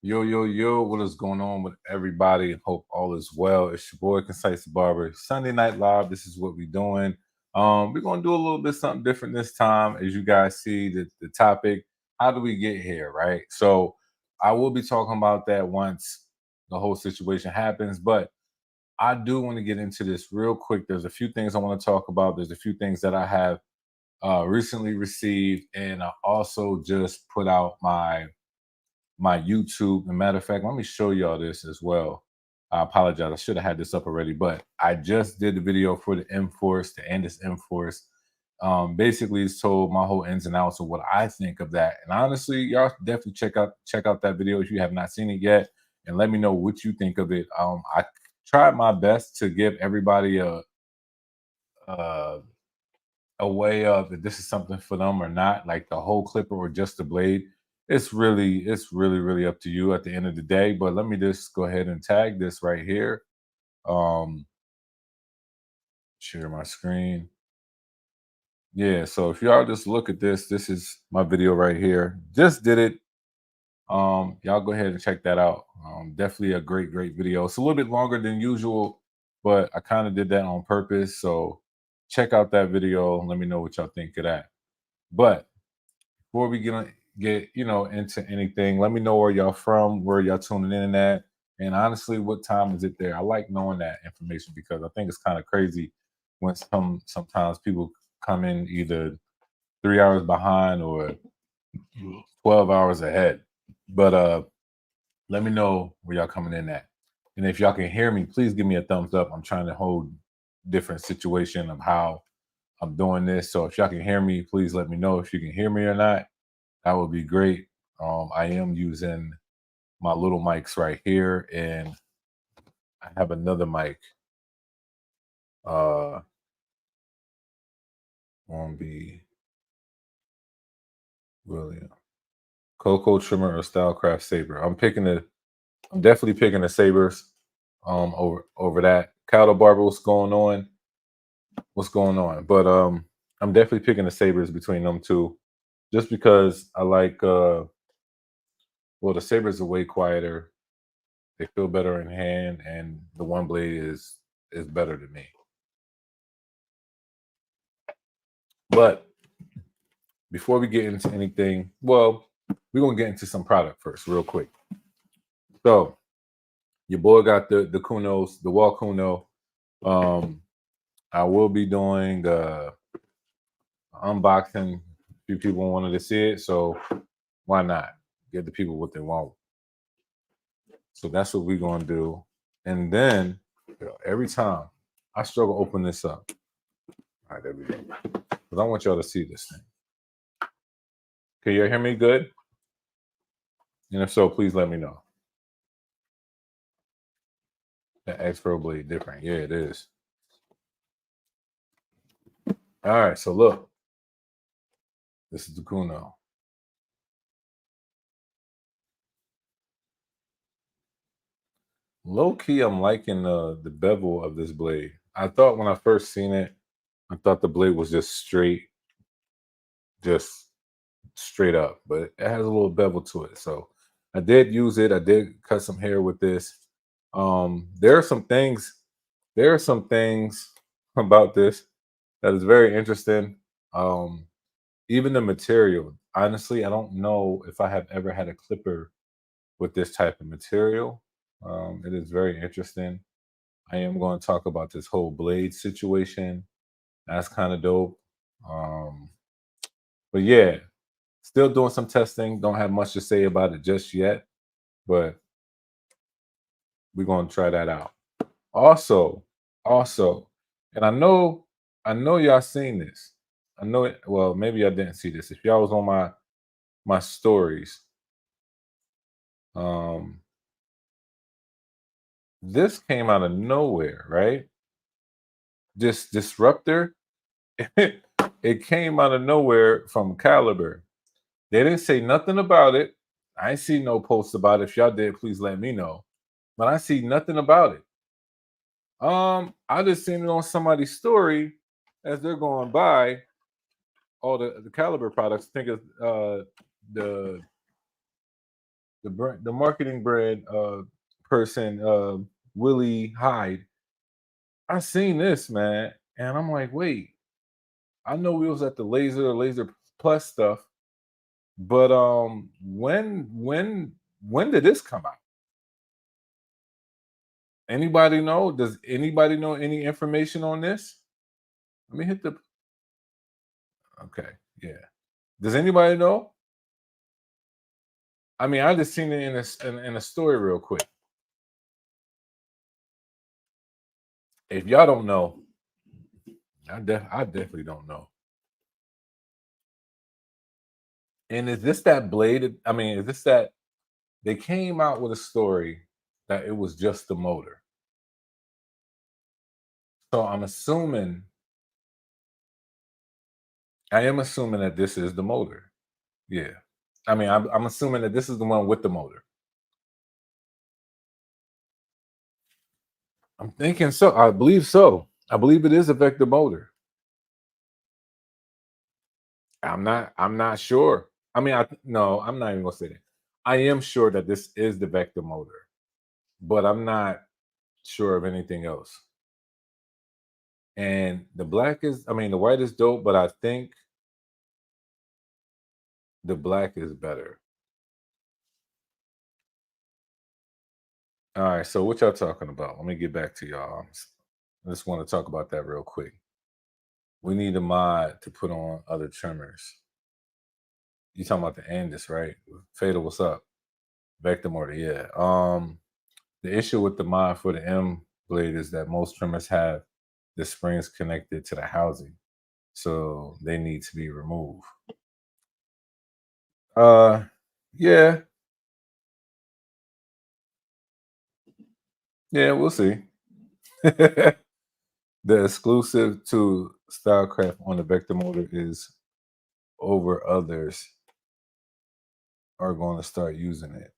Yo, what is going on with everybody? Hope all is well. It's your boy ConcisetheBarber. Sunday Night Live. This is what we're doing. We're gonna do a little bit something different this time. As you guys see the topic, how do we get here, right? So I will be talking about that once the whole situation happens, but I do want to get into this real quick. There's a few things I want to talk about. There's a few things that I have recently received, and I also just put out my YouTube. As a matter of fact, let me show y'all this as well. I apologize. I should have had this up already, but I just did the video for the M-Force, the Andis M-Force. Basically, it's told my whole ins and outs of what I think of that. And honestly, y'all definitely check out that video if you have not seen it yet, and let me know what you think of it. I tried my best to give everybody a a way of if this is something for them or not, like the whole clipper or just the blade. It's really up to you at the end of the day. But let me just go ahead and tag this right here. Um, Share my screen. Yeah, so if y'all just look at this is my video right here. Just did it. Y'all go ahead and check that out. Definitely a great video. It's a little bit longer than usual, but I kind of did that on purpose. So check out that video and let me know what y'all think of that. But before we get into anything, let me know where y'all from, where y'all tuning in at, and honestly, what time is it there? I like knowing that information because I think it's kind of crazy when sometimes people come in either 3 hours behind or 12 hours ahead. But let me know where y'all coming in at, and if y'all can hear me, please give me a thumbs up. I'm trying to hold different situation of how I'm doing this, so if y'all can hear me, please let me know if you can hear me or not. That would be great. I am using my little mics right here, and I have another mic. Won't be William Coco Trimmer or Stylecraft Saber. I'm definitely picking the Sabers. Over that cattle barber. What's going on? What's going on? But I'm definitely picking the Sabers between them two, just because I like. Well, the Sabers are way quieter. They feel better in hand, and the one blade is better to me. But before we get into anything, well, we're gonna get into some product first, real quick. So your boy got the Kunos, the Wall Kuno. I will be doing unboxing. A few people wanted to see it, so why not give the people what they want? So that's what we're gonna do. And then every time I struggle to open this up. All right, there we go. Because I want y'all to see this thing. Can you hear me good? And if so, please let me know. The X-Pro blade different. Yeah, it is. All right, so look. This is the Kuno. Low key, I'm liking the bevel of this blade. I thought when I first seen it, I thought the blade was just straight up, but it has a little bevel to it. So I did use it. I did cut some hair with this. There are some things about this that is very interesting. Even the material. Honestly, I don't know if I have ever had a clipper with this type of material. It is very interesting. I am going to talk about this whole blade situation. That's kind of dope. But yeah, still doing some testing. Don't have much to say about it just yet, but we're going to try that out. Also, and I know y'all seen this. I know it. Well, maybe I didn't see this. If y'all was on my stories, this came out of nowhere, right? This disruptor, it came out of nowhere from Caliber. They didn't say nothing about it. I ain't see no posts about it. If y'all did, please let me know. But I see nothing about it. I just seen it on somebody's story as they're going by all the Caliber products. I think it's the the marketing brand person, Willie Hyde. I seen this, man, and I'm like, wait, I know we was at the laser plus stuff, but when did this come out? Anybody know? Does anybody know any information on this? Let me hit the okay, yeah. Does anybody know? I mean, I just seen it in a story real quick. If y'all don't know, I definitely don't know. And is this that bladed? I mean, is this that they came out with a story that it was just the motor? So I am assuming that this is the motor. Yeah. I mean, I'm assuming that this is the one with the motor. I'm thinking so. I believe so. I believe it is a vector motor. I'm not sure. I mean, no, I'm not even gonna say that. I am sure that this is the vector motor, but I'm not sure of anything else. And I mean, the white is dope, but I think the black is better. All right, so what y'all talking about? Let me get back to y'all. I just want to talk about that real quick. We need a mod to put on other trimmers. You talking about the Andis, right? Fatal, what's up? Vector motor, yeah. The issue with the mod for the M blade is that most trimmers have the springs connected to the housing, so they need to be removed. Uh, yeah, yeah, we'll see. The exclusive to Stylecraft on the Vector motor is over others are going to start using it.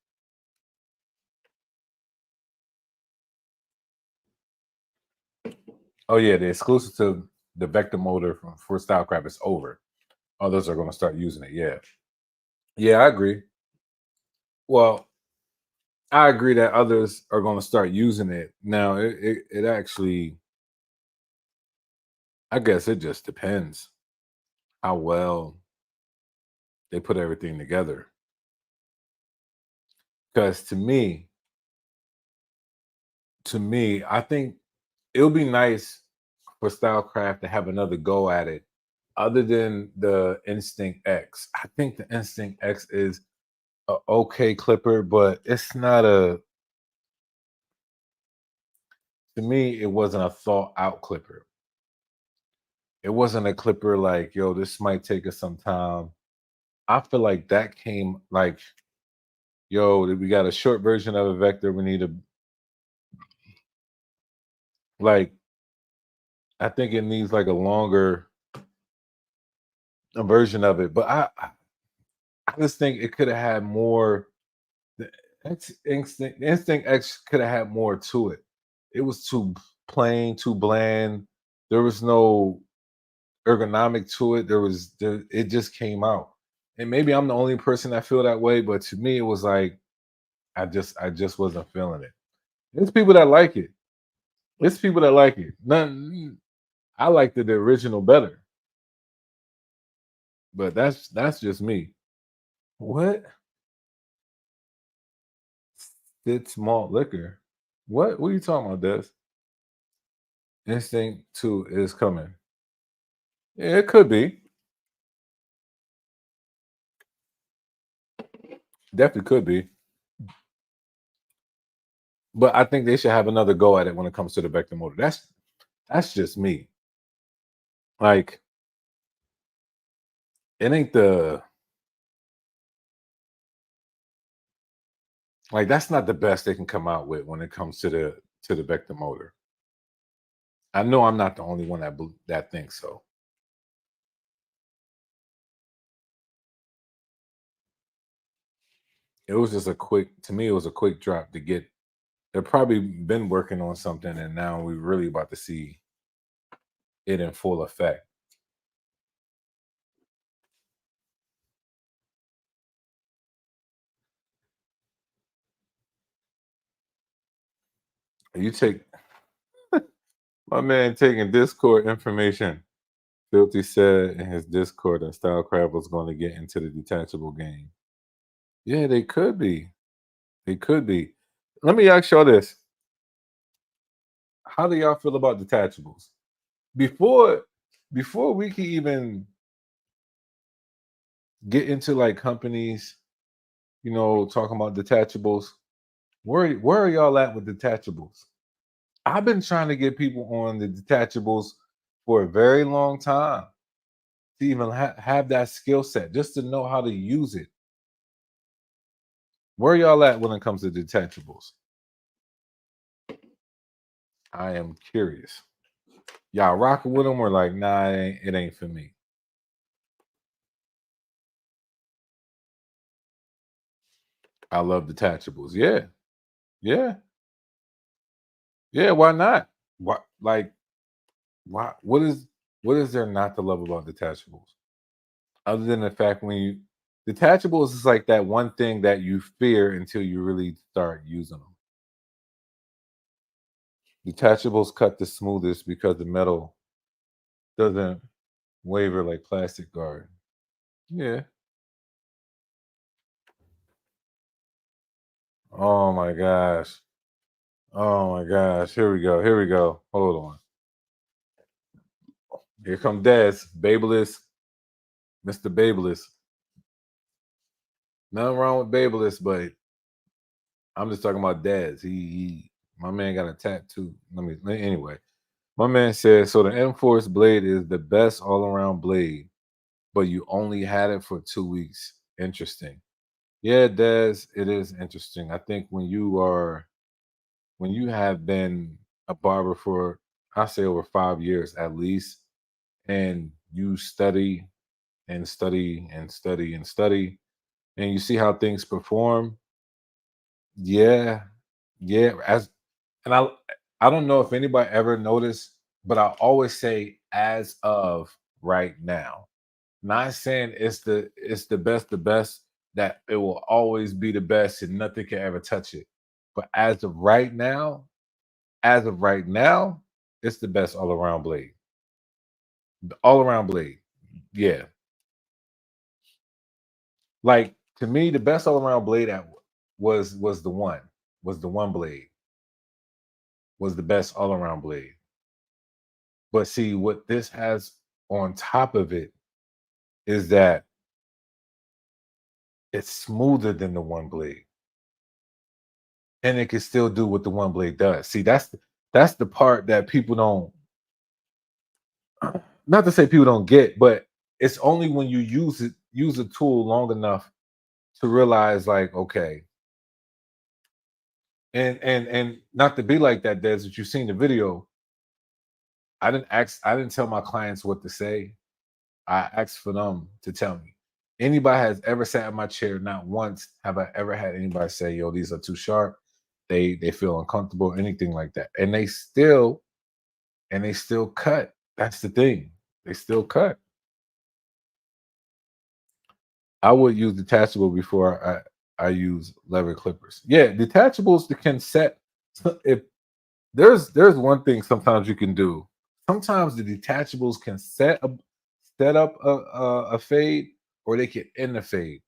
Oh yeah, the exclusive to the Vector motor for Stylecraft is over. Others are going to start using it. Yeah, yeah, I agree. Well, I agree that others are going to start using it. Now, it actually, I guess it just depends how well they put everything together. Because I think it'll be nice for Stylecraft to have another go at it, other than the Instinct X. I think the Instinct X is a okay clipper, but it's not a. To me, it wasn't a thought out clipper. It wasn't a clipper like, yo, this might take us some time. I feel like that came like, yo, we got a short version of a vector. We need a like. I think it needs like a longer a version of it, but I just think it could have had more. The Instinct X could have had more to it. It was too plain, too bland. There was no ergonomic to it. It just came out. And maybe I'm the only person that feel that way, but to me it was like I just wasn't feeling it. There's people that like it. There's people that like it. None I liked the original better, but that's just me. What? It's malt liquor. What? What are you talking about, Des? Instinct 2 is coming. Yeah, it could be. Definitely could be. But I think they should have another go at it when it comes to the vector motor. That's just me. Like it ain't the like that's not the best they can come out with when it comes to the vector motor. I know I'm not the only one that thinks so. It was just a quick to me. It was a quick drop to get. They've probably been working on something, and now we're really about to see it in full effect. You take my man taking Discord information. Filthy said in his Discord that Stylecraft was going to get into the detachable game. Yeah, they could be. They could be. Let me ask y'all this. How do y'all feel about detachables? Before before we can even get into like companies, talking about detachables, where are y'all at with detachables? I've been trying to get people on the detachables for a very long time to even have that skill set, just to know how to use it. Where y'all at when it comes to detachables? I am curious. Y'all rocking with them or like, nah, it ain't for me. I love detachables. Yeah, yeah, yeah. Why not? Why like why? What is there not to love about detachables? Other than the fact when you detachables is like that one thing that you fear until you really start using them. Detachables cut the smoothest because the metal doesn't waver like plastic guard. Yeah. Oh my gosh. Oh my gosh. Here we go. Here we go. Hold on. Here come Des. Babelist. Mr. Babelist. Nothing wrong with Babelist, but I'm just talking about Des. He my man got a tattoo. Anyway. My man says so the M-Force blade is the best all-around blade, but you only had it for 2 weeks. Interesting. Yeah, Des, it is interesting. I think when you have been a barber for I say over 5 years at least, and you study and study and study and study, and you see how things perform, yeah, yeah. I don't know if anybody ever noticed, but I always say as of right now. Not saying it's the best that it will always be the best and nothing can ever touch it. But as of right now, it's the best all around blade. The all around blade. Yeah. Like to me, the best all around blade was the one blade was the best all around blade. But see what this has on top of it is that it's smoother than the one blade. And it can still do what the one blade does. See, that's the part that people don't not to say people don't get, but it's only when you use a tool long enough to realize like, okay, and not to be like that, Des, that you've seen the video. I didn't tell my clients what to say. I asked for them to tell me. Anybody has ever sat in my chair, not once have I ever had anybody say, yo, these are too sharp. They feel uncomfortable, anything like that. And they still cut. That's the thing. They still cut. I would use detachable before I use lever clippers. Yeah, detachables that can set. If there's one thing sometimes you can do. Sometimes the detachables can set up a fade, or they can end the fade.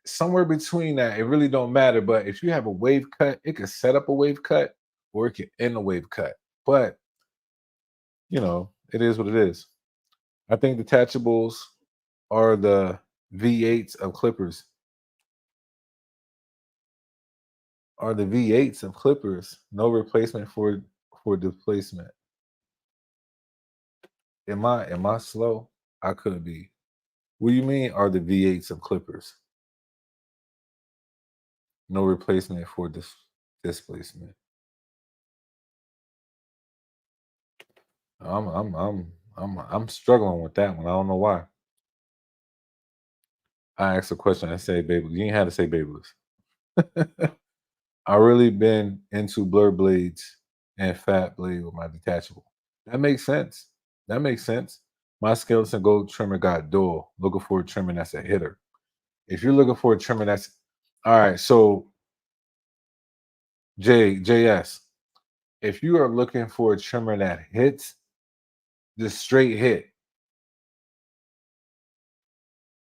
Somewhere between that, it really don't matter. But if you have a wave cut, it can set up a wave cut, or it can end a wave cut. But it is what it is. I think detachables are the V8s of clippers. Are the V8s of clippers. No replacement for displacement. Am I slow? I could be. What do you mean are the V8s of clippers? No replacement for displacement. I'm struggling with that one. I don't know why. I asked a question. I say baby. You ain't had to say babyless. I really been into blur blades and fat blade with my detachable. That makes sense. That makes sense. My skeleton gold trimmer got dual. Looking for a trimmer that's a hitter. If you're looking for a trimmer that's all right, so JS. If you are looking for a trimmer that hits, the straight hit,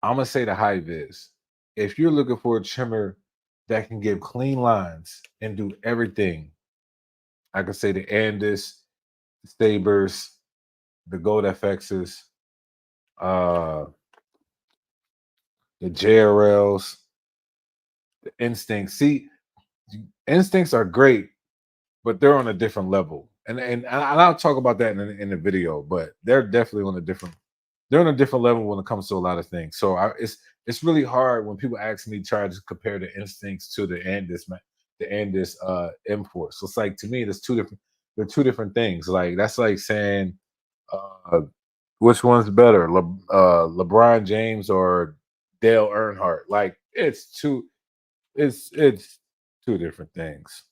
I'm gonna say the high vis. If you're looking for a trimmer that can give clean lines and do everything, I could say the Andis, the Sabers, the Gold FXs, uh, the JRLs, the Instincts. See, Instincts are great, but they're on a different level. And I'll talk about that in the video, but they're definitely on a different they're on a different level when it comes to a lot of things. So it's really hard when people ask me try to compare the Instincts to the Andis imports. So it's like to me, they're two different things. Like that's like saying uh which one's better, LeBron James or Dale Earnhardt? Like it's two different things.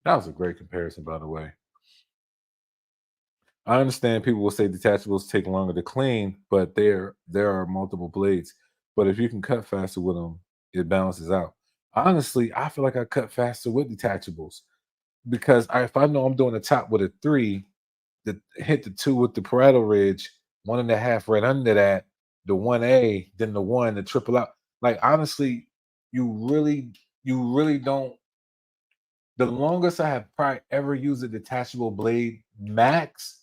That was a great comparison, by the way. I understand people will say detachables take longer to clean, but there are multiple blades. But if you can cut faster with them, it balances out. Honestly, I feel like I cut faster with detachables because if I know I'm doing the top with a three, hit the two with the parietal ridge, 1.5 right under that, the 1A, then the one, the triple out. Like honestly, you really don't. The longest I have probably ever used a detachable blade max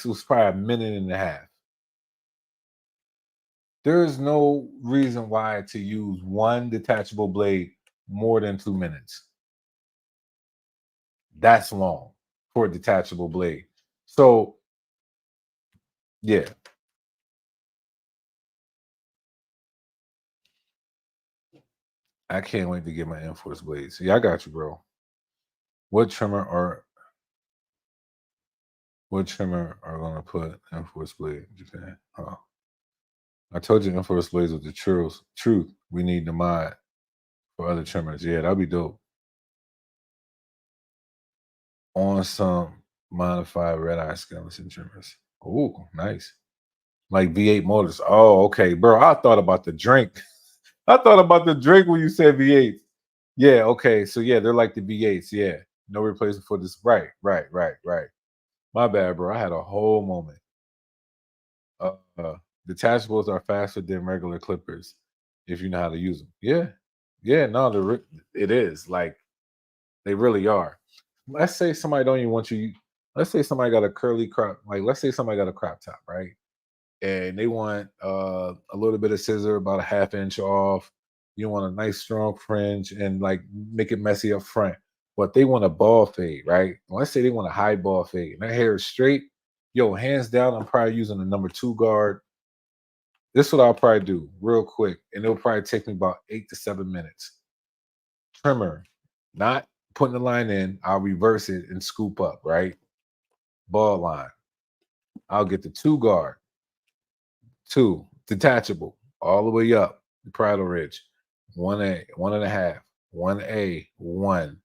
was probably a minute and a half. There is no reason why to use one detachable blade more than 2 minutes. That's long for a detachable blade. So yeah, I can't wait to get my Enforce blades. Yeah, I got you, bro. What trimmer are what trimmer are gonna put Enforce blade in Japan? Oh, I told you Enforce blades was the truth. Truth. We need the mod for other trimmers. Yeah, that'd be dope. On some modified red eye skeleton trimmers. Oh, nice. Like V8 motors. Oh, okay, bro. I thought about the drink. I thought about the drink when you said V8. Yeah, okay. So yeah, they're like the V8s. Yeah. No replacement for this. Right. My bad, bro. I had a whole moment. Detachables are faster than regular clippers if you know how to use them. Yeah. Yeah, no, it is. Like they really are. Let's say somebody don't even want you. Let's say somebody got a curly crop. Like let's say somebody got a crop top, right? And they want a little bit of scissor, about a half inch off. You want a nice strong fringe and like make it messy up front. But they want a ball fade, right? Let's say they want a high ball fade and that hair is straight. Yo, hands down, I'm probably using the number 2 guard. This is what I'll probably do real quick, and it'll probably take me about 8 to 7 minutes. Trimmer, not putting the line in, I'll reverse it and scoop up, right? Ball line. I'll get the 2 guard, two, detachable, all the way up the Prado Ridge. 1A, 1.5, 1A, one,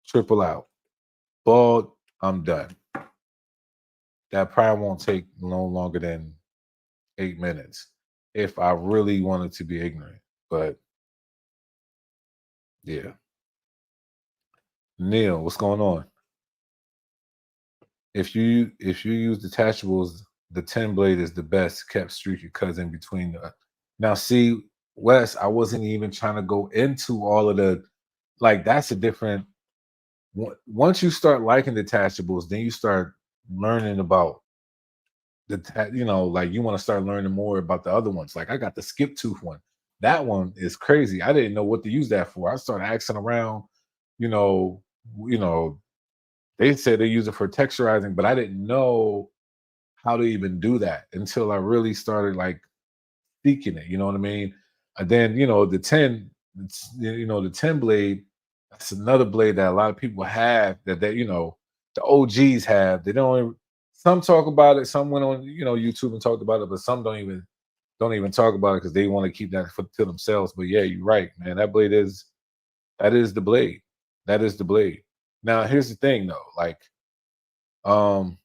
triple out. Bald, I'm done. That probably won't take no longer than 8 minutes if I really wanted to be ignorant. But yeah. Neil, what's going on? If you use detachables, the 10 blade is the best kept streaky cuts in between the now see Wes, I wasn't even trying to go into all of the like that's a different once you start liking detachables, then you start learning about like you want to start learning more about the other ones. Like I got the skip tooth one. That one is crazy. I didn't know what to use that for. I started asking around, you know, you know, they said they use it for texturizing, but I didn't know how to even do that until I really started like seeking it. You know what I mean? And then the 10, the 10 blade. That's another blade that a lot of people have that the OGs have. They don't. Some talk about it. Some went on YouTube and talked about it, but some don't even talk about it because they want to keep that to themselves. But yeah, you're right, man. That is the blade. That is the blade. Now here's the thing though, like um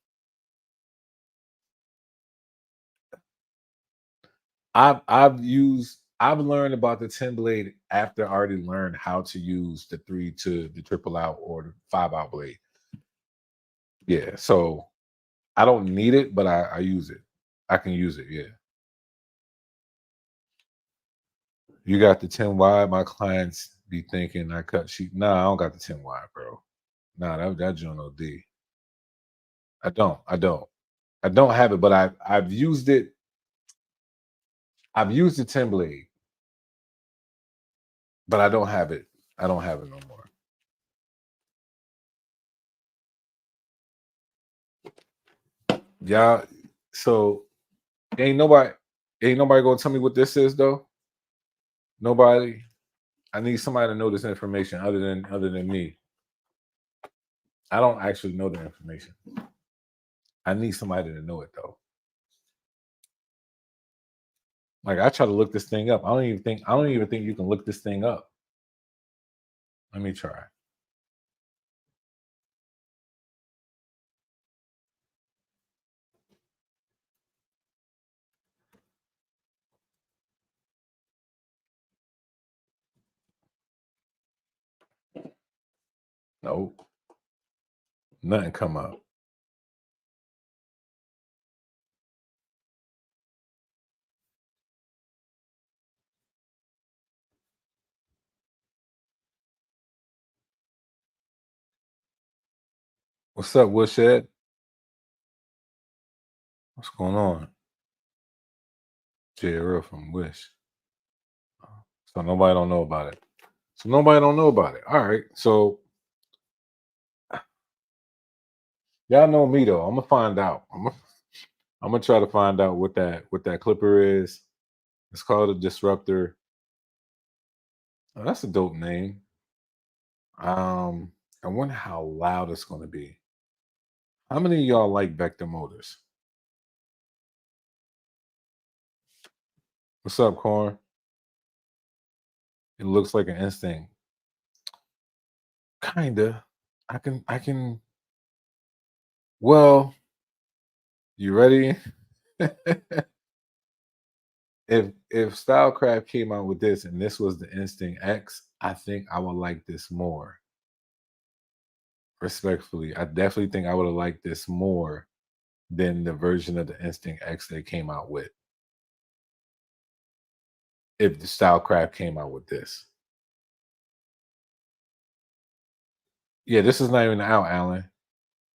I've used I've learned about the 10 blade after I already learned how to use the 3 to the triple out or the 5 out blade. Yeah, so I don't need it, but I use it. I can use it, yeah. You got the 10 wide, my clients be thinking I cut sheet. Nah, I don't got the 10 wide, bro. Nah, that joint OD. I don't. I don't. I don't have it, but I've used it. I've used the 10 blade, but I don't have it. I don't have it no more. Yeah. So ain't nobody gonna tell me what this is though. Nobody. I need somebody to know this information other than me. I don't actually know the information. I need somebody to know it though. Like I try to look this thing up. I don't even think you can look this thing up. Let me try. Nope. Nothing come up. What's up, Woodshed? What's going on? Jay Real from Wish. So nobody don't know about it. So nobody don't know about it. All right. So y'all know me though. I'm gonna find out. I'm gonna try to find out what that clipper is. It's called a disruptor. Oh, that's a dope name. Um, I wonder how loud it's gonna be. How many of y'all like vector motors? What's up, Corn? It looks like an instinct. Kinda. I can well, you ready? If Stylecraft came out with this and this was the Instinct X, I think I would like this more. Respectfully, I definitely think I would have liked this more than the version of the Instinct X they came out with. If the Stylecraft came out with this, yeah, this is not even out, Alan.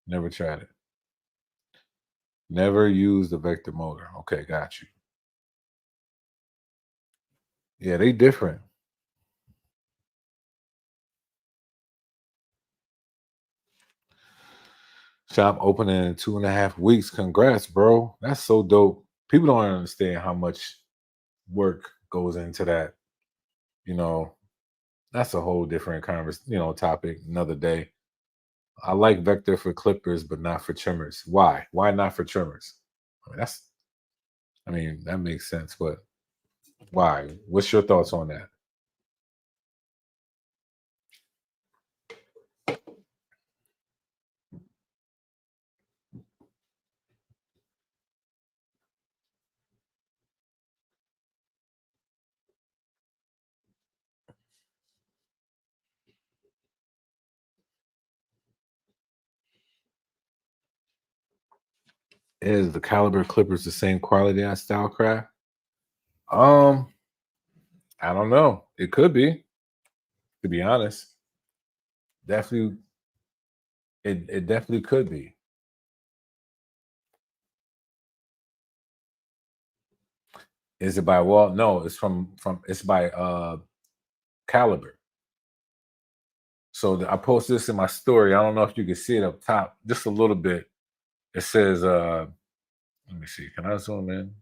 Never tried it. Never used the vector motor. Okay, got you. Yeah, they different. Shop opening in 2.5 weeks. Congrats, bro. That's so dope. People don't understand how much work goes into that. You know, that's a whole different topic another day. I like vector for clippers, but not for trimmers. Why? Why not for trimmers? I mean, that makes sense, but why? What's your thoughts on that? Is the caliber clippers the same quality as Stylecraft? Um, I don't know. It could be, to be honest. Definitely, it definitely could be. Is it by Walt? No, it's from it's by Caliber. So I posted this in my story. I don't know if you can see it up top, just a little bit. It says, let me see. Can I zoom in?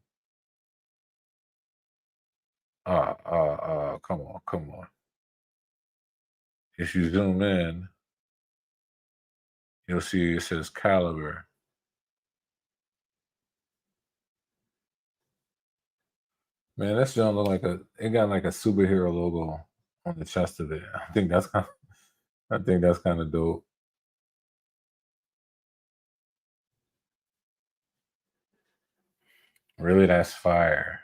Come on, come on. If you zoom in, you'll see it says Caliber. Man, that's don't look like it got like a superhero logo on the chest of it. I think that's kind of dope. Really, that's fire.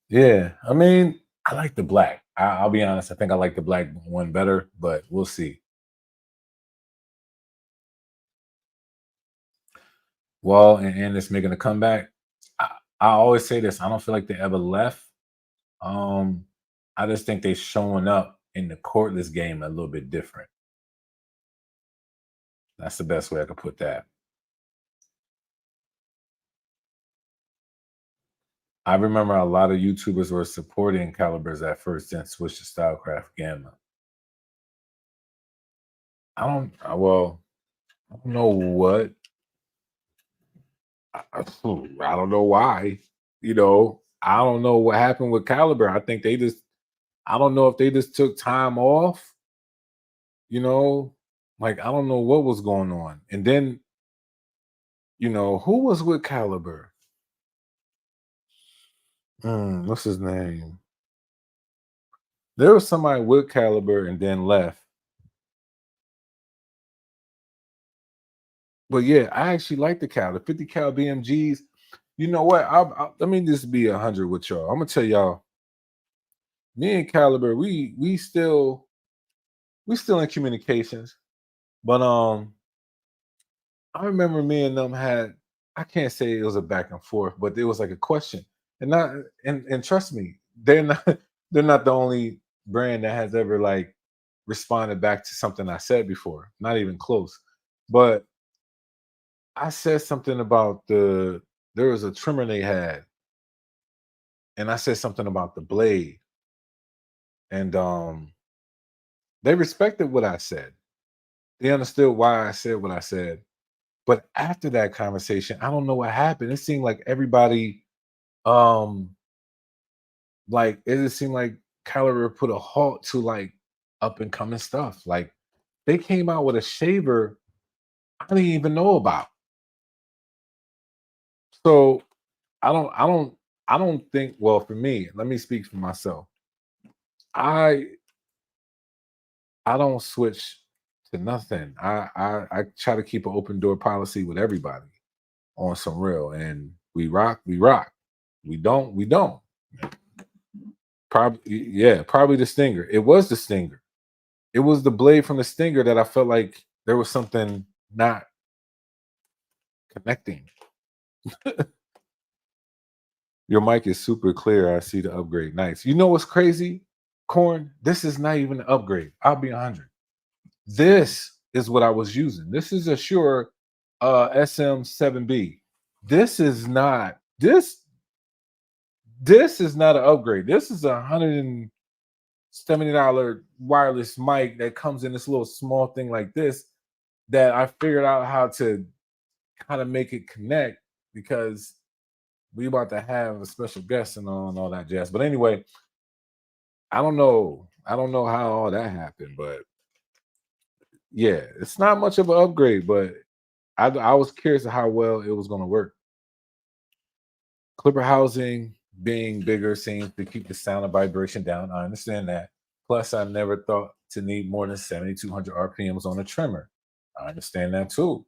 Yeah, I mean, I like the black. I'll be honest. I think I like the black one better, but we'll see. Well, and it's making a comeback. I, I always say this. I don't feel like they ever left. Um, I just think they showing up in the cordless game a little bit different. That's the best way I could put that. I remember a lot of YouTubers were supporting calibers at first, then switched to Stylecraft Gamma. Well, I don't know what. I don't know why. I don't know what happened with Caliber. I think they just. I don't know if they just took time off. You know, like I don't know what was going on. And then who was with Caliber? What's his name? There was somebody with Caliber and then left. But yeah, I actually like the cal, the 50 cal BMGs. You know what? Let me just be 100 with y'all. I'm gonna tell y'all, me and Caliber, we still in communications. But I remember me and them had, I can't say it was a back and forth, but it was like a question. And not and trust me, they're not they're not the only brand that has ever like responded back to something I said before. Not even close. But I said something about there was a trimmer they had, and I said something about the blade, and they respected what I said. They understood why I said what I said. But after that conversation, I don't know what happened. It seemed like everybody, um, like it just seemed like Caliber put a halt to like up and coming stuff. Like they came out with a shaver I didn't even know about. So I don't think. Well, for me, let me speak for myself. I I don't switch to nothing. I try to keep an open door policy with everybody on some real, and we rock, we rock. We don't, we don't. Probably, yeah, probably the stinger. It was the stinger. It was the blade from the stinger that I felt like there was something not connecting. Your mic is super clear. I see the upgrade. Nice. You know what's crazy, Corn? This is not even an upgrade. I'll be 100. This is what I was using. This is a Shure SM7B. This is not this is not an upgrade. This is $170 wireless mic that comes in this little small thing like this that I figured out how to kind of make it connect because we about to have a special guest and all that jazz. But anyway, I don't know. I don't know how all that happened, but yeah, it's not much of an upgrade, but I was curious of how well it was going to work. Clipper housing being bigger seems to keep the sound of vibration down. I understand that. Plus, I never thought to need more than 7,200 RPMs on a trimmer. I understand that too.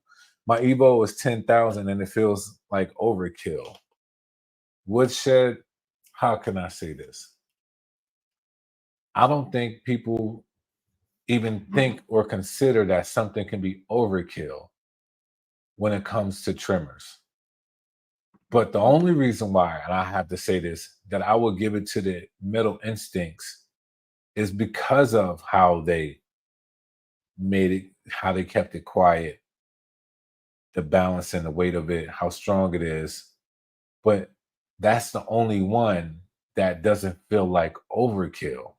My Evo is 10,000 and it feels like overkill. Woodshed, how can I say this? I don't think people even think or consider that something can be overkill when it comes to trimmers. But the only reason why, and I have to say this, that I will give it to the Metal Instincts is because of how they made it, how they kept it quiet, the balance and the weight of it, how strong it is. But that's the only one that doesn't feel like overkill.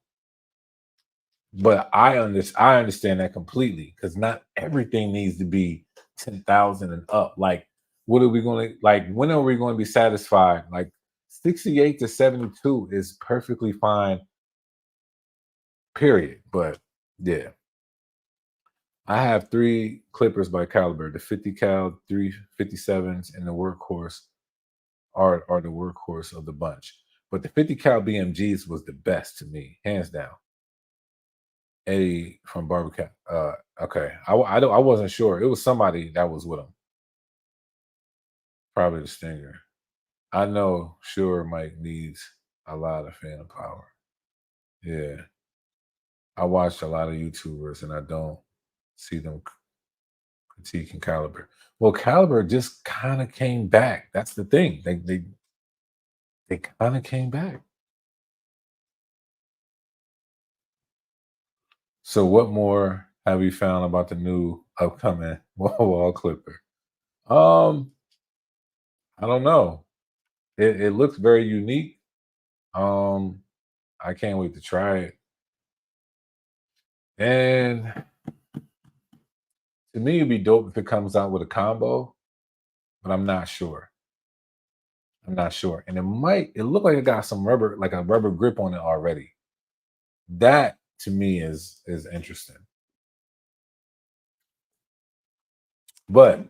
But I understand that completely because not everything needs to be 10,000 and up. Like, what are we going to like? When are we going to be satisfied? Like 68 to 72 is perfectly fine, period. But yeah, I have three clippers by caliber: the 50 cal, 357s, and the workhorse are the workhorse of the bunch. But the 50 cal BMGs was the best to me, hands down. Eddie from Barber. Okay. I wasn't sure. It was somebody that was with him. Probably the Stinger. I know. Sure, Mike needs. A lot of phantom power. Yeah. I watch a lot of YouTubers and I don't see them critiquing Caliber. Well, Caliber just kind of came back. That's the thing. They kind of came back. So what more have you found about the new upcoming wall clipper? Um, I don't know. It looks very unique. Um, I can't wait to try it. And to me, it'd be dope if it comes out with a combo, but I'm not sure. I'm not sure. And it looked like it got some rubber, like a rubber grip on it already. That to me is interesting. But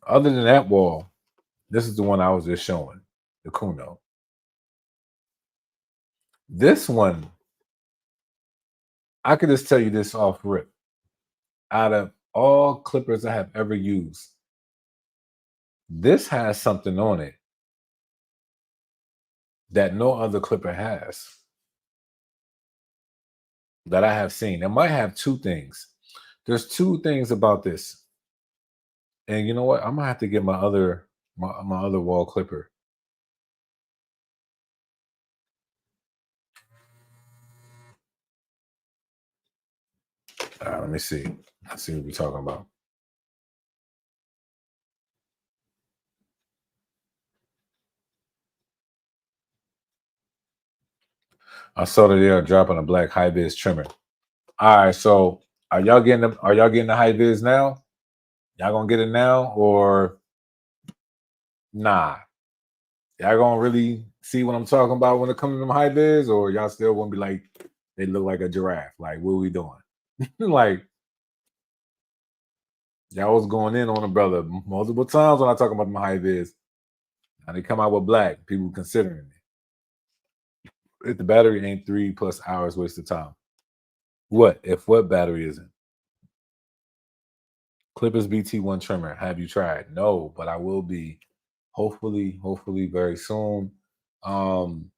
other than that wall, this is the one I was just showing, the Kuno. This one, I could just tell you this off rip. Out of all clippers I have ever used, this has something on it that no other clipper has that I have seen. It might have two things. There's two things about this. And you know what? I'm gonna have to get my other wall clipper. Let me see. Let's see what we're talking about. I saw that they are dropping a black high vis trimmer. All right, so are y'all getting the high vis now? Y'all gonna get it now or nah? Y'all gonna really see what I'm talking about when it comes to them high vis, or y'all still gonna be like they look like a giraffe? Like, what are we doing? Like, y'all was going in on a brother multiple times when I talk about my high vis. Now they come out with black, people considering it. If the battery ain't 3+ hours waste of time. What? If what battery isn't? Clippers BT1 trimmer. Have you tried? No, but I will be hopefully very soon. Um,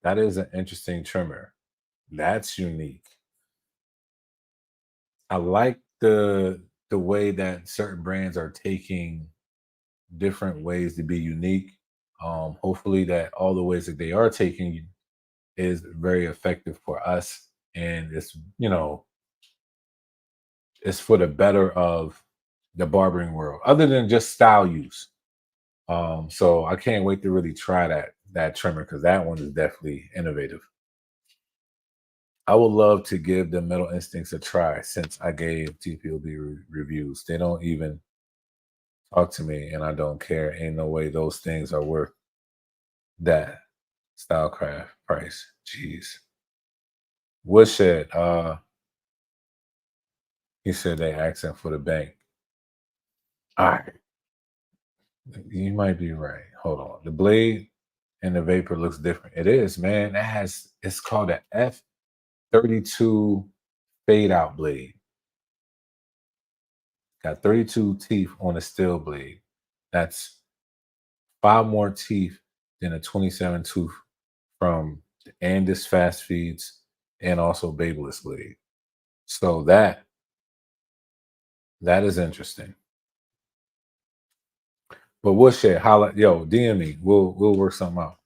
that is an interesting trimmer. That's unique. I like the way that certain brands are taking different ways to be unique. Hopefully that all the ways that they are taking is very effective for us and it's for the better of the barbering world, other than just style use. So I can't wait to really try that trimmer because that one is definitely innovative. I would love to give the Metal Instincts a try since I gave TPOB reviews. They don't even talk to me, and I don't care. Ain't no way those things are worth that Stylecraft price. Jeez. Woodshed. He said they asking for the bank. All right. You might be right. Hold on. The blade and the vapor looks different. It is, man. It's called an F32 fade out blade. Got 32 teeth on a steel blade. That's 5 more teeth than a 27 tooth from the Andis Fast Feeds and also Babeless blade. So that is interesting. But we'll share. Holla, yo, DM me. We'll work something out.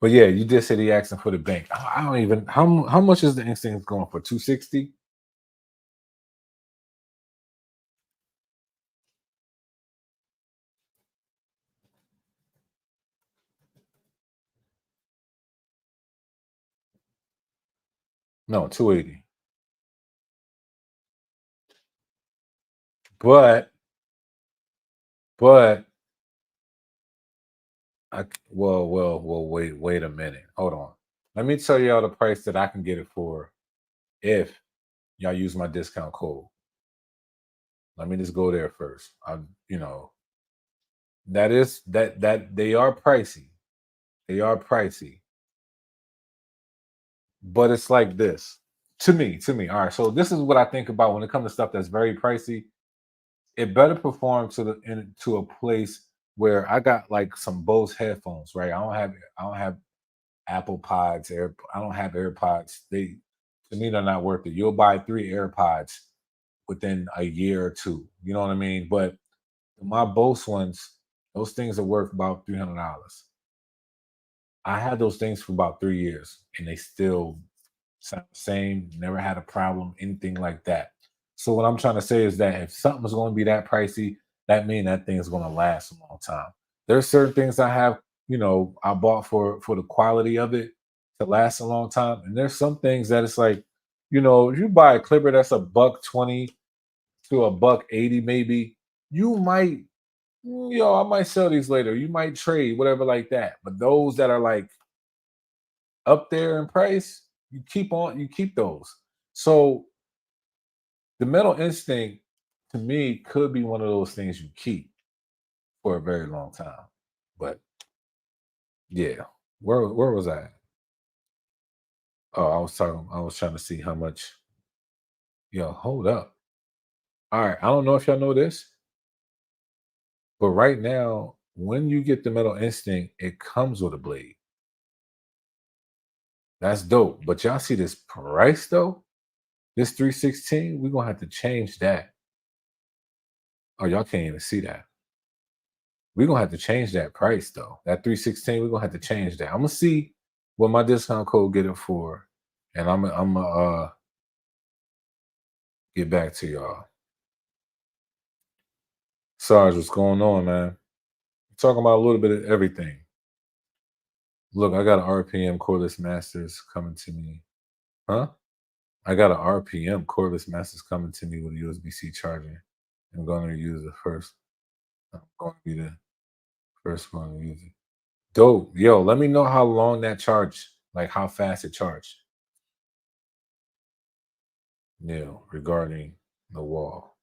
But yeah, you did say he asking for the bank. I don't even how much is the instinct going for? 260? No, 280. But but wait a minute. Hold on. Let me tell y'all the price that I can get it for if y'all use my discount code. Let me just go there first. That they are pricey. They are pricey. But it's like this. To me. All right. So this is what I think about when it comes to stuff that's very pricey. it better perform to a place where I got like some Bose headphones, right? I don't have Apple Pods, I don't have AirPods. They to me they're not worth it. You'll buy 3 AirPods within a year or two. You know what I mean? But my Bose ones, those things are worth about $300. I had those things for about 3 years, and they still sound the same. Never had a problem, anything like that. So what I'm trying to say is that if something's going to be that pricey, that means that thing is going to last a long time. There's certain things I have, I bought for the quality of it to last a long time, and there's some things that it's like, if you buy a clipper that's a buck 20 to a buck 80, maybe you might, I might sell these later. You might trade, whatever, like that. But those that are like up there in price, you keep those. So the mental instinct to me could be one of those things you keep for a very long time. But yeah, where was I? Oh, I was trying to see how much. Yo, hold up. All right, I don't know if y'all know this, but right now, when you get the metal instinct, it comes with a blade. That's dope. But y'all see this price though? This 316, we're gonna have to change that. Oh, y'all can't even see that. We're gonna have to change that price though. That 316, we're gonna have to change that. I'm gonna see what my discount code get it for, and I'm gonna get back to y'all. Sarge, what's going on, man? Talking about a little bit of everything. Look, I got an RPM cordless masters coming to me. Huh? I got an RPM cordless masters coming to me with a USB-C charger. I'm going to use it first. I'm going to be the first one to use it. Dope. Yo, let me know how long that charge, like how fast it charged. Yeah, regarding the wall.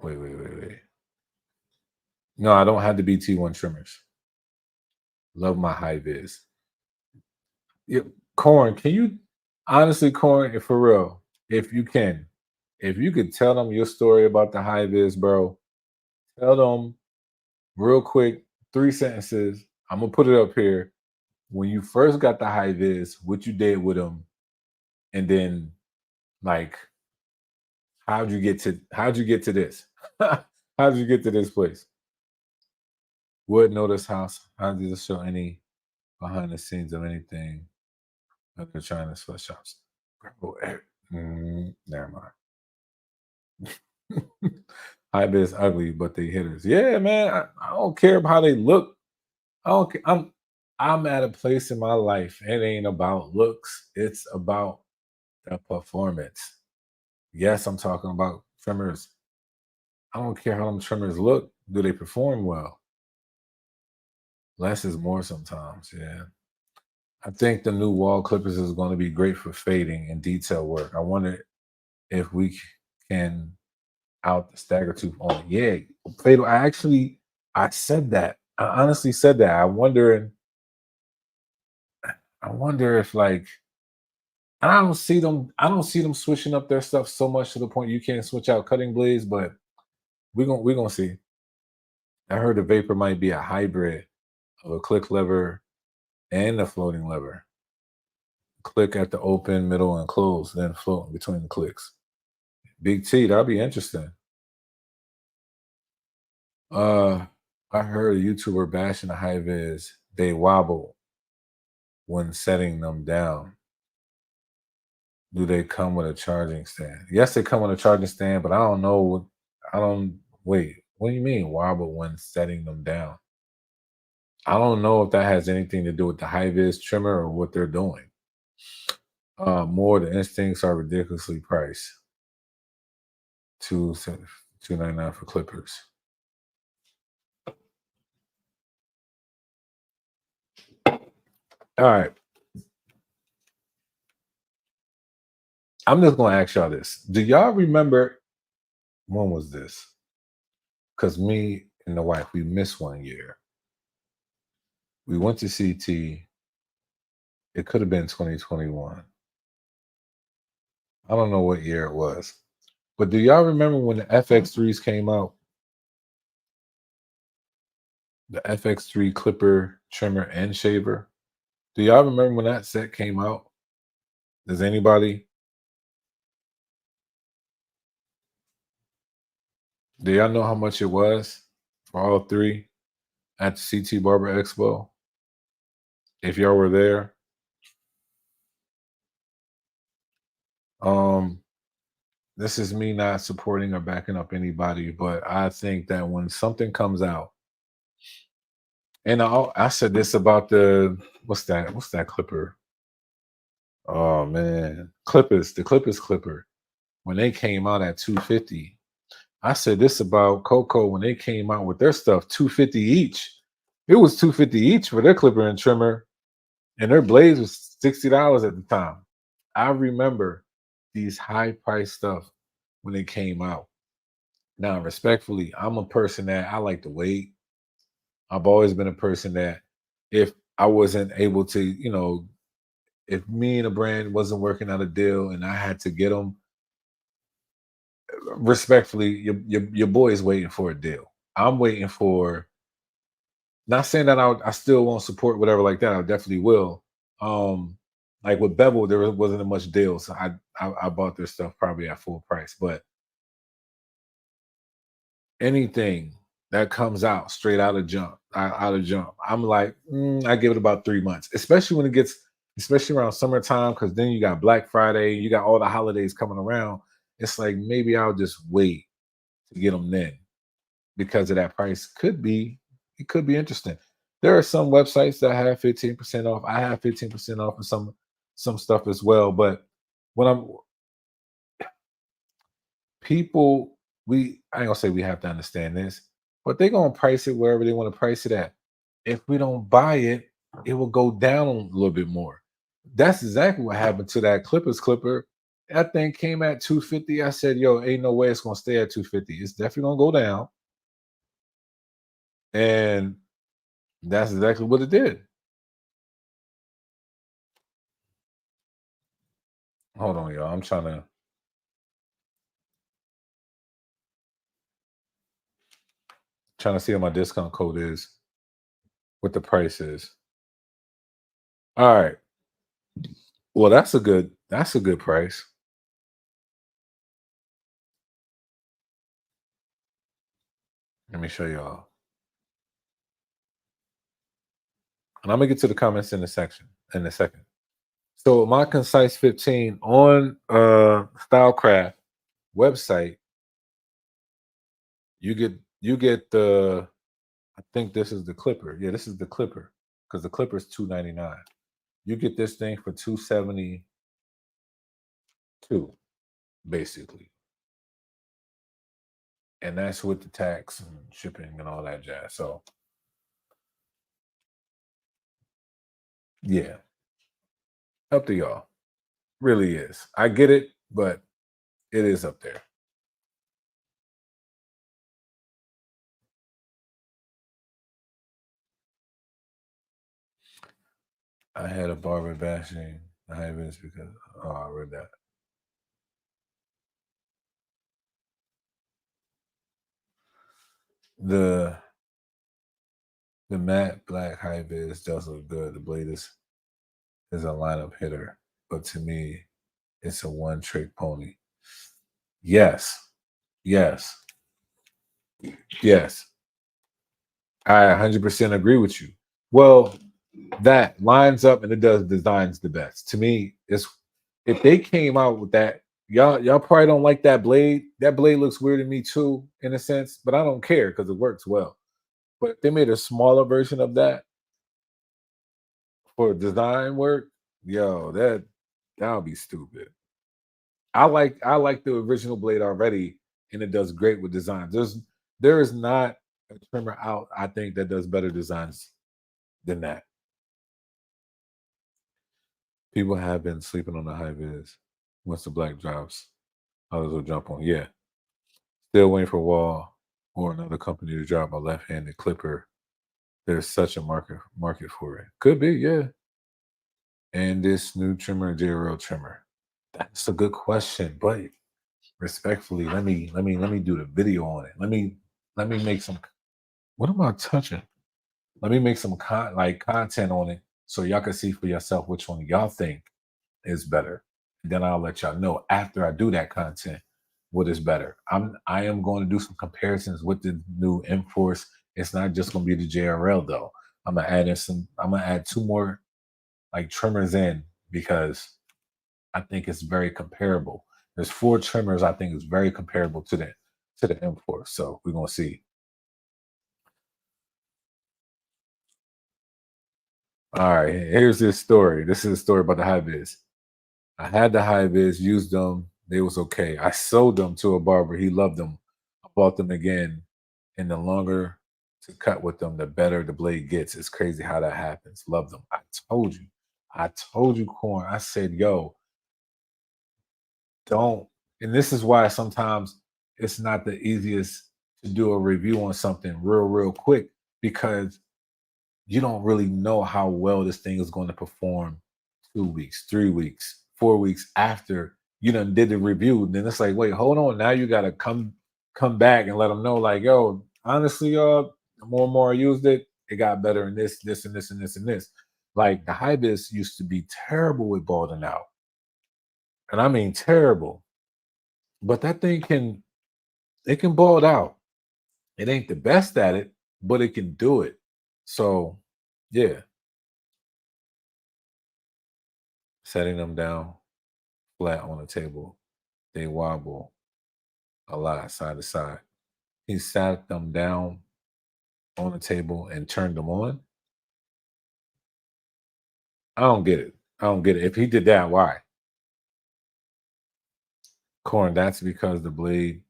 Wait. No, I don't have the BT1 trimmers. Love my high vis. Yeah, Corn, can you honestly, Corn, if for real, if you can, if you could tell them your story about the high vis, bro, tell them real quick, 3 sentences. I'm gonna put it up here. When you first got the high vis, what you did with them, and then like how'd you get to this? How'd you get to this place? Would notice house. How did it show any behind the scenes of anything that they're trying to sweatshops? Bro, never mind. High vis ugly, but they hitters. Yeah, man. I don't care about how they look. I don't. I'm at a place in my life. It ain't about looks. It's about the performance. Yes, I'm talking about trimmers. I don't care how them trimmers look. Do they perform well? Less is more sometimes. Yeah. I think the new wall clippers is going to be great for fading and detail work. I wonder if we can out the stagger tooth on. Yeah, fatal. I said that. I honestly said that. I wonder if like, and I don't see them switching up their stuff so much to the point you can't switch out cutting blades, but we're gonna see. I heard the vapor might be a hybrid of a click lever and a floating lever. Click at the open, middle, and close, then float between the clicks. Big T, that'll be interesting. Uh I heard a YouTuber bashing the high vis. They wobble when setting them down. Do they come with a charging stand? Yes, they come with a charging stand, but I don't know. I don't wait. What do you mean wobble when setting them down? I don't know if that has anything to do with the high vis trimmer or what they're doing. More the instincts are ridiculously priced. Two 299 for clippers. All right. I'm just gonna ask y'all this. Do y'all remember when was this? Because me and the wife, we missed one year. We went to CT. It could have been 2021. I don't know what year it was. But do y'all remember when the FX3s came out? The FX3 clipper, trimmer, and shaver. Do y'all remember when that set came out? Does anybody? Do y'all know how much it was for all three at the CT Barber Expo? If y'all were there, um, this is me not supporting or backing up anybody, but I think that when something comes out, and I said this about the what's that? What's that clipper? Oh man, Clippers, the Clippers clipper. When they came out at 250, I said this about Coco when they came out with their stuff, 250 each. It was 250 each for their clipper and trimmer, and their blades was $60 at the time. I remember these high price stuff when they came out. Now, respectfully, I'm a person that I like to wait. I've always been a person that if I wasn't able to, if me and a brand wasn't working out a deal and I had to get them, respectfully, your boy is waiting for a deal. I'm waiting for. Not saying that I still won't support whatever like that. I definitely will. Like with Bevel, there wasn't much deal, so I bought their stuff probably at full price. But anything that comes out straight out of jump, I'm like, I give it about 3 months, especially when it gets, especially around summertime, because then you got Black Friday, you got all the holidays coming around. It's like maybe I'll just wait to get them then because of that price. It could be interesting. There are some websites that have 15% off. I have 15% off of some stuff as well. But when I'm people, I ain't gonna say we have to understand this, but they're gonna price it wherever they want to price it at. If we don't buy it, it will go down a little bit more. That's exactly what happened to that Clippers clipper. That thing came at 250. I said, yo, ain't no way it's gonna stay at 250. It's definitely gonna go down. And that's exactly what it did. Hold on, y'all. I'm trying to see what my discount code is, what the price is. All right. Well, that's a good price. Let me show y'all. And I'm gonna get to the comments in a second. So my Concise 15 on Stylecraft website, you get the I think this is the clipper. Yeah, this is the clipper because the clipper is 299. You get this thing for 272 basically. And that's with the tax and shipping and all that jazz. So yeah, up to y'all. Really is. I get it, but it is up there. I had a barber bashing Ivan's because I read that. The the matte black high vis does look good. The blade is a lineup hitter, but to me, it's a one trick pony. Yes, yes, yes. I 100% agree with you. Well, that lines up and it does designs the best. To me, it's if they came out with that, y'all probably don't like that blade. That blade looks weird to me too, in a sense, but I don't care because it works well. But if they made a smaller version of that for design work, yo, that would be stupid. I like the original blade already, and it does great with designs. There is not a trimmer out, I think, that does better designs than that. People have been sleeping on the high vis. Once the black drops, others will jump on. Yeah. Still waiting for Wall or another company to drop a left-handed clipper. There's such a market for it. Could be, yeah. And this new trimmer, JRL trimmer. That's a good question, but respectfully, let me do the video on it. Let me make some. What am I touching? Let me make some content on it so y'all can see for yourself which one y'all think is better. Then I'll let y'all know after I do that content what is better. I am going to do some comparisons with the new Enforce. It's not just going to be the JRL though. I'm gonna add two more like trimmers in because I think it's very comparable. There's four trimmers I think is very comparable to the Enforce. So we're gonna see. All right, here's this story. This is a story about the high vis. I had the high vis, used them. They was okay. I sold them to a barber. He loved them. I bought them again. And the longer to cut with them, the better the blade gets. It's crazy how that happens. Love them. Told you. I told you, Corn. I said, yo, don't. And this is why sometimes it's not the easiest to do a review on something real quick because you don't really know how well this thing is going to perform 2 weeks, 3 weeks, 4 weeks after you done did the review. Then it's like, wait, hold on. Now you gotta come back and let them know, like, yo, honestly, y'all, the more and more I used it, it got better in this, and this, and this, and this. Like the Hibis used to be terrible with balding out. And I mean terrible. But that thing can bald out. It ain't the best at it, but it can do it. So yeah, setting them down flat on the table, they wobble a lot side to side. He sat them down on the table and turned them on. I don't get it. I don't get it. If he did that, why? Corn, that's because the blade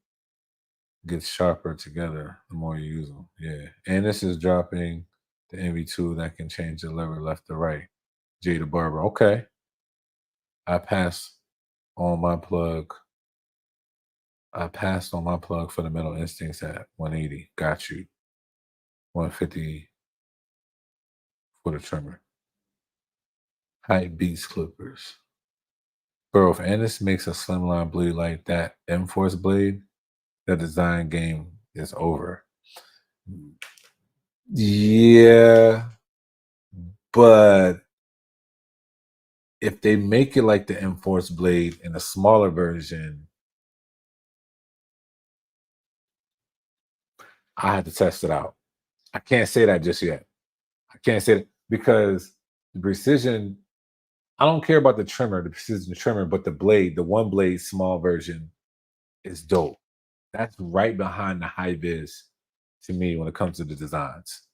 gets sharper together the more you use them. Yeah. And this is dropping the NV2 that can change the lever left to right. Jada Barber. Okay. I passed on my plug. I passed on my plug for the Metal Instincts at 180. Got you. 150 for the trimmer. Hype Beats clippers. Bro, if Ennis makes a slimline blade like that M-Force blade, the design game is over. Yeah, but if they make it like the M-Force blade in a smaller version, I had to test it out. I can't say that just yet. I can't say that because the precision, I don't care about the trimmer, the precision trimmer, but the blade, the one blade small version is dope. That's right behind the high vis to me when it comes to the designs.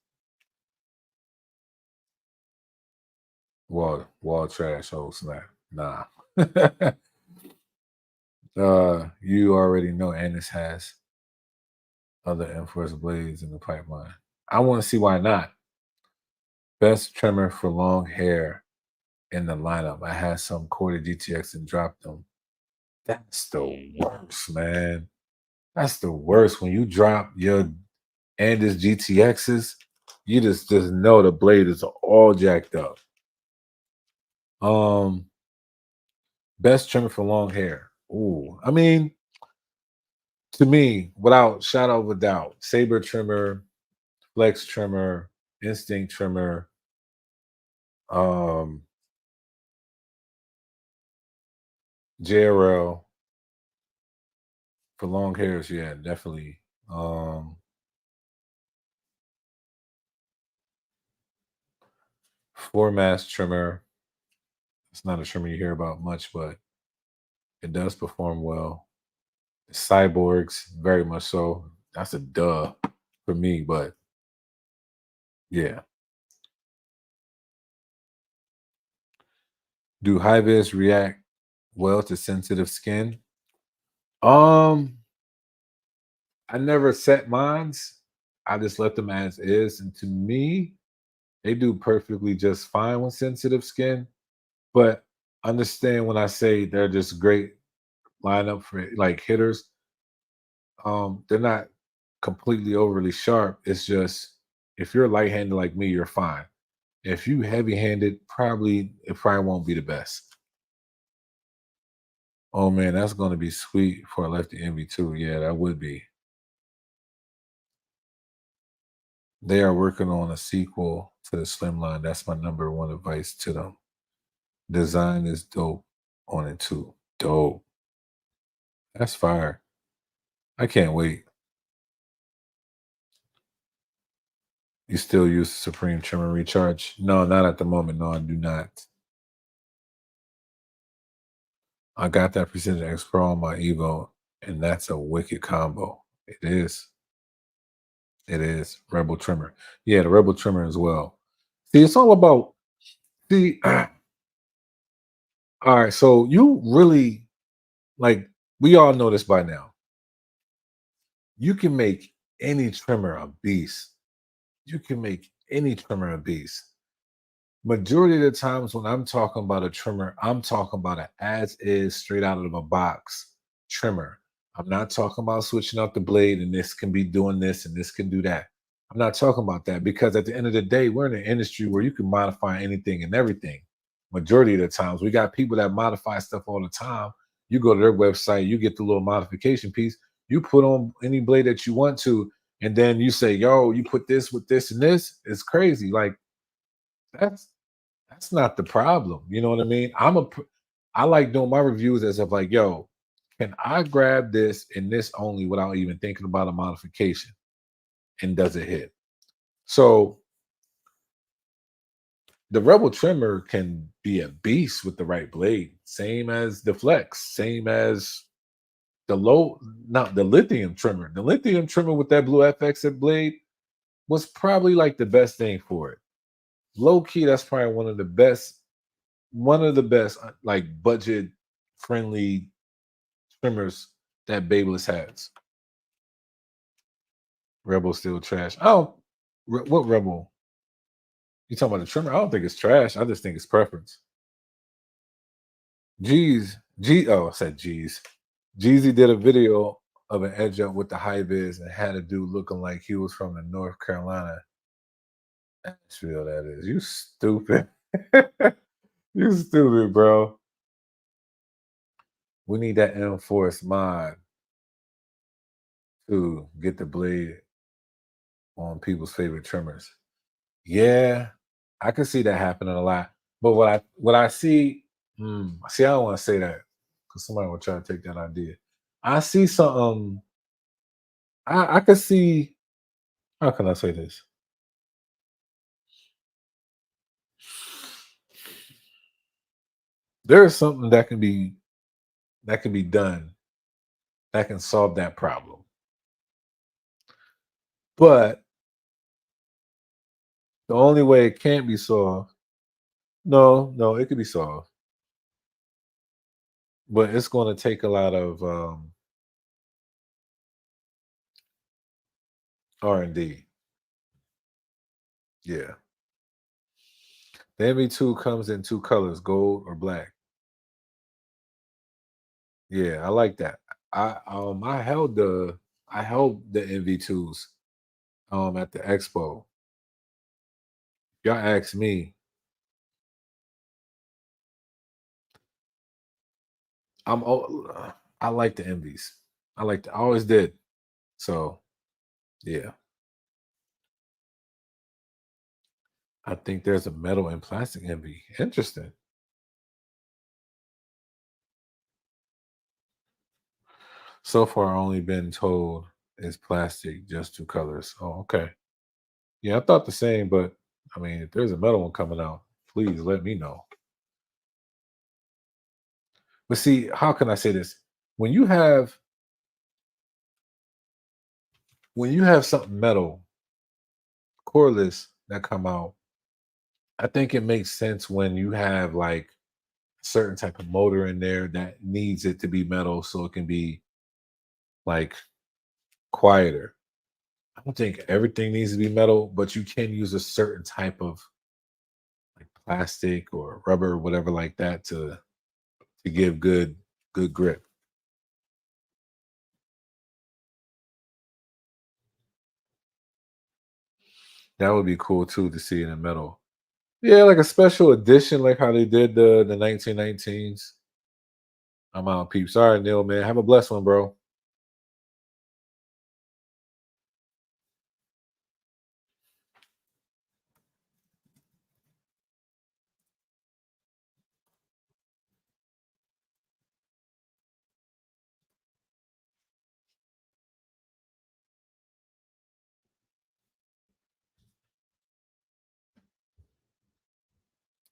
Wall trash, whole snap. Nah. You already know Annis has other Enforce blades in the pipeline. I want to see why not. Best trimmer for long hair in the lineup. I had some corded GTX and dropped them. That's the worst, man. That's the worst. When you drop your Andis GTXs, you just know the blade is all jacked up. Um, Best trimmer for long hair. Ooh, I mean, to me, without shadow of a doubt, saber trimmer, flex trimmer, instinct trimmer, um, JRL for long hairs. Yeah, definitely. Floor mask trimmer. It's not a trimmer you hear about much, but it does perform well. Cyborgs, very much so. That's a duh for me, but yeah. Do high vis react well to sensitive skin? Um, I never set mines. I just let them as is. And to me, they do perfectly just fine with sensitive skin. But understand when I say they're just great lineup for like hitters, they're not completely overly sharp. It's just if you're light-handed like me, you're fine. If you heavy-handed, probably it probably won't be the best. Oh man, that's gonna be sweet for a lefty envy too. Yeah, that would be. They are working on a sequel to the Slimline. That's my number one advice to them. Design is dope on it too. Dope. That's fire. I can't wait. You still use the Supreme Trimmer Recharge? No, not at the moment. No, I do not. I got that Precision X Pro on my Evo, and that's a wicked combo. It is. It is. Rebel Trimmer. Yeah, the Rebel Trimmer as well. See, it's all about see. All right, so you really like we all know this by now. You can make any trimmer a beast. You can make any trimmer a beast. Majority of the times when I'm talking about a trimmer, I'm talking about an as is, straight out of a box trimmer. I'm not talking about switching out the blade and this can be doing this and this can do that. I'm not talking about that because at the end of the day, we're in an industry where you can modify anything and everything. Majority of the times, we got people that modify stuff all the time. You go to their website, you get the little modification piece, you put on any blade that you want to, and then you say, "Yo, you put this with this and this." It's crazy. Like that's that's not the problem. You know what I mean? I like doing my reviews as if like, yo, can I grab this and this only without even thinking about a modification? And does it hit? So the Rebel trimmer can be a beast with the right blade, same as the Flex, same as the low, not the lithium trimmer. The lithium trimmer with that blue FX blade was probably like the best thing for it. Low key, that's probably one of the best like budget friendly trimmers that Babyliss has. Rebel still trash. Oh, what Rebel? You talking about the trimmer? I don't think it's trash. I just think it's preference. Jeez, Oh, I said Jeez. Jeezy did a video of an edge up with the high vis and had a dude looking like he was from the North Carolina. Nashville, that is. You stupid. You stupid, bro. We need that enforced mod to get the blade on people's favorite trimmers. Yeah, I can see that happening a lot. But what I see, see, I don't want to say that because somebody will try to take that idea. I see something. I could see. How can I say this? There is something that can be done that can solve that problem. But the only way it can't be solved, no, no, it could be solved, but it's going to take a lot of R&D. Yeah, the MV2 comes in two colors, gold or black. Yeah, I like that. I held the MV2s at the expo. Y'all asked me, I like the MVs. I always did. So yeah. I think there's a metal and plastic MV. Interesting. So far only been told it's plastic, just two colors. Oh, okay. Yeah, I thought the same, but I mean, if there's a metal one coming out, please let me know. But see, how can I say this? When you have when you have something metal, cordless that come out, I think it makes sense when you have like certain type of motor in there that needs it to be metal so it can be like quieter. I don't think everything needs to be metal, but you can use a certain type of like plastic or rubber, whatever like that to give good grip. That would be cool too to see it in metal. Yeah, like a special edition, like how they did the 1919s. I'm out, peeps. Sorry, Neil, man. Have a blessed one, bro.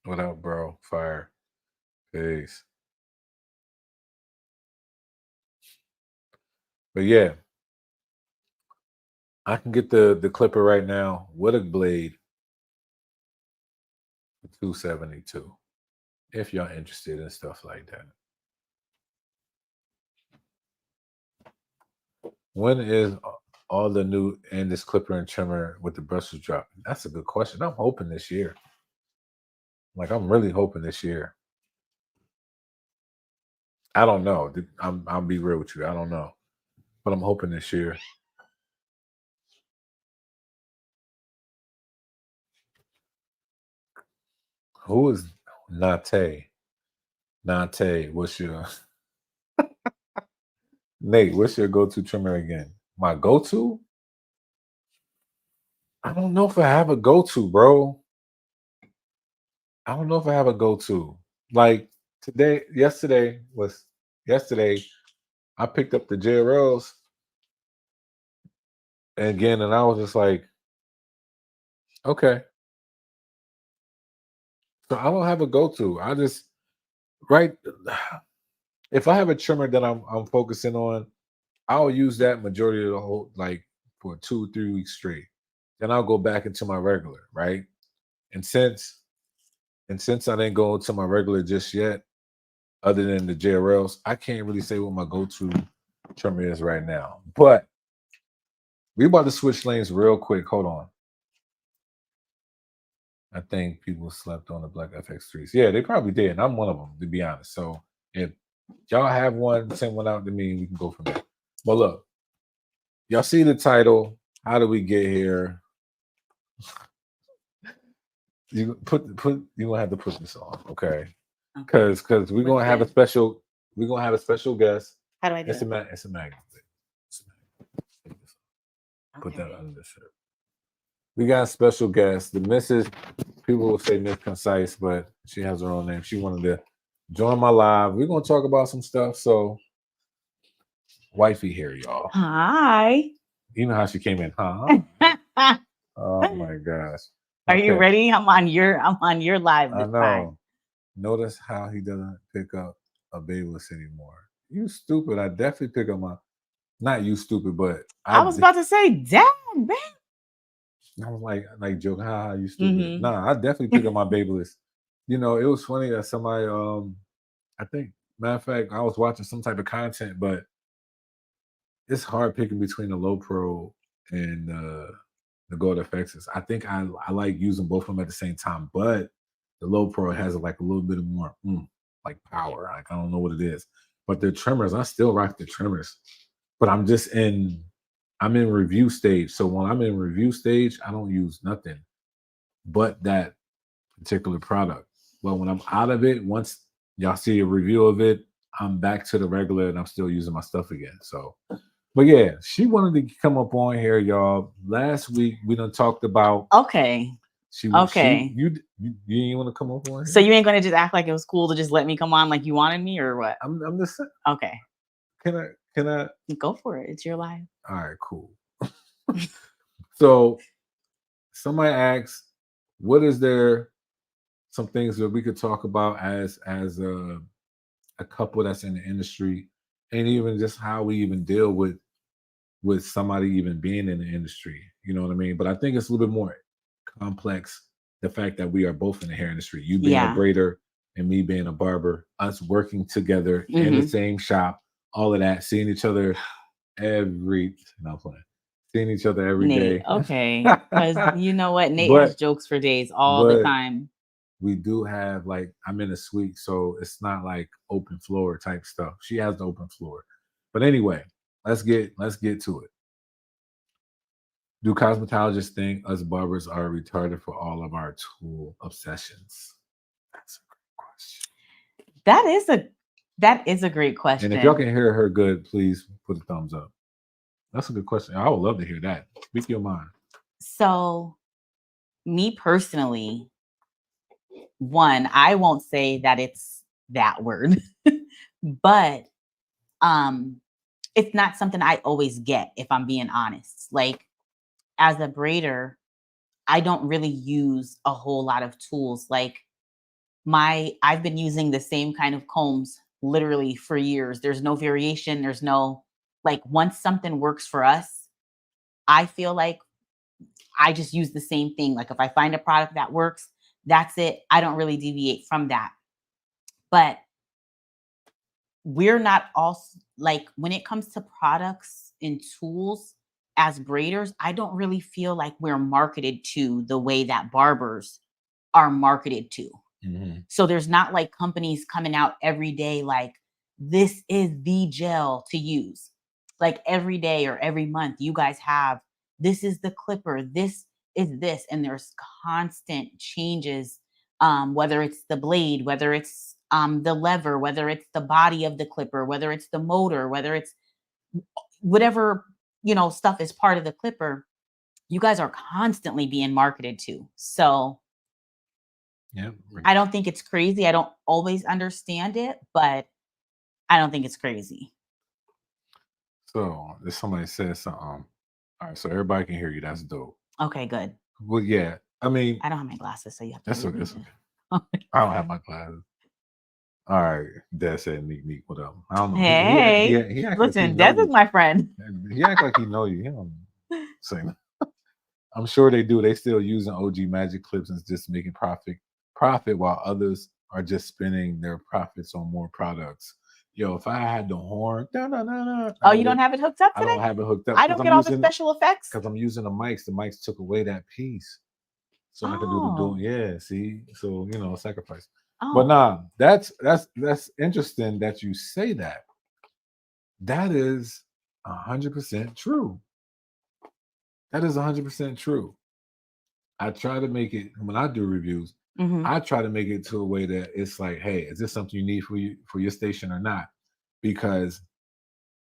What up, bro? Fire. Peace. But yeah, I can get the clipper right now with a blade for $272 if y'all interested in stuff like that. When is all the new and this clipper and trimmer with the brushes drop? That's a good question. I'm hoping this year. Like, I'm really hoping this year. I don't know. I'll be real with you. I don't know, but I'm hoping this year. Who is Nate? Nate, what's your Nate? What's your go-to trimmer again? My go-to? I don't know if I have a go-to, bro. I don't know if I have a go-to. Like yesterday, I picked up the JRLs again, and I was just like, okay. So I don't have a go-to. I just right. If I have a trimmer that I'm focusing on, I'll use that majority of the whole like for 2-3 weeks straight. Then I'll go back into my regular, right? And since I didn't go into my regular just yet, other than the JRLs, I can't really say what my go-to trimmer is right now. But we about to switch lanes real quick. Hold on. I think people slept on the Black FX3s. Yeah, they probably did. And I'm one of them, to be honest. So if y'all have one, send one out to me. We can go from there. But look, y'all see the title. How do we get here? You you gonna have to put this on, okay? Because we're gonna have a special guest. How do I do it? It's a magnet. Put that under the shirt. We got a special guest. The Mrs. People will say Miss Concise, but she has her own name. She wanted to join my live. We're gonna talk about some stuff. So, wifey here, y'all. Hi. You know how she came in, huh? Oh my gosh. Are you ready? I'm on your live this time. Notice how he doesn't pick up a babeless anymore. You stupid. I definitely pick up my not you stupid, but I was about to say, dang, man. I was like joking, how you stupid. Mm-hmm. Nah, I definitely pick up my babeless. You know, it was funny that somebody I think matter of fact, I was watching some type of content, but it's hard picking between the low pro and the Gold FXs. I think I like using both of them at the same time, but the low pro has like a little bit of more like power. Like I don't know what it is, but the trimmers, I still rock the trimmers, but I'm in review stage. So when I'm in review stage, I don't use nothing but that particular product. But when I'm out of it, once y'all see a review of it, I'm back to the regular and I'm still using my stuff again. So, but yeah, she wanted to come up on here, y'all. Last week we done talked about. Okay. You didn't want to come up on here? So you ain't gonna just act like it was cool to just let me come on like you wanted me or what? I'm just saying. Okay. Can I go for it? It's your life. All right, cool. So somebody asked, what is there some things that we could talk about as a couple that's in the industry, and even just how we even deal with somebody even being in the industry, you know what I mean? But I think it's a little bit more complex, the fact that we are both in the hair industry, you being a braider and me being a barber, us working together in the same shop, all of that, seeing each other every day. Okay, because you know what, Nate has jokes for days all the time. We do have like, I'm in a suite, so it's not like open floor type stuff. She has the open floor. But anyway, let's get to it. Do cosmetologists think us barbers are retarded for all of our tool obsessions? That's a great question. That is a That is a great question. And if y'all can hear her good, please put a thumbs up. That's a good question. I would love to hear that. Speak your mind. So, me personally, one, I won't say that it's that word, but it's not something I always get, if I'm being honest. Like, as a braider, I don't really use a whole lot of tools. Like, I've been using the same kind of combs literally for years. There's no variation. There's no, like, once something works for us, I feel like I just use the same thing. Like, if I find a product that works, that's it. I don't really deviate from that. But we're not also, like, when it comes to products and tools as braiders, I don't really feel like we're marketed to the way that barbers are marketed to. So there's not like companies coming out every day like, this is the gel to use. Like, every day or every month, you guys have, this is the clipper, this is this, and there's constant changes, whether it's the blade, whether it's the lever, whether it's the body of the clipper, whether it's the motor, whether it's whatever, stuff is part of the clipper. You guys are constantly being marketed to. So yeah, I don't think it's crazy. I don't always understand it, but I don't think it's crazy. So if somebody says something, all right, so everybody can hear you. That's dope. Okay, good. Well, yeah. I mean, I don't have my glasses, so you have to. That's okay. That's okay. I don't have my glasses. All right, Dad said, "Neat, what up?" I don't know. Hey, he act listen, like Des is my friend. He act like he know you. He don't say that. I'm sure they do. They still using OG magic clips and just making profit, while others are just spending their profits on more products. Yo, if I had the horn, oh, you don't have it hooked up today? I don't have it hooked up. I don't get all the special effects because I'm using the mics. The mics took away that piece, so I could do the dual. Yeah, see, so sacrifice. But nah, that's interesting that you say that. That is 100% true. That is 100% true. I try to make it when I do reviews. I try to make it to a way that it's like, hey, is this something you need for your station or not? Because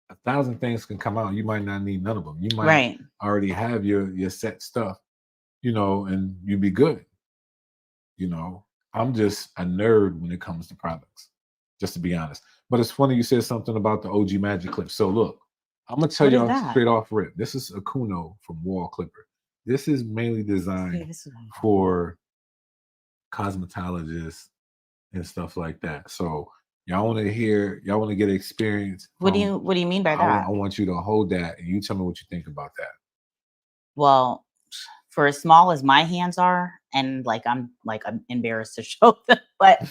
1,000 things can come out. You might not need none of them. You might already have your set stuff, and you'd be good. I'm just a nerd when it comes to products, just to be honest. But it's funny you said something about the OG Magic Clip. So look, I'm gonna tell y'all straight off rip. This is a Kuno from Wall Clipper. This is mainly designed for cosmetologists and stuff like that. So y'all want to get experience. What do you mean by that? I want you to hold that and you tell me what you think about that. Well, for as small as my hands are, and I'm embarrassed to show them, but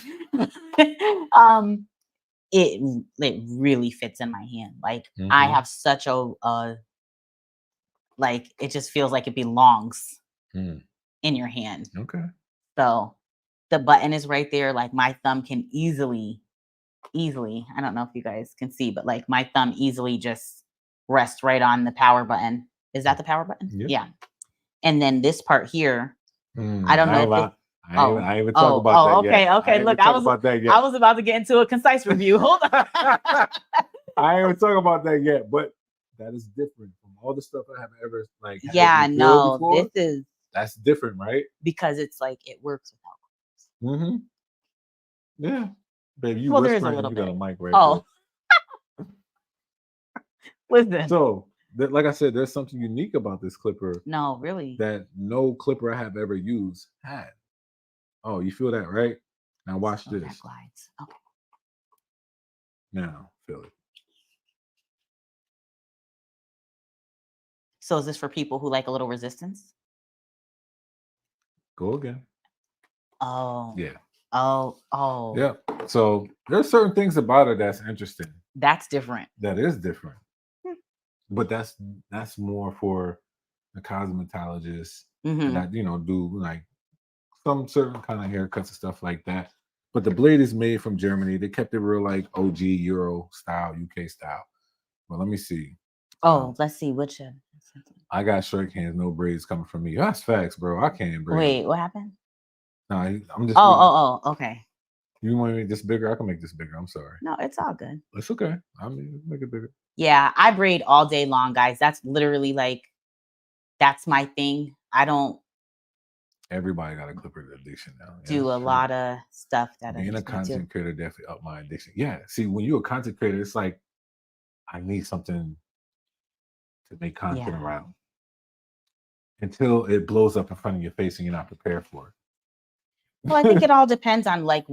it really fits in my hand. Like I have such a it just feels like it belongs in your hand. Okay. So the button is right there. Like my thumb can easily, I don't know if you guys can see, but like my thumb easily just rests right on the power button. Is that the power button? Yeah. And then this part here, I don't know if I even talk about that yet. Okay. Look, I was about to get into a concise review. Hold on. I ain't even talking about that yet, but that is different from all the stuff I have ever that's different, right? Because it's like it works without clothes. Yeah. Baby, you there is a little you bit. Got a mic right there. Listen. So like I said, there's something unique about this clipper. No, really. That no clipper I have ever used had. Oh, you feel that, right? Now watch this. That glides. Okay. Now feel it. So is this for people who like a little resistance? Go again. Oh. Yeah. Oh. Yeah. So there's certain things about it that's interesting. That's different. That is different. But that's more for the cosmetologist that do like some certain kind of haircuts and stuff like that. But the blade is made from Germany. They kept it real like OG Euro style, UK style. Well, let me see. Let's see which. I got short hands, no braids coming from me. That's facts, bro. I can't braid. Wait, what happened? No, I'm just. Oh, okay. You want to make this bigger? I can make this bigger. I'm sorry. No, it's all good. It's okay. I mean, make it bigger. Yeah, I braid all day long, guys. That's literally like, that's my thing. I don't Everybody got a clipper addiction now. Yeah, do a that's true. lot of stuff that Being a others may do. content creator definitely up my addiction. Yeah. See, when you're a content creator, it's like I need something to make content Yeah. around until it blows up in front of your face and you're not prepared for it. Well, I think it all depends on like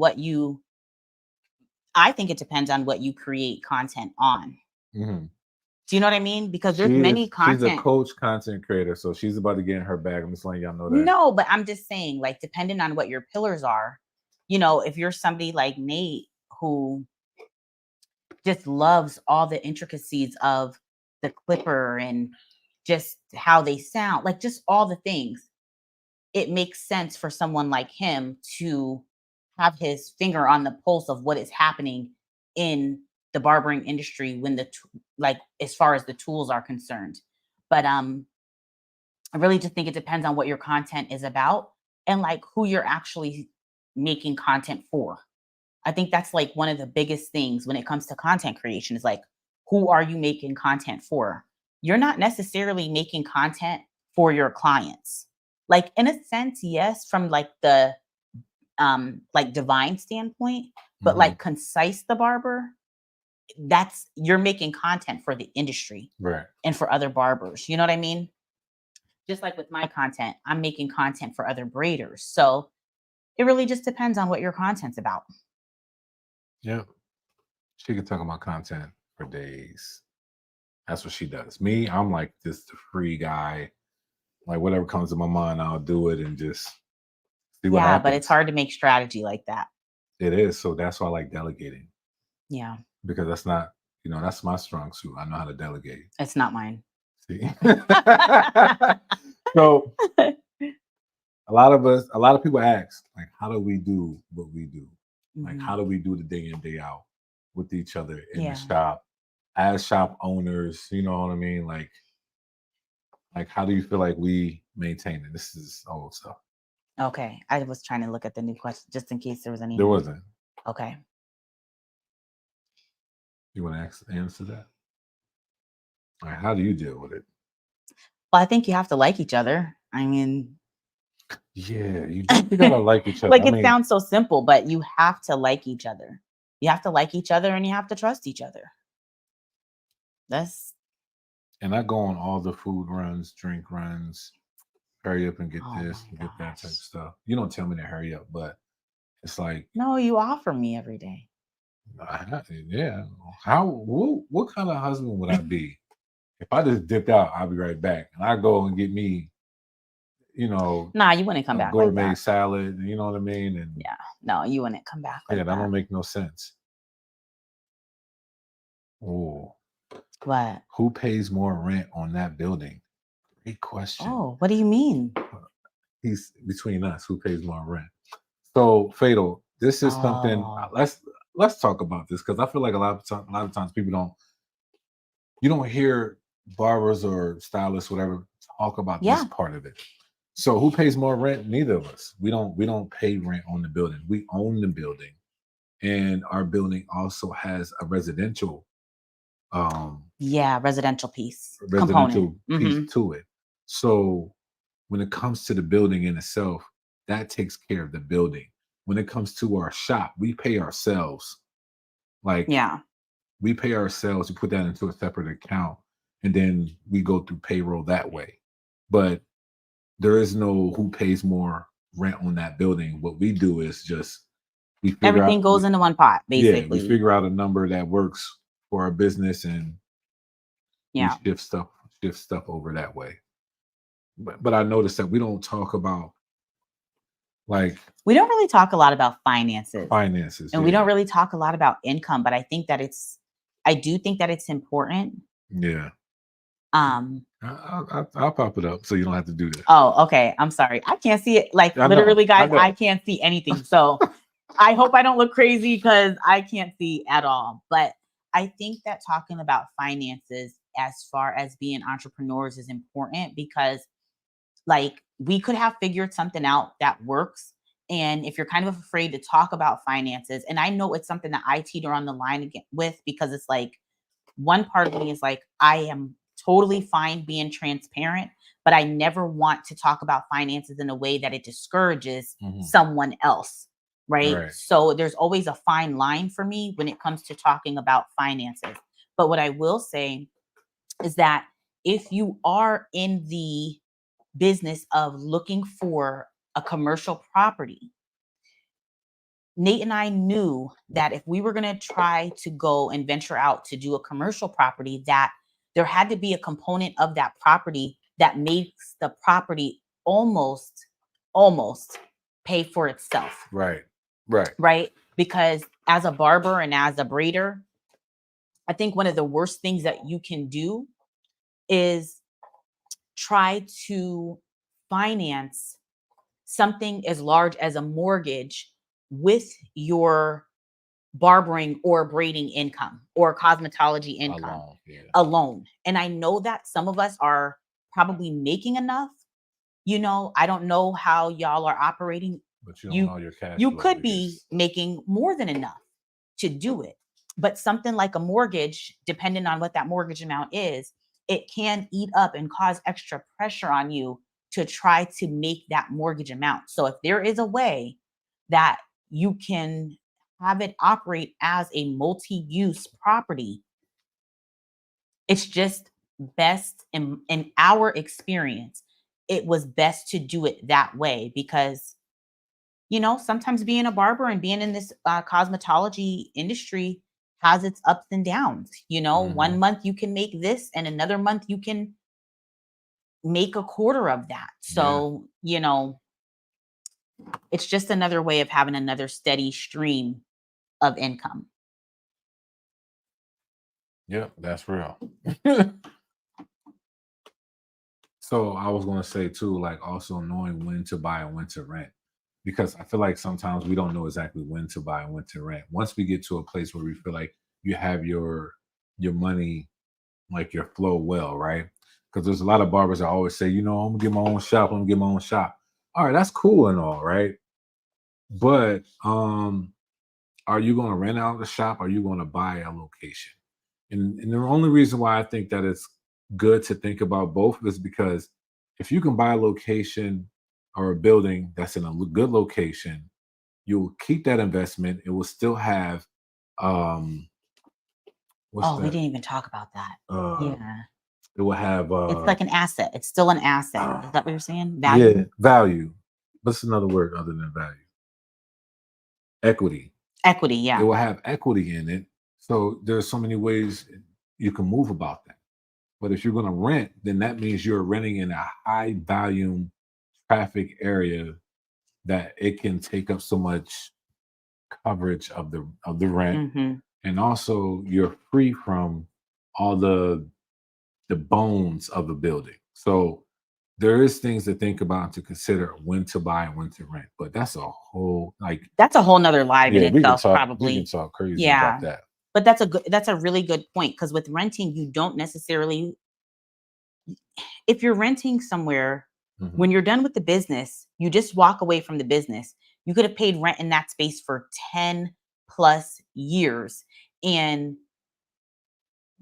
I think it depends on what you create content on. Mhm. Do you know what I mean? Because there's many She's a content. coach content creator, so she's about to get in her bag. I'm just letting y'all know that. No, but I'm just saying, like, depending on what your pillars are, if you're somebody like Nate who just loves all the intricacies of the clipper and just how they sound, like just all the things, it makes sense for someone like him to have his finger on the pulse of what is happening in the barbering industry when like as far as the tools are concerned. But I really just think it depends on what your content is about and like who you're actually making content for. I think that's like one of the biggest things when it comes to content creation is like, who are you making content for? You're not necessarily making content for your clients. Like in a sense, yes, from like the like divine standpoint, but Mhm. like concise the barber, you're making content for the industry Right. and for other barbers. You know what I mean? Just like with my content, I'm making content for other braiders. So it really just depends on what your content's about. Yeah. She could talk about content for days. That's what she does. Me, I'm like just a free guy. Like whatever comes to my mind, I'll do it and just see what Yeah, but it's happens. hard to make strategy like that. It is. So that's why I like delegating Yeah, because that's not, that's my strong suit. I know how to delegate. it's not mine. See? So a lot of people ask, like, how do we do what we do? Like, how do we do the day in, day out with each other in the Yeah. shop as shop owners? You know what I mean? Like how do you feel like we maintain it? This is old stuff. Okay. I was trying to look at the new question just in case there was any. There wasn't. Okay. You want to answer that? All right, how do you deal with it? Well, I think you have to like each other. I mean, Yeah, you definitely gotta like each other. like I it mean, sounds so simple, but you have to like each other. You have to like each other and you have to trust each other. That's and I go on all the food runs, drink runs, hurry up and get oh this, my get that type of gosh. stuff. You don't tell me to hurry up, but it's like, No, you offer me every day. yeah. What kind of husband would I be if I just dipped out? I'll be right back, and I go and get me, Nah, you wouldn't come a back like gourmet that. salad. You know what I mean? And Yeah. No, you wouldn't come back yeah, like that that. don't make no sense. Oh, What? who pays more rent on that building? Great question. Oh, what do you mean? He's between us. Who pays more rent? So, Fatal, this is something. Oh, Let's talk about this because I feel like a lot of times you don't hear barbers or stylists, whatever, talk about this yeah. part of it. So, who pays more rent? Neither of us. We don't pay rent on the building. We own the building, and our building also has a residential Yeah, residential piece component. residential piece to it. So when it comes to the building in itself, that takes care of the building. When it comes to our shop, we pay ourselves. Like Yeah. we pay ourselves, we put that into a separate account, and then we go through payroll that way. But there is no who pays more rent on that building. What we do is just we figure Everything out goes into one pot, yeah, we basically. figure out a number that works for our business and we Yeah. shift stuff over that way. But I noticed that we don't talk about like We don't really talk a lot about finances finances. and we don't really talk a lot about income, but I do think that it's important. Yeah. Um, I'll pop it up so you don't have to do that. oh, okay. I'm sorry. I can't see it. Like I know, literally, I guys, know. I can't see anything. So I hope I don't look crazy because I can't see at all. But I think that talking about finances as far as being entrepreneurs is important because like we could have figured something out that works And if you're kind of afraid to talk about finances, and I know it's something that I teeter on the line with, because it's like, one part of me is like, I am totally fine being transparent, but I never want to talk about finances in a way that it discourages someone else. Right? So there's always a fine line for me when it comes to talking about finances. But what I will say is that if you are in the business of looking for a commercial property, Nate and I knew that if we were going to try to go and venture out to do a commercial property, that there had to be a component of that property that makes the property almost pay for itself. Right. Because as a barber and as a braider, I think one of the worst things that you can do is try to finance something as large as a mortgage with your barbering or braiding income or cosmetology income alone. And I know that some of us are probably making enough. I don't know how y'all are operating. But you don't know your cash You flow, could be making more than enough to do it. But something like a mortgage, depending on what that mortgage amount is, it can eat up and cause extra pressure on you to try to make that mortgage amount. So if there is a way that you can have it operate as a multi-use property, it's just best in our experience. It was best to do it that way because, sometimes being a barber and being in this cosmetology industry has its ups and downs. 1 month you can make this and another month you can make a quarter of that. So, it's just another way of having another steady stream of income. Yep, that's real. So I was going to say too, like also knowing when to buy and when to rent, because I feel like sometimes we don't know exactly when to buy and when to rent. Once we get to a place where we feel like you have your money, like your flow well, right? Because there's a lot of barbers that always say, I'm gonna get my own shop. I'm gonna get my own shop. All right, that's cool and all, right? But are you going to rent out the shop? Or are you going to buy a location? And the only reason why I think that it's good to think about both is because if you can buy a location or a building that's in a good location, you'll keep that investment. It will still have we didn't even talk about that. Yeah. It will have it's like an asset. It's still an asset. Is that what you're saying? Value? Yeah, value. What's another word other than value? Equity. Equity, yeah. It will have equity in it. So there's so many ways you can move about that. But if you're going to rent, then that means you're renting in a high volume traffic area that it can take up so much coverage of the rent. And also you're free from all the bones of the building. So there is things to think about and to consider when to buy and when to rent. But that's a whole nother live in itself, probably. We can talk crazy about that. But that's a really good point, because with renting, you don't necessarily, if you're renting somewhere, when you're done with the business, you just walk away from the business. You could have paid rent in that space for 10 plus years. And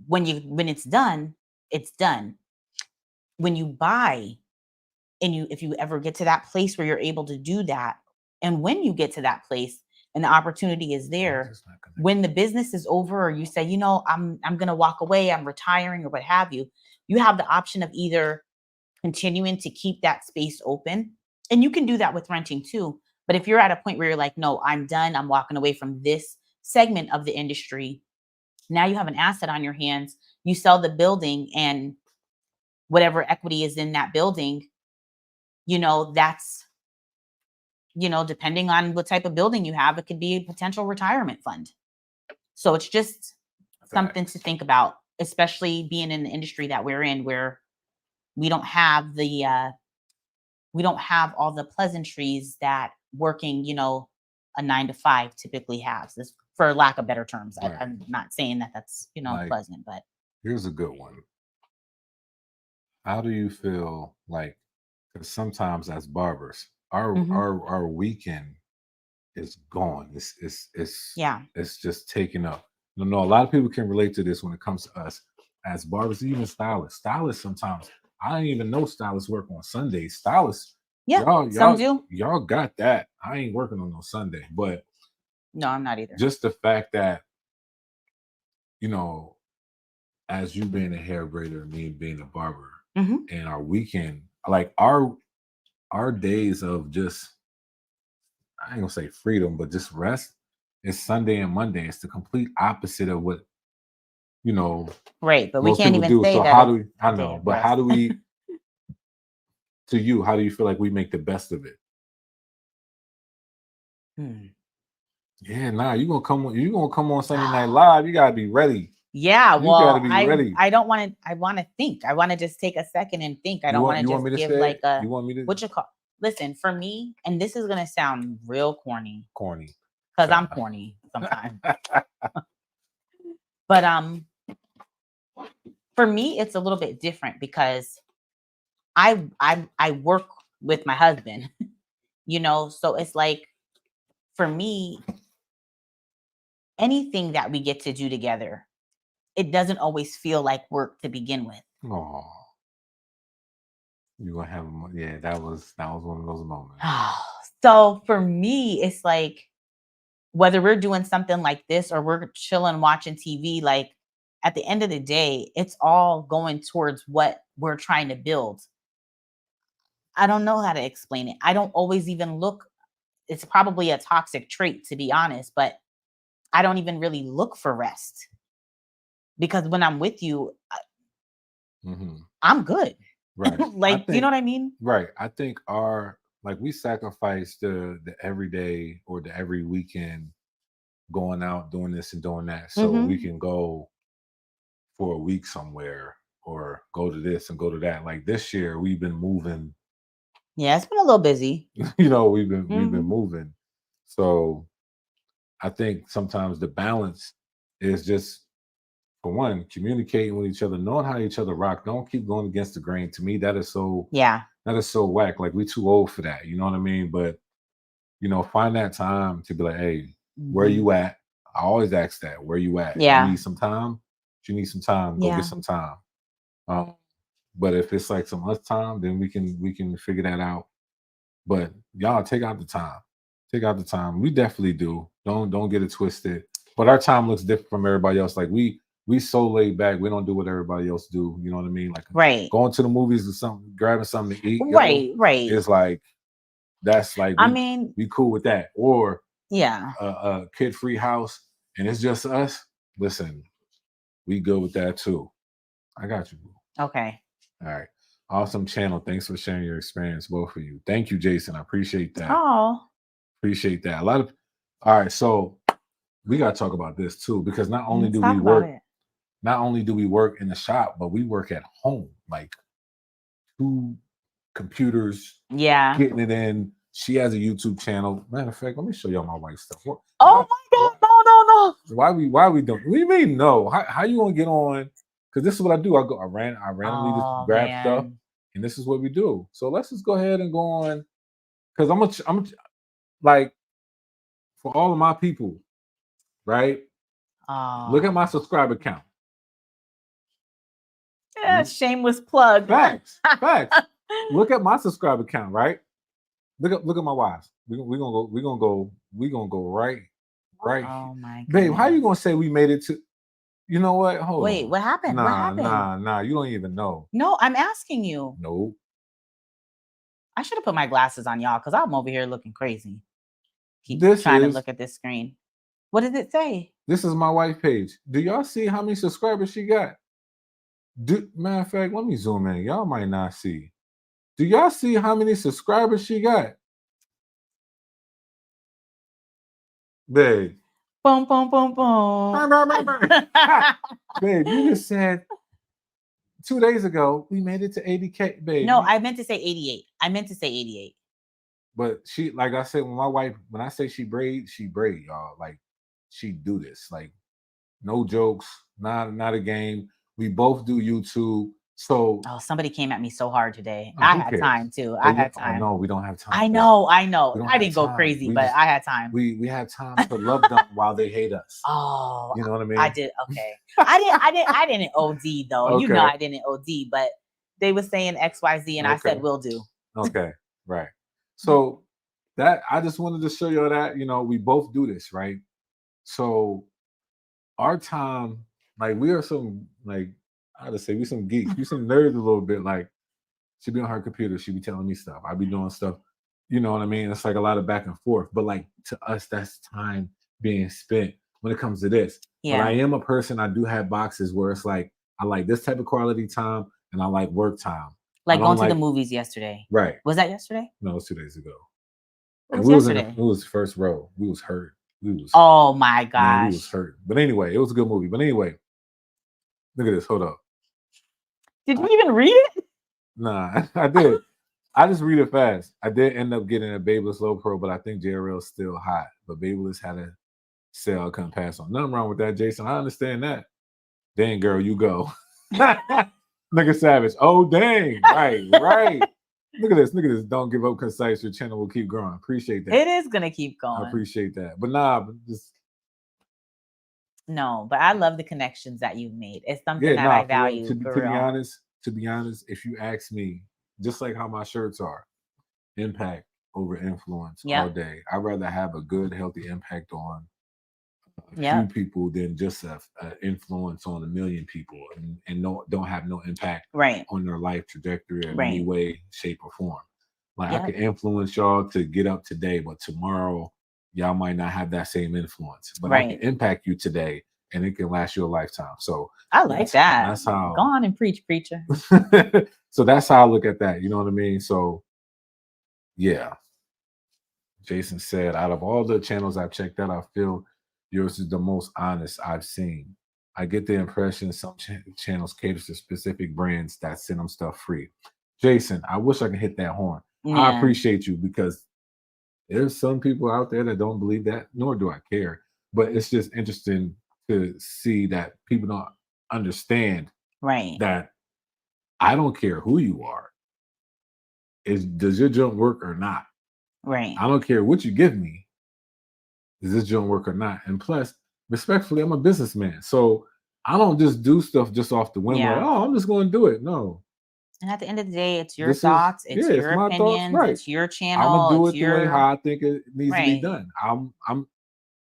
when it's done, it's done. When you buy, and if you ever get to that place where you're able to do that, and when you get to that place and the opportunity is there, when the business is over, or you say, I'm going to walk away, I'm retiring, or what have you, you have the option of either continuing to keep that space open, and you can do that with renting too. But if you're at a point where you're like, no, I'm done, I'm walking away from this segment of the industry, now you have an asset on your hands. You sell the building, and whatever equity is in that building, that's, depending on what type of building you have, it could be a potential retirement fund. So it's just something to think about, especially being in the industry that we're in, where we don't have all the pleasantries that working, a 9 to 5 typically has, this, for lack of better terms. Right. I'm not saying that that's, pleasant, but here's a good one. How do you feel like, because sometimes as barbers, our weekend is gone. Yeah. It's just taken up. You know, a lot of people can relate to this when it comes to us as barbers, even stylists. Stylists sometimes I didn't even know stylists work on Sundays. Stylists, Yeah. Some do. y'all got that. I ain't working on no Sunday, but No, I'm not either. just the fact that, you know, as you being a hair braider and me being a barber, hmm and our weekend, like our days of just, I ain't gonna say freedom, but just rest is Sunday and Monday. It's the complete opposite of what, you know, Right. But we most can't people even do. say So that how it's do we, I a day know, of but how rest. do we, to you, how do you feel like we make the best of it? Hmm. Yeah, nah, you gonna come on Sunday Night Live. You gotta be ready. Yeah, You gotta well, be I ready. I don't want to. I want to think. I want to just take a second and think. I don't want to You want just me to give say like it? a You want me to what you call. Listen, for me, and this is gonna sound real corny corny? because Shut I'm corny sometimes. But for me, it's a little bit different because I work with my husband, you know, so it's like for me, anything that we get to do together, it doesn't always feel like work to begin with. Oh, you gonna have yeah, that was one of those moments. So for me, it's like whether we're doing something like this or we're chilling watching TV, like at the end of the day, it's all going towards what we're trying to build. I don't know how to explain it. I don't always even look, it's probably a toxic trait to be honest, but I don't even really look for rest because when I'm with you, Hmm. I'm good. Right. I Like, you know think what I mean? right. I think our like we sacrifice the everyday or the every weekend going out doing this and doing that so we hmm can go for a week somewhere or go to this and go to that. Like this year we've been moving, Yeah, it's been a little busy. you know, we've been hmm moving. So I think sometimes the balance is just, for one, communicating with each other, knowing how each other rock. Don't keep going against the grain. To me, Yeah. that is so whack. Like we too old for that. You know what I mean? But you know, find that time to be like, hey, where hmm you at? I always ask that. Where you at? You Yeah. need some time? If you need some time, go get Yeah. some time. Um, but if it's like some us time, then we can figure that out. But y'all take out the time. Take out the time. We definitely do. Don't get it twisted. But our time looks different from everybody else. Like we so laid back. We don't do what everybody else do. You know what I mean? Like Right. going to the movies or something, grabbing something to eat, yo, Right. Right. is like that's like I mean, we cool with that. Or yeah. a kid free house and it's just us. Listen, we good with that too. I got you, boo. Okay. All right. Awesome channel. Thanks for sharing your experience, both of you. Thank you, Jason. I appreciate that. Oh, Appreciate that. A lot of all right, so we gotta talk about this too, because let's talk about it. not only do we work in the shop, but we work at home. Like two computers, Yeah. getting it in. She has a YouTube channel. Matter of fact, let me show y'all my wife's stuff. Oh my God. No, no, Why we don't? What do you mean no? How you gonna get on? Because this is what I do. I no. randomly just Oh grab stuff, man. and this is what we do. So let's just go ahead and go on. Because like for all of my people, right? Look at my Oh. subscriber count. Yeah, shameless plug. Facts, facts. Look at my subscriber count, right? Look at my wives. We gonna go right. Oh my Babe, how you goodness. gonna say we made it to? You know what? Hold Wait, on. what happened? What happened? Nah. You don't even know. No, I'm asking you. No. I should have put my glasses on, y'all, because I'm over here looking crazy. Keep This trying to is look at this screen. What does it say? this is my wife page. Do y'all see how many subscribers she got? Matter of fact, let me zoom in. Y'all might not see. Do y'all see how many subscribers she got? Babe. Boom, boom, boom, boom. Babe, you just said 2 days ago we made it to 80K, babe. No, I meant to say 88. I meant to say 88. But she, like I said, when I say she braid, y'all. Like she do this. Like no jokes, not a game. We both do YouTube. So Oh, somebody came at me so hard today. I who had cares? time too. Oh, I had oh time. no, we don't have time. I for that. know. We don't I have didn't go time. crazy, We but just- I had time. we have time to love them while they hate us. Oh, You know what I mean? I did. Okay. I didn't OD though. You know, Okay. I didn't OD, but they were saying XYZ and I said, will do. Okay. Right. So that I just wanted to show you that, you know, we both do this, right? So our time, like we are some, like I just say we some geeks, we some nerds a little bit. Like she be on her computer, she be telling me stuff. I be doing stuff, you know what I mean? It's like a lot of back and forth. But like to us, that's time being spent when it comes to this. But I Yeah. am a person, I do have boxes where it's like I like this type of quality time and I like work time. Like I going don't to the like- movies yesterday. Right. Was that yesterday? No, it was 2 days ago. It And was we was yesterday. it was first row. We was hurt. We was Oh my man, we was gosh. hurt. But anyway, it was a good movie. But anyway, look at this. Hold up. Did you even read it? Nah, I did. I just read it fast. I did end up getting a Babyliss Low Pro, but I think JRL's still hot. But Babyliss had a sale I couldn't pass on. Nothing wrong with that, Jason. I understand that. Dang, girl, you go. Nigga Savage. Oh, dang. Right, right. Look at this. Look at this. Don't give up, Concise. Your channel will keep growing. Appreciate that. It is gonna keep I going. appreciate that. But nah, but just No, but I love the connections that you've made. It's something yeah, that nah, I for real. value. To be for real. honest, if you ask me, just like how my shirts are, impact over influence all Yep. day. I'd rather have a good, healthy impact on a Yep. few people than just a influence on a million people and don't have no impact Right. on their life trajectory in Right. any way, shape, or form. Like I Yep. can influence y'all to get up today, but tomorrow y'all might not have that same influence. But I Right. can impact you today and it can last you a lifetime. So I like that. that's how Go on and preach, preacher. so that's how I look at that. You know what I mean? So yeah. Jason said, out of all the channels I've checked out, I feel yours is the most honest I've seen. I get the impression some channels cater to specific brands that send them stuff free. Jason, I wish I could hit that horn. I Yeah. appreciate you because there's some people out there that don't believe that, nor do I care. But it's just interesting to see that people don't understand Right. that I don't care who you are. Does your junk work or not? Right. I don't care what you give me. Does this joint work or not? And plus, respectfully, I'm a businessman. So I don't just do stuff just off the whim. Like, Yeah. oh, I'm just going to do it. No. And at the end of the day, it's your This is thoughts, it's it's your my thoughts, opinions, right. it's your I'm channel, gonna do it's it the way your how I think it needs to be right. done. I'm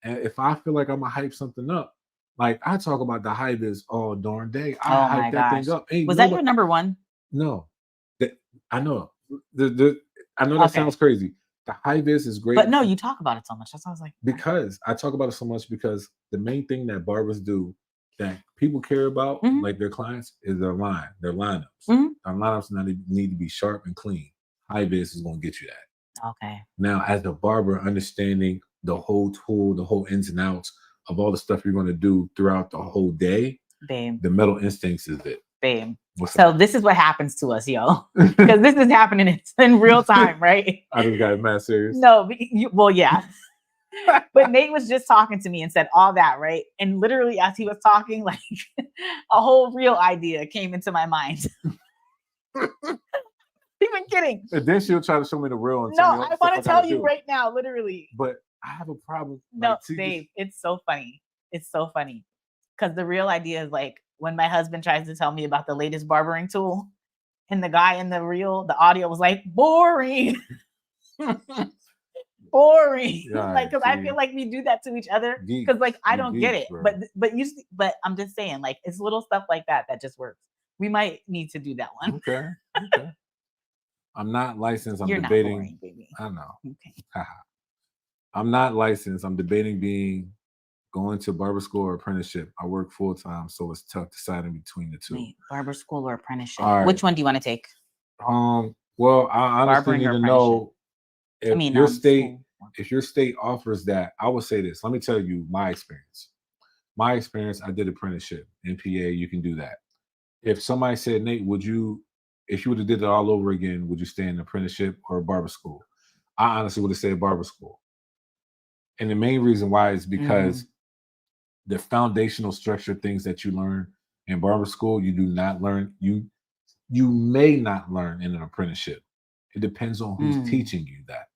and if I feel like I'm gonna hype something up, like I talk about the high vis all darn day. I Oh hype my that gosh. thing up. Ain't Was that nobody, your number one? no. I know. I know that Okay. sounds crazy. The high vis is great. But no, you talk about it so much. That's why I was like, Because I talk about it so much because the main thing that barbers do that people care about, Mhm. like their clients, is their lineups. Mhm. Their lineups need to be sharp and clean. High vis is going to get you that. okay. Now, as a barber, understanding the whole tool, the whole ins and outs of all the stuff you're going to do throughout the whole day, Babe. the metal instincts is it. Babe. What's So up? this is what happens to us, yo. Because this is happening it's in real time, right? I just got mad serious. No, well, yeah. But Nate was just talking to me and said all that, right? And literally, as he was talking, like a whole real idea came into my mind. Even kidding. And then she'll try to show me the real. And No, tell me all the I stuff want to gotta tell you do. right now, literally. But I have a problem. No, Like, see, babe, it's so funny. It's so funny. Because the real idea is like when my husband tries to tell me about the latest barbering tool, and the guy in the reel, the audio was like, boring. Boring. Yeah, Like, because I see. feel like we do that to each other. Geeks. Because like I We don't get it. geeks, bro. But I'm just saying, like, it's little stuff like that that just works. We might need to do that one. Okay. Okay. I'm not licensed. I'm You're not debating. boring, baby. I know. Okay. I'm not licensed. I'm debating going to barber school or apprenticeship. I work full time, so it's tough deciding between the two. Wait, barber school or apprenticeship? All right. Which one do you want to take? Well, I honestly Barbering need or to know if your state, school. if your state offers that. I would say this. Let me tell you my experience. My experience, I did apprenticeship. NPA, you can do that. If somebody said, Nate, if you would have did it all over again, would you stay in apprenticeship or barber school? I honestly would have said barber school. And the main reason why is because the foundational structure things that you learn in barber school, you do not learn. You you may not learn in an apprenticeship. It depends on who's Mm, teaching you that,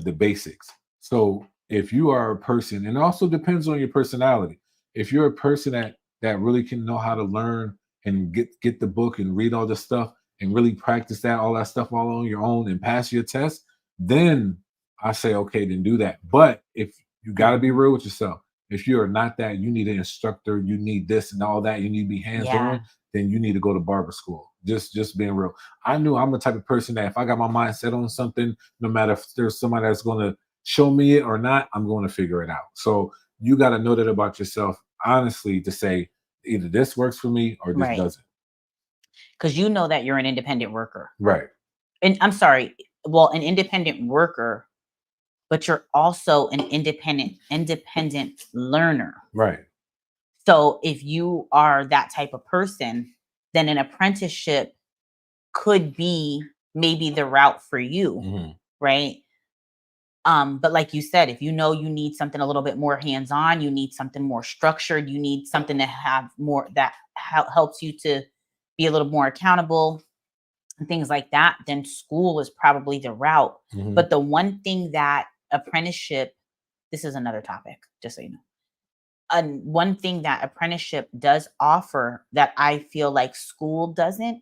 the basics. So if you are a person, and it also depends on your personality. If you're a person that really can know how to learn and get the book and read all this stuff and really practice that all that stuff all on your own and pass your test, then I say okay, then do that. But if you got to be mhm. real with yourself, if you are not that, you need an instructor, you need this and all that, you need to be hands Yeah, on, then you need to go to barber school. Just being real. I knew I'm the type of person that if I got my mind set on something, no matter if there's somebody that's going to show me it or not, I'm going to figure it out. So you got to know that about yourself, honestly, to say either this works for me or this right. doesn't. Because you know that you're an independent worker. Right, And I'm sorry, well, an independent worker, but you're also an independent learner. right. So if you are that type of person, then an apprenticeship could be maybe the route for you, Hmm. right? But like you said, if you know you need something a little bit more hands-on, you need something more structured, you need something to have more that helps you to be a little more accountable and things like that, then school is probably the route. Hmm. But the one thing that apprenticeship, this is another topic, just so you know. And one thing that apprenticeship does offer that I feel like school doesn't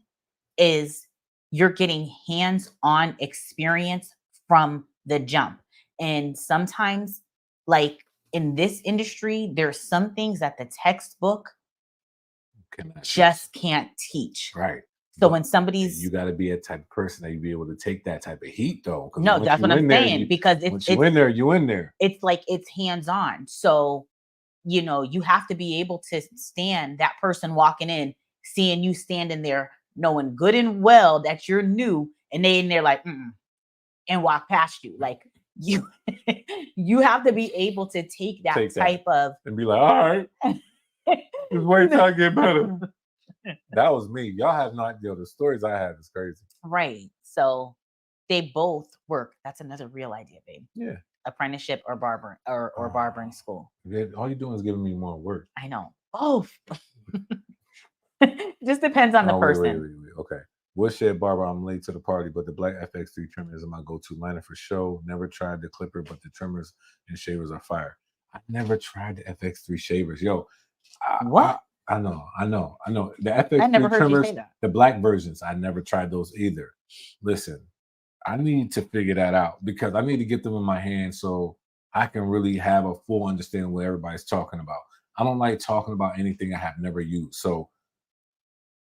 is you're getting hands-on experience from the jump. And sometimes, like in this industry, there's some things that the textbook Cannot teach. just can't teach. Right. So But when you somebody's got to be a type of person that you be able to take that type of heat though, because no, once that's you what I'm in there, saying because it's once you it's in there, you in there. it's like it's hands-on. So, you have to be able to stand that person walking in, seeing you standing there, knowing good and well that you're new, and they in there like, mm-mm, and walk past you. Like you, you have to be able to take that Take that type of. and be like, all right, just wait till I get better. That was me. Y'all have no idea. The stories I have is crazy. Right. So they both work. That's another real idea, babe. Yeah. Apprenticeship or barber or barbering school. All you're doing is giving me more work. I know. Both. Just depends on the Oh, person. wait. Okay. Woodshed Barber, I'm late to the party, but the black FX3 trimmers are my go-to liner for show. Never tried the clipper, but the trimmers and shavers are fire. I never tried the FX3 shavers. Yo, I, What? I know. The I never FX3 heard you say trimmers, that. the black versions, I never tried those either. Listen, I need to figure that out because I need to get them in my hand so I can really have a full understanding what everybody's talking about. I don't like talking about anything I have never used. So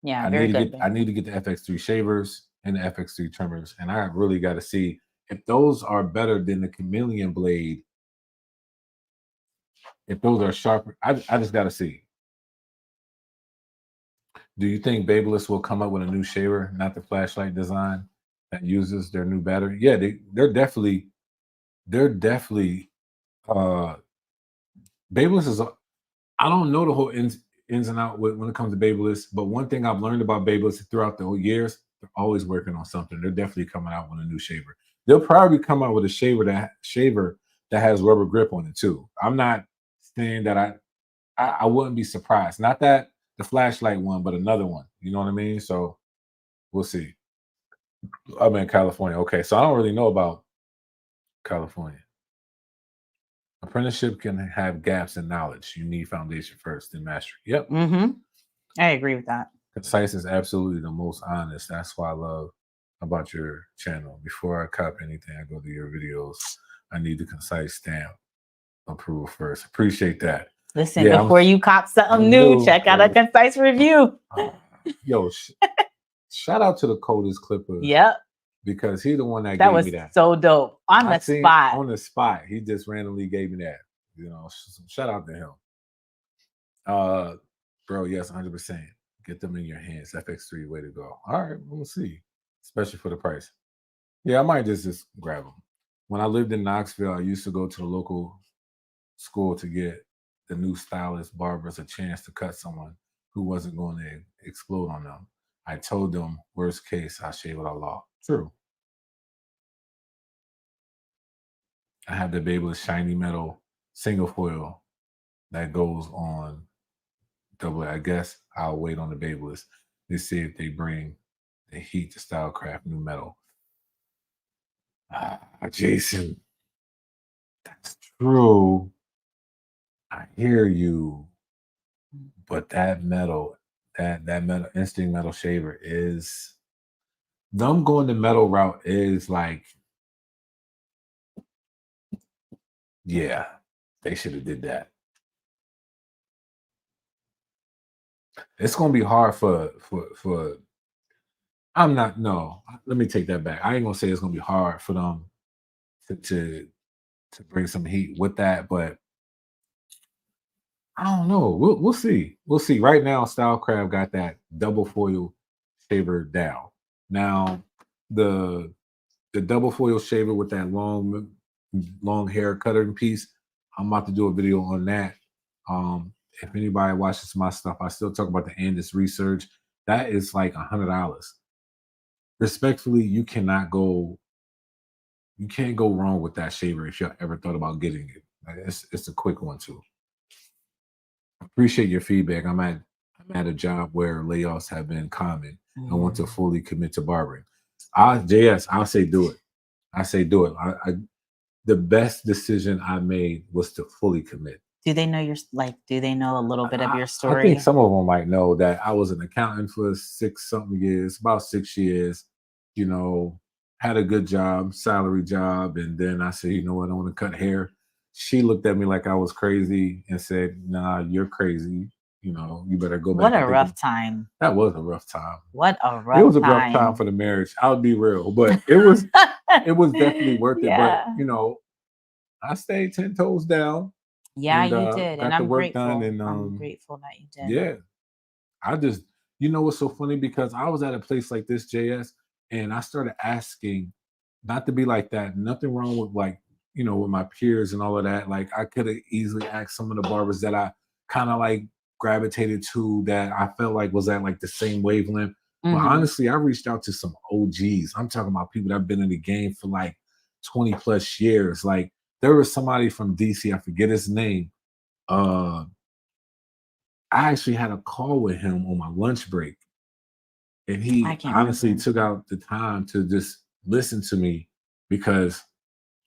Yeah, very good, babe. I need to get the FX3 shavers and the FX3 trimmers, and I really got to see if those are better than the chameleon blade. If those are sharper, I just got to see. Do you think Babyliss will come up with a new shaver, not the flashlight design that uses their new battery? Yeah, they're definitely uh Babyliss is I don't know the whole ins and out when it comes to Babyliss, but one thing I've learned about Babyliss throughout the whole years, they're always working on something. They're definitely coming out with a new shaver. They'll probably come out with a shaver that has rubber grip on it too. I'm not saying that I wouldn't be surprised. Not that the flashlight one, but another one. You know what I mean? So we'll see. I'm in California. Okay, so I don't really know about California. Apprenticeship can have gaps in knowledge. You need foundation first, then mastery. Yep. Mm-hmm. I agree with that. Concise is absolutely the most honest. That's why I love about your channel. Before I cop anything, I go to your videos. I need the concise stamp approval first. Appreciate that. Listen, Yeah, before you cop something I'm new, new. check out a concise review. Yo, shout out to the coldest clipper Yep. because he the one that That gave was me that. so dope. On the spot. On the spot. He just randomly gave me that. You know, shout out to him. Bro, yes, 100%. Get them in your hands. FX3, way to go. All right, we'll see. Especially for the price. Yeah, I might just grab them. When I lived in Knoxville, I used to go to the local school to get the new stylist barbers a chance to cut someone who wasn't going to explode on them. I told them, worst case, I shave without law. True. I have the Babyliss shiny metal single foil that goes on double. I guess I'll wait on the Babyliss to see if they bring the heat to Stylecraft new metal. Jason, that's true. I hear you, but that metal, that metal instinct metal shaver is them going the metal route is like, yeah, they should have did that. It's gonna be hard for I'm not no, let me take that back. I ain't gonna say it's gonna be hard for them to to bring some heat with that, but I don't know. We'll see. We'll see. Right now, Stylecraft got that double foil shaver down. Now, the the double foil shaver with that long hair cutting piece, I'm about to do a video on that. If anybody watches my stuff, I still talk about the Andis research. That is like $100. Respectfully, you can't go wrong with that shaver if you ever thought about getting it. Like, it's a quick one too. Appreciate your feedback. I'm at a job where layoffs have been common. I want to fully commit to barbering. I'll say do it. I say do it. The best decision I made was to fully commit. Do they know do they know a little bit of your I story? think some of them might know that I was an accountant for 6-something years, about 6 years, you know, had a good job, salary job. And then I said, you know what, I want to cut hair. She looked at me like I was crazy and said, nah, you're crazy. You know, you better go back. What and a think rough time. That was a rough time. What a It rough was a rough time time. for the marriage. I'll be real, but it was definitely worth it. But Yeah. you know, I stayed 10 toes down Yeah, and you did. And got the I'm work done. grateful. And I'm grateful that you did. yeah, I just, you know what's so funny? Because I was at a place like this, JS, and I started asking, not to be like that, nothing wrong with like, you know, with my peers and all of that. Like I could have easily asked some of the barbers that I kind of like gravitated to that I felt like was at like the same wavelength. But honestly, I reached out to some OGs. I'm talking about people that have been in the game for like 20 plus years. Like there was somebody from DC, I forget his name. I actually had a call with him on my lunch break, and I he can't honestly remember. took out the time to just listen to me because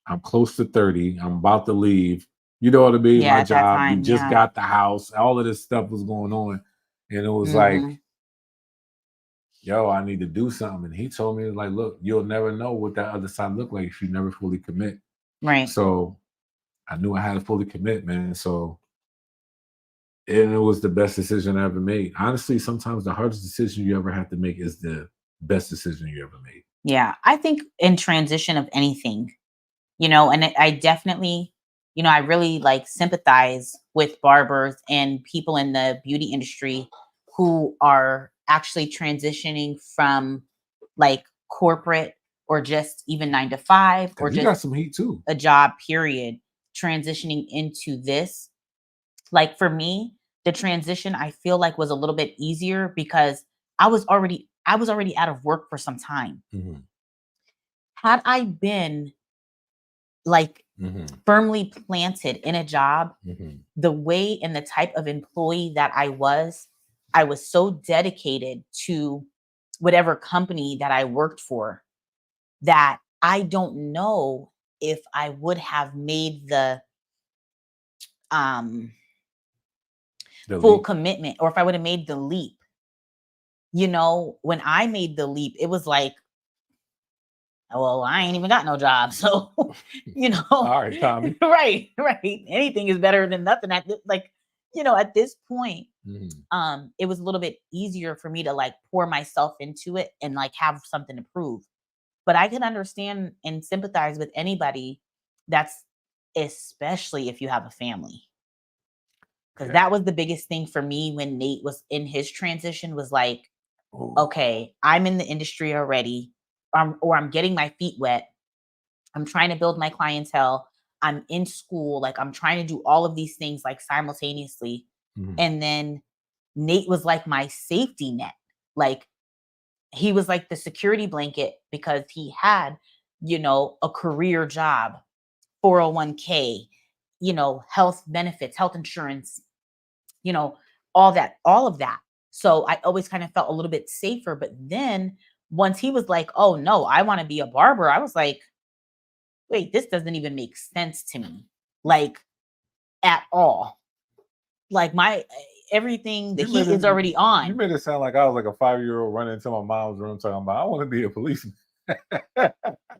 I'm close to 30. I'm about to leave. You know what I mean? Yeah, My at that job. We time, just yeah. got the house. All of this stuff was going on. And it was like, yo, I need to do something. And he told me, like, look, you'll never know what that other side look like if you never fully commit. Right. So I knew I had to fully commit, man. So and it was the best decision I ever made. Honestly, sometimes the hardest decision you ever have to make is the best decision you ever made. Yeah. I think in transition of anything, and I definitely, I really like sympathize with barbers and people in the beauty industry who are actually transitioning from like corporate or just even 9 to 5 or Because you got just some heat too. a job period, transitioning into this. Like for me, the transition I feel like was a little bit easier because I was already out of work for some time. Mhm, Had I been like mhm, firmly planted in a job, mhm. the way and the type of employee that I was so dedicated to whatever company that I worked for that I don't know if I would have made the um The full leap. commitment or if I would have made the leap. When I made the leap, it was like, well, I ain't even got no job. So, All right, Tommy. right, right. Anything is better than nothing at this point, Mhm. it was a little bit easier for me to like pour myself into it and like have something to prove. But I can understand and sympathize with anybody that's especially if you have a family. Because Yeah. that was the biggest thing for me when Nate was in his transition was like, Ooh. okay, I'm in the industry already, or I'm getting my feet wet. I'm trying to build my clientele. I'm in school. Like I'm trying to do all of these things like simultaneously. Mhm. And then Nate was like my safety net. Like he was like the security blanket because he had, a career job, 401k, health benefits, health insurance, you know, all of that. So I always kind of felt a little bit safer. But then once he was like, oh no, I want to be a barber, I was like, wait, this doesn't even make sense to me. Like at all. Like my everything, the heat is already You on. made it sound like I was like a 5-year-old running into my mom's room talking about, I want to be a policeman.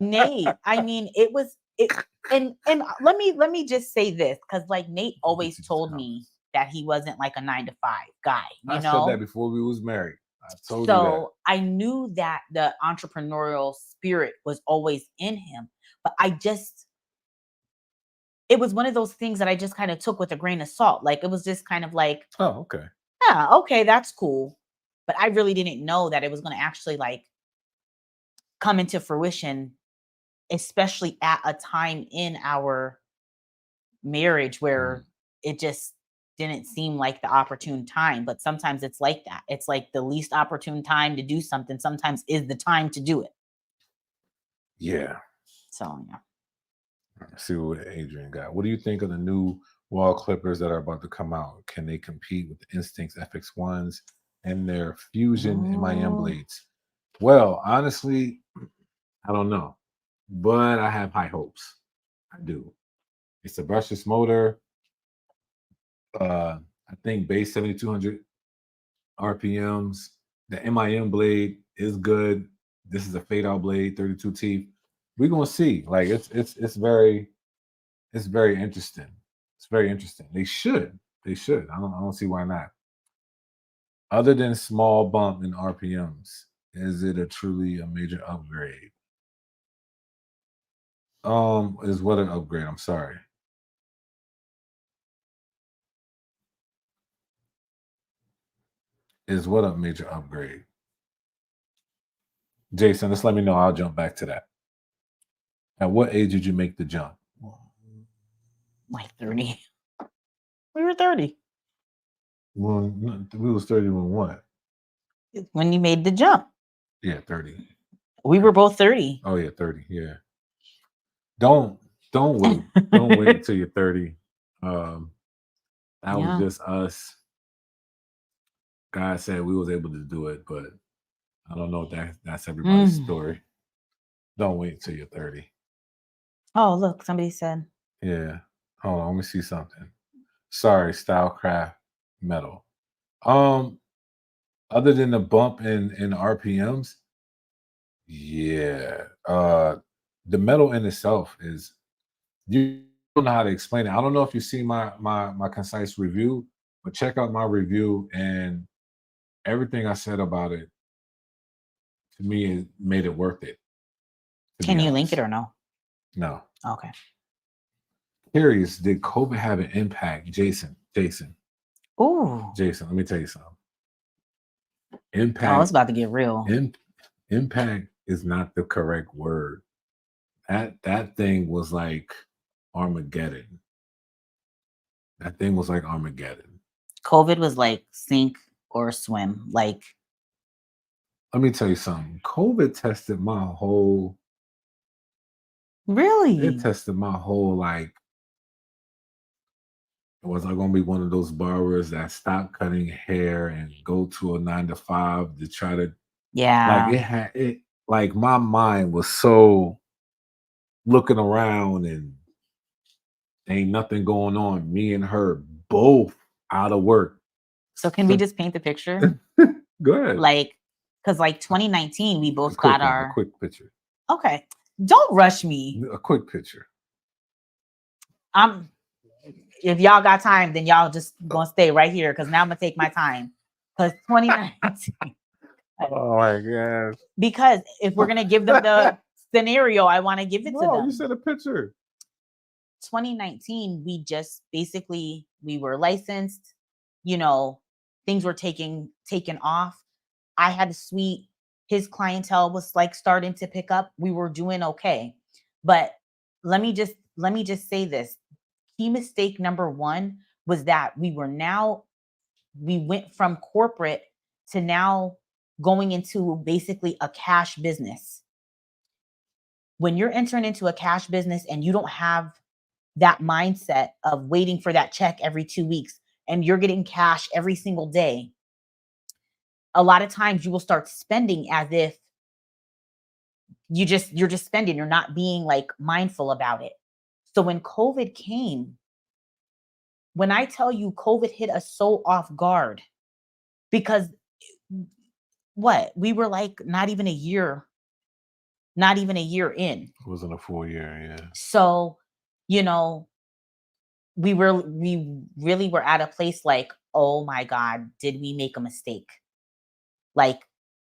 Nate, I mean, it was it, and let me just say this, because like Nate always told me that he wasn't like a 9-to-5 guy. I said that before we was married. I told you that. So I knew that the entrepreneurial spirit was always in him, but it was one of those things that I just kind of took with a grain of salt. Like it was just kind of like, oh, okay. Yeah, okay, that's cool. But I really didn't know that it was going to actually like come into fruition, especially at a time in our marriage where it just didn't seem like the opportune time. But sometimes it's like that. It's like the least opportune time to do something sometimes is the time to do it. Yeah. So yeah. Let's see what Adrian got. What do you think of the new wall clippers that are about to come out? Can they compete with the Instincts FX1s and their Fusion MIM blades? Well, honestly, I don't know, but I have high hopes. I do. It's a brushless motor. I think base 7,200 RPMs. The MIM blade is good. This is a fade out blade, 32 teeth. We're gonna see. Like it's very interesting. It's very interesting. They should. I don't see why not. Other than small bump in RPMs, is it truly a major upgrade? Is what an upgrade? I'm sorry. Is what a major upgrade? Jason, just let me know. I'll jump back to that. At what age did you make the jump? Like 30. We were 30. Well, we was 30 when what? When you made the jump. Yeah, 30. We were both 30. Oh yeah, 30. Yeah. Don't wait. Don't wait until you're 30. That was just us. God said we was able to do it, but I don't know if that's everybody's story. Don't wait until you're 30. Oh, look, somebody said. Yeah. Hold on, let me see something. Sorry, Stylecraft Metal. Other than the bump in RPMs, yeah. The metal in itself is, you don't know how to explain it. I don't know if you see my concise review, but check out my review, and everything I said about it, to me, it made it worth it. Can you link it or no? No. Okay. Curious, did COVID have an impact? Jason. Ooh. Jason, let me tell you something. Impact. Oh, it's about to get real. Impact is not the correct word. That thing was like Armageddon. That thing was like Armageddon. COVID was like sink or swim. Like, let me tell you something. COVID tested my whole. Really? It tested my whole, like, was I going to be one of those barbers that stop cutting hair and go to a 9-to-5 to try to, like my mind was so looking around and ain't nothing going on. Me and her both out of work. So can we just paint the picture? Go ahead. Like, because like 2019, we both got our quick picture. Okay. Don't rush me. A quick picture. If y'all got time, then y'all just gonna stay right here, because now I'm gonna take my time. Because 2019. Oh my God. Because if we're gonna give them the scenario, I want to give it to them. You said a picture. 2019, we just basically, we were licensed, things were taken off. I had a suite. His clientele was like starting to pick up. We were doing okay. But let me just say this. Key mistake number one was that we went from corporate to now going into basically a cash business. When you're entering into a cash business and you don't have that mindset of waiting for that check every 2 weeks and you're getting cash every single day, a lot of times you will start spending as if you're just spending. You're not being like mindful about it. So when COVID came, when I tell you COVID hit us so off guard, because what? We were like not even a year in. It wasn't a full year, yeah. So, you know, we really were at a place like, oh my God, did we make a mistake? Like,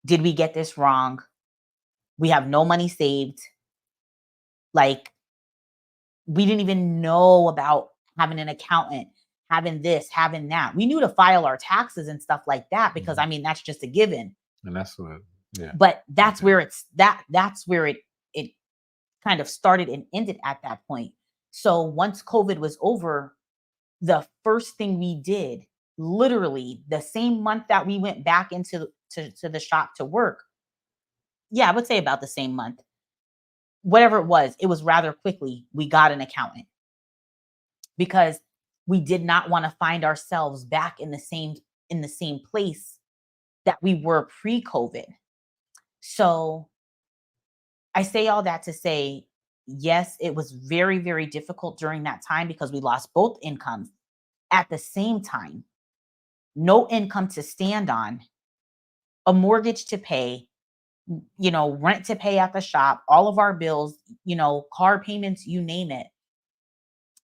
did we get this wrong? We have no money saved. Like, we didn't even know about having an accountant, having this, having that. We knew to file our taxes and stuff like that because Mhm. I mean that's just a given. And that's what, yeah. But that's Okay. where that's where it kind of started and ended at that point. So once COVID was over, the first thing we did, literally the same month that we went back into to the shop to work, yeah, I would say about the same month, whatever it was rather quickly, we got an accountant because we did not want to find ourselves back in the same place that we were pre-COVID. So I say all that to say, yes, it was very, very difficult during that time because we lost both incomes at the same time. No income to stand on, a mortgage to pay, rent to pay at the shop, all of our bills, car payments, you name it.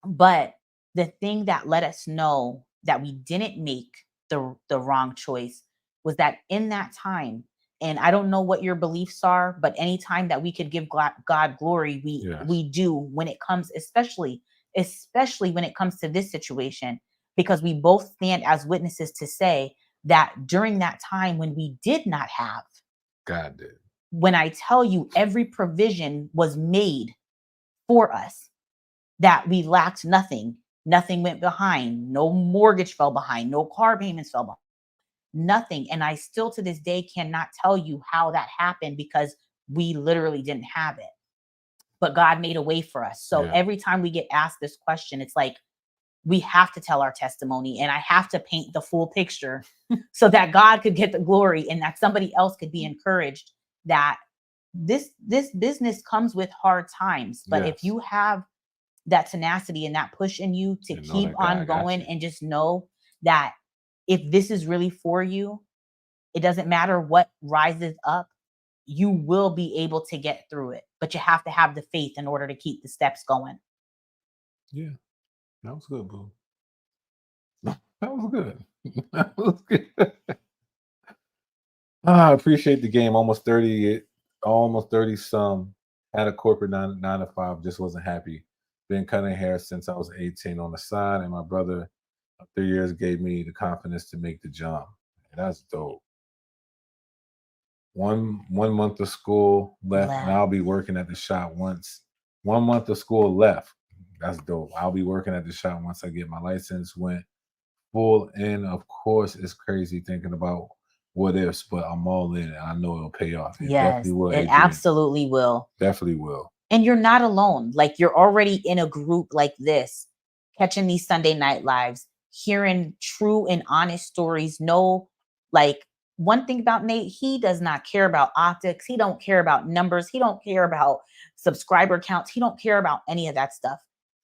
But the thing that let us know that we didn't make the wrong choice was that in that time, and I don't know what your beliefs are, but anytime that we could give God glory, Yes. we do when it comes, especially when it comes to this situation, because we both stand as witnesses to say that during that time when we did not have, God did. when I tell you every provision was made for us, that we lacked nothing. Nothing went behind. No mortgage fell behind. No car payments fell behind. Nothing. And I still to this day cannot tell you how that happened because we literally didn't have it. But God made a way for us. So Yeah. every time we get asked this question, it's like we have to tell our testimony and I have to paint the full picture so that God could get the glory and that somebody else could be encouraged that this business comes with hard times. But if Yes. you have that tenacity and that push in you to And know keep that God on got going you. and just know that if this is really for you, it doesn't matter what rises up, you will be able to get through it. But you have to have the faith in order to keep the steps going. Yeah. That was good, boo. That was good. That was good. I appreciate the game. Almost 30 some. Had a corporate nine to five, just wasn't happy. Been cutting hair since I was 18 on the side, and my brother of 3 years gave me the confidence to make the jump. And that's dope. One month of school left, and Left. I'll be working at the shop once. 1 month of school left. That's dope. I'll be working at the shop once I get my license. Went full in. Of course, it's crazy thinking about what ifs, but I'm all in. And I know it'll pay off. It Yes, definitely will, it Adrian. absolutely will. Definitely will. And you're not alone. Like you're already in a group like this, catching these Sunday night lives, hearing true and honest stories. No, like one thing about Nate, he does not care about optics. He don't care about numbers. He don't care about subscriber counts. He don't care about any of that stuff.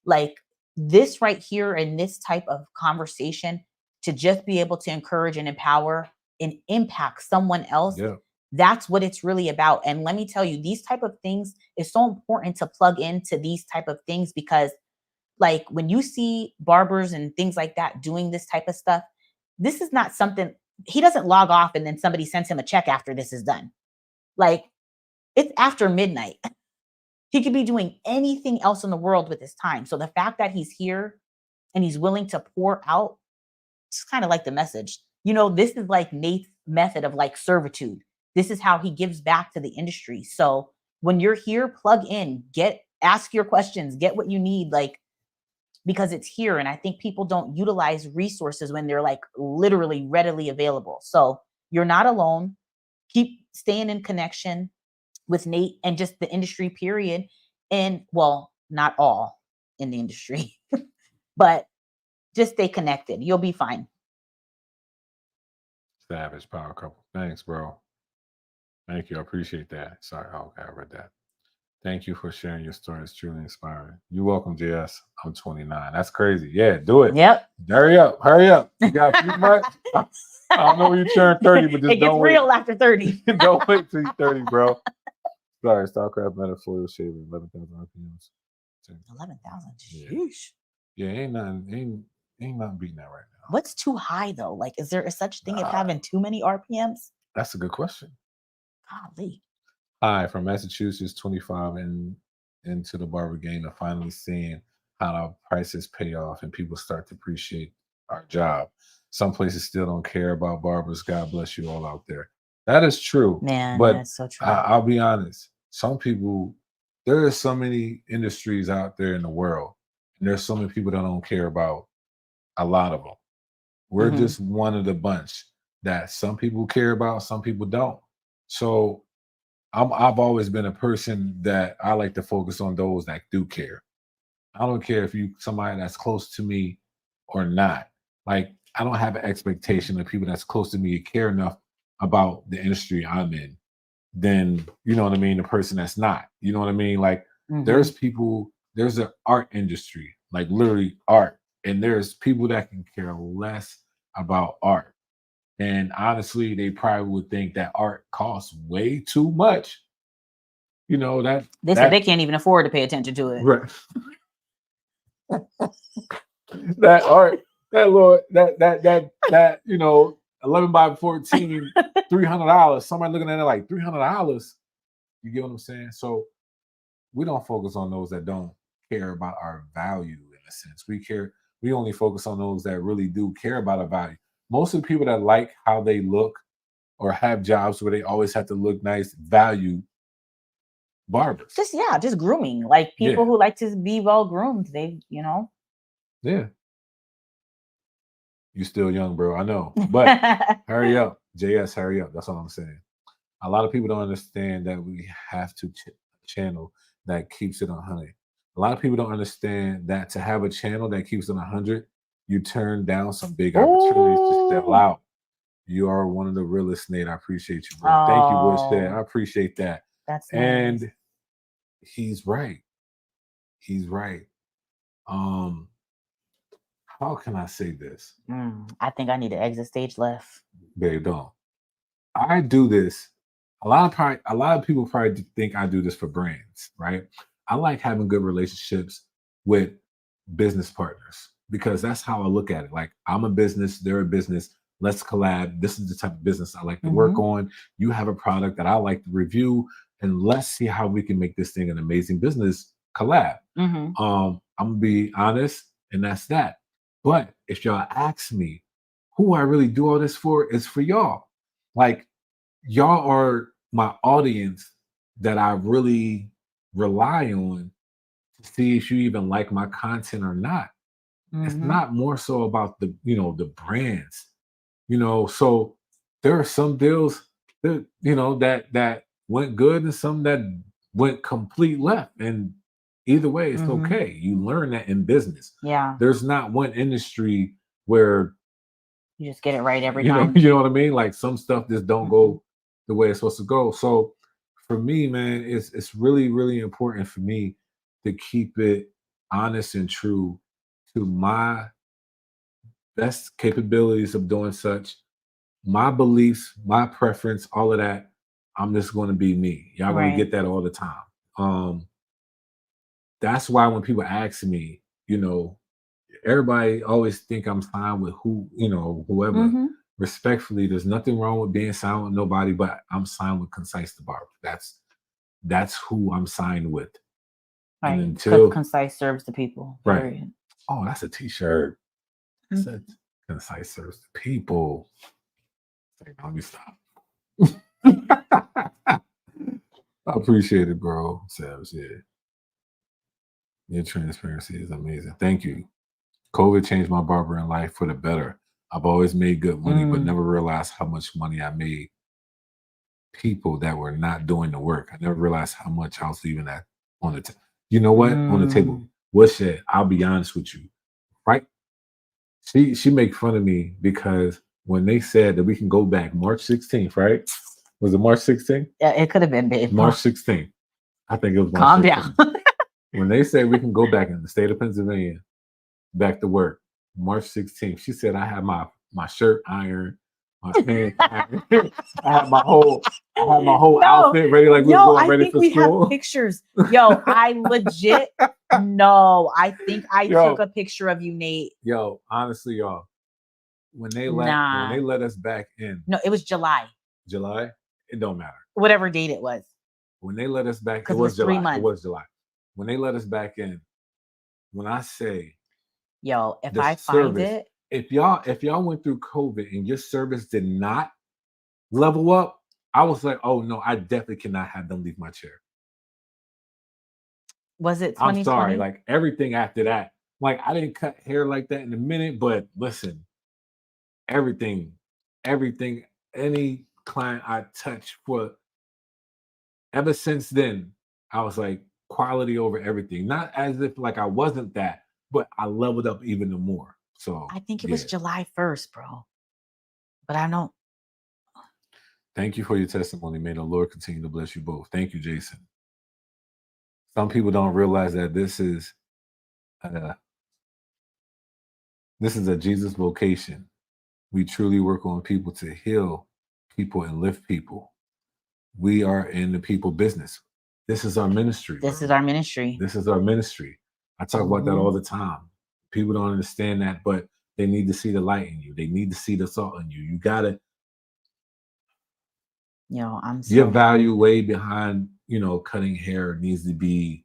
Like this right here in this type of conversation to just be able to encourage and empower and impact someone else, Yeah. that's what it's really about. And let me tell you, these type of things is so important to plug into these type of things because like when you see barbers and things like that doing this type of stuff, this is not something he doesn't log off and then somebody sends him a check after this is done. Like it's after midnight. He could be doing anything else in the world with his time. So the fact that he's here and he's willing to pour out, it's kind of like the message. This is like Nate's method of like servitude. This is how he gives back to the industry. So when you're here, plug in, ask your questions, get what you need, like because it's here. And I think people don't utilize resources when they're like literally readily available. So you're not alone. Keep staying in connection with Nate and just the industry, period. And well, not all in the industry, but just stay connected. You'll be fine. Savage power couple. Thanks, bro. Thank you. I appreciate that. Sorry. Okay, I read that. Thank you for sharing your story. It's truly inspiring. You're welcome, JS. I'm 29. That's crazy. Yeah, do it. Yep. Hurry up. Hurry up. You got a few months. I don't know when you turn 30, but just it gets don't wait. real after 30. Don't wait till you're 30, bro. Sorry, StarCraft metaphorical shaving, 11,000 RPMs. 11,000. Yeah. Sheesh. Yeah, ain't nothing beating that right now. What's too high though? Like, is there a such thing as having too many RPMs? That's a good question. Golly. Hi, from Massachusetts, 25 and into the barber game and finally seeing how the prices pay off and people start to appreciate our job. Some places still don't care about barbers. God bless you all out there. That is true. Man, but that's so true. I'll be honest. Some people, there are so many industries out there in the world, and there's so many people that don't care about a lot of them. We're Mhm. just one of the bunch that some people care about, some people don't. So I've always been a person that I like to focus on those that do care. I don't care if you somebody that's close to me or not. Like I don't have an expectation of people that's close to me care enough about the industry I'm in than you know what I mean, the person that's not. You know what I mean? Like Mhm. there's people, there's an art industry, like literally art, and there's people that can care less about art. And honestly, they probably would think that art costs way too much. You know, They said they can't even afford to pay attention to it. right. That art, that Lord, that, you know, 11 by 14, $300. Somebody looking at it like $300. You get what I'm saying? So we don't focus on those that don't care about our value in a sense. We only focus on those that really do care about our value. Most of the people that like how they look or have jobs where they always have to look nice value barbers. Just grooming. Like people who like to be well groomed. They, you know. Yeah. You still young, bro. I know. But hurry up. JS, hurry up. That's all I'm saying. A lot of people don't understand that we have to channel that keeps it 100. A lot of people don't understand that to have a channel that keeps it 100, you turn down some big opportunities to step out. You are one of the realest, Nate. I appreciate you, bro. Thank you, Woodshed. I appreciate that. That's and nice. He's right. He's right. How can I say this? I think I need to exit stage left. Babe, don't. I do this. A lot of people probably think I do this for brands, right? I like having good relationships with business partners because that's how I look at it. Like I'm a business, they're a business. Let's collab. This is the type of business I like to work on. You have a product that I like to review, and let's see how we can make this thing an amazing business collab. I'm gonna be honest, and that's that. But if y'all ask me who I really do all this for, it's for y'all. Like y'all are my audience that I really rely on to see if you even like my content or not. It's not more so about the, you know, the brands, you know. So there are some deals that, you know, that went good and some that went complete left. And either way, it's okay. You learn that in business. Yeah. There's not one industry where you just get it right every time. You know what I mean? Like some stuff just don't go the way it's supposed to go. So for me, man, it's really, really important for me to keep it honest and true to my best capabilities of doing such, my beliefs, my preference, all of that. I'm just going to be me. Y'all going to get that all the time. That's why when people ask me, you know, everybody always think I'm signed with who, you know, whoever. Respectfully, there's nothing wrong with being signed with nobody, but I'm signed with ConcisetheBarber. That's who I'm signed with. Right. And until Concise serves the people. Right. Period. Oh, that's a t-shirt. Said Concise serves the people. Let me stop. I appreciate it, bro. Sebs, yeah. Your transparency is amazing. Thank you. COVID changed my barbering life for the better. I've always made good money, but never realized how much money I made people that were not doing the work. I never realized how much I was leaving that on the table. You know what? On the table. Woodshed, I'll be honest with you. Right? She make fun of me because when they said that we can go back March 16th, right? Was it March 16th? Yeah, it could have been, babe. March 16th. I think it was my Calm sister. down. When they say we can go back in the state of Pennsylvania, back to work, March 16th, she said I had my shirt ironed, my pants ironed. I had my whole No, outfit ready, like we was yo, going I ready think for we have school. pictures. Yo, I legit no. I think I Yo. took a picture of you, Nate. Yo, honestly, y'all, when they Nah. let us back in No, it was July, it don't matter. whatever date it was. When they let us back, it 'Cause it was was 3 July. It months. was July. When they let us back in, when I say, Yo, if the I find service, it, if y'all went through COVID and your service did not level up, I was like, oh no, I definitely cannot have them leave my chair. was it I'm 2020? sorry, like everything after that, like I didn't cut hair like that in a minute, but listen, everything, any client I touch for ever since then, I was like quality over everything. Not as if like I wasn't that, but I leveled up even more. So I think it was yeah. July 1st, bro. But I don't. Thank you for your testimony. May the Lord continue to bless you both. Thank you, Jason. Some people don't realize that this is a Jesus vocation. We truly work on people to heal people and lift people. We are in the people business. This is our ministry. This is our ministry. This is our ministry. I talk about that all the time. People don't understand that, but they need to see the light in you. They need to see the salt in you. You gotta. Yo, I'm Your so value way behind, cutting hair needs to be,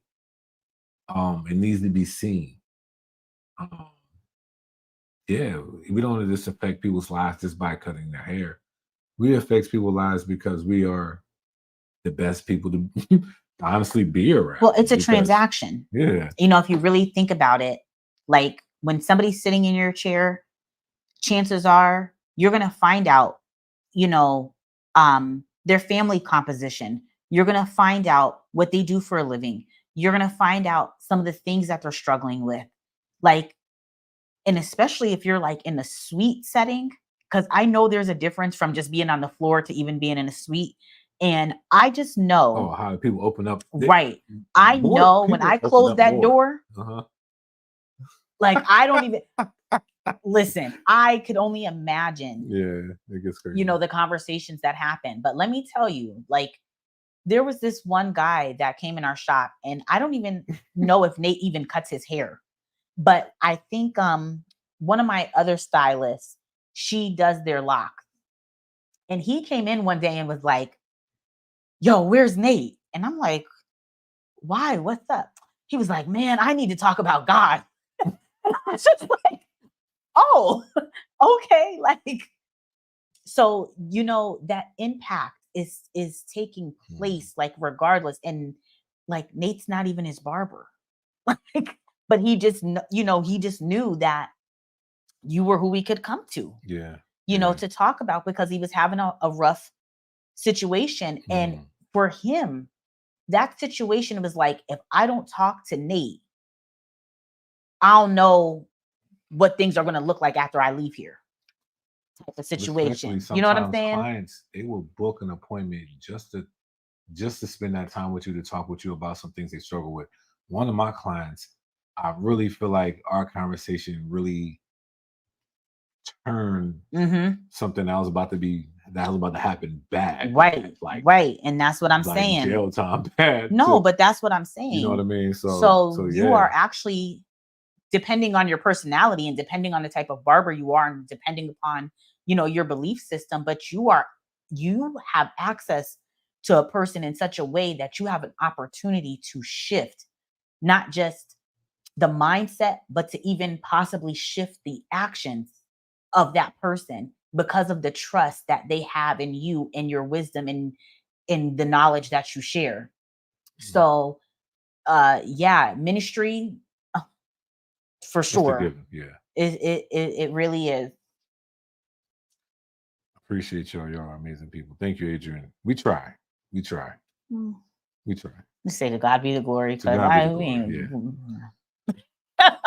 it needs to be seen. Yeah, we don't just affect people's lives just by cutting their hair. We affect people's lives because we are the best people to honestly be around. well, it's a transaction. Yeah. If you really think about it, like when somebody's sitting in your chair, chances are you're gonna find out, their family composition. You're gonna find out what they do for a living. You're gonna find out some of the things that they're struggling with. Like, and especially if you're like in a suite setting, because I know there's a difference from just being on the floor to even being in a suite. And I just know how people open up. right. I know when I close that door, like I don't even listen. I could only imagine. Yeah, it gets crazy. The conversations that happen. But let me tell you, like, there was this one guy that came in our shop, and I don't even know if Nate even cuts his hair. But I think one of my other stylists, she does their locks. And he came in one day and was like, yo, where's Nate? And I'm like, why? What's up? He was like, man, I need to talk about God. And I was just like, oh, okay. Like, so, that impact is taking place, like, regardless. And like, Nate's not even his barber. Like, but he just, he just knew that you were who we could come to. Yeah. To talk about, because he was having a rough situation. And for him, that situation was like, if I don't talk to Nate, I'll know what things are going to look like after I leave here. Type of situation. You know what I'm saying? Clients, they will book an appointment just to spend that time with you, to talk with you about some things they struggle with. One of my clients, I really feel like our conversation really turned something that was about to happen bad. Right. Like, right. And that's what I'm like saying. Jail time bad. No, but that's what I'm saying. You know what I mean? So you are actually, depending on your personality and depending on the type of barber you are, and depending upon, your belief system, but you have access to a person in such a way that you have an opportunity to shift, not just the mindset, but to even possibly shift the actions of that person because of the trust that they have in you and your wisdom and in the knowledge that you share. So, ministry, for sure. Yeah. It really is. Appreciate y'all. Y'all are amazing people. Thank you, Adrian. We try. We try. Let's say to God be the glory. To God be the glory.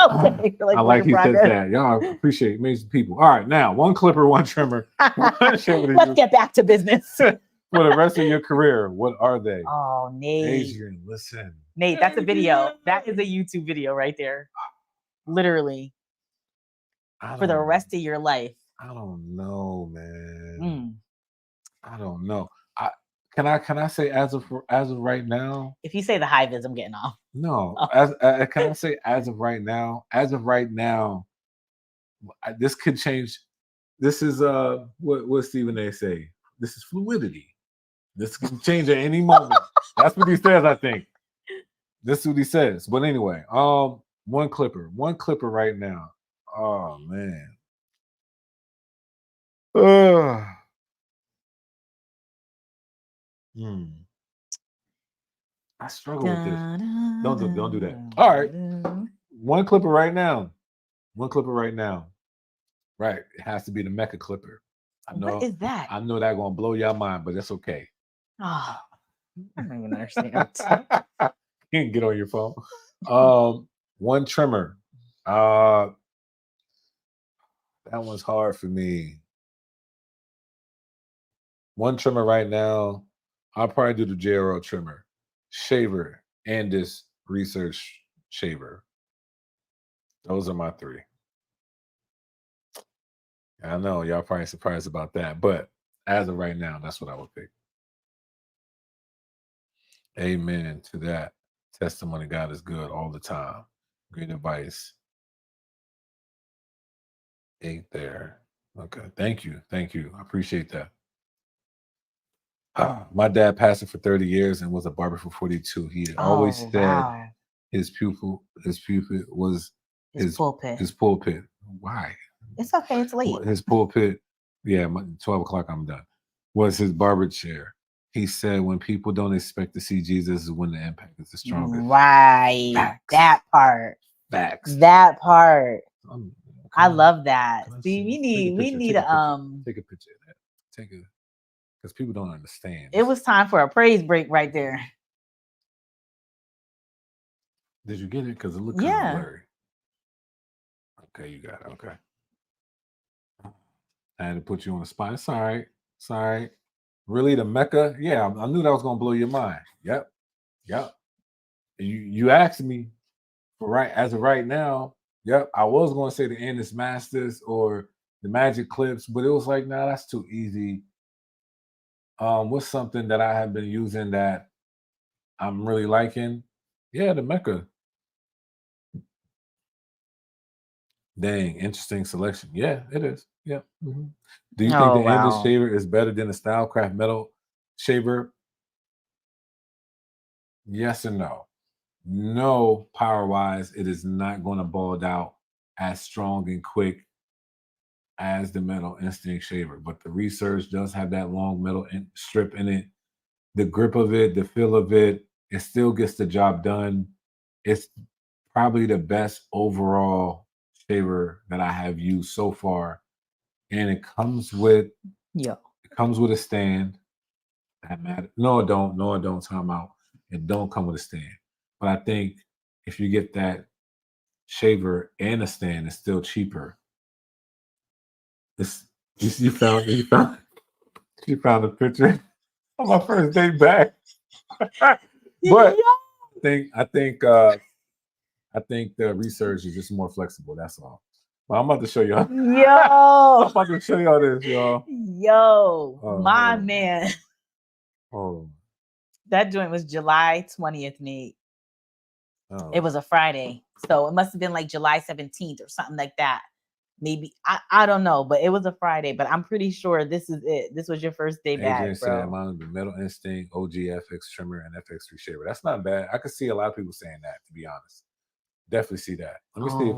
Okay, I like he says that. Y'all appreciate amazing people. All right, now one clipper, one trimmer. Let's get back to business. for the rest of your career, what are they? Oh, Nate. Adrian, listen. Nate, that's a video. That is a YouTube video right there. Literally. For the rest of your life. I don't know, man. Mm. I don't know. Can I say as of right now? If you say the high vis, I'm getting off. No. Can I say as of right now? As of right now, this could change. This is what Stephen A say. This is fluidity. This can change at any moment. That's what he says, I think. This is what he says. But anyway, one clipper right now. Oh man. I struggle with this. Don't do that. All right. One clipper right now. Right. It has to be the Mecca clipper. I know. What is that? I know that's gonna blow your mind, but it's okay. Oh, I don't even understand. You can get on your phone. One trimmer. That one's hard for me. One trimmer right now. I'll probably do the JRL trimmer, shaver, and this research shaver. Those are my three. I know y'all probably surprised about that, but as of right now, that's what I would pick. Amen to that. Testimony, God is good all the time. Great advice. 8 there. Okay. Thank you. I appreciate that. My dad passed for 30 years and was a barber for 42. He always said his pupil was his pulpit. Why? It's okay. It's late. His pulpit, 12 o'clock, I'm done, was his barber chair. He said when people don't expect to see Jesus is when the impact is the strongest. Right. Facts. That part. Facts. That part. I love that. See, we need take a picture of that. Because people don't understand. It was time for a praise break right there. Did you get it? Because it looked kind of blurry. Okay, you got it. Okay. I had to put you on the spot. It's all right. Really, the Mecca? Yeah, I knew that was gonna blow your mind. Yep. You asked me as of right now. Yep, I was gonna say the Ennis Masters or the Magic Clips, but it was like, nah, that's too easy. What's something that I have been using that I'm really liking? Yeah, the Mecca. Dang, interesting selection. Yeah, it is. Yeah. Mm-hmm. Do you think the Ennis shaver is better than the Stylecraft metal shaver? Yes or no? No, power-wise, it is not going to bald out as strong and quick as the Metal Instinct shaver, but the research does have that long metal strip in it. The grip of it, the feel of it, it still gets the job done. It's probably the best overall shaver that I have used so far, and it comes with a stand. That matter. No, it don't. Time out. It don't come with a stand. But I think if you get that shaver and a stand, it's still cheaper. You found a picture on my first day back. But I think the research is just more flexible. That's all. But I'm about to show y'all. I'm about to show y'all this, y'all. My man. Oh. That joint was July 20th, Nate. It was a Friday. So it must have been like July 17th or something like that. Maybe I don't know, but it was a Friday. But I'm pretty sure this is it. This was your first day back, bro. Said mine the Metal Instinct, OG FX trimmer, and FX3 shaver. That's not bad. I could see a lot of people saying that, to be honest. Definitely see that. Let me see if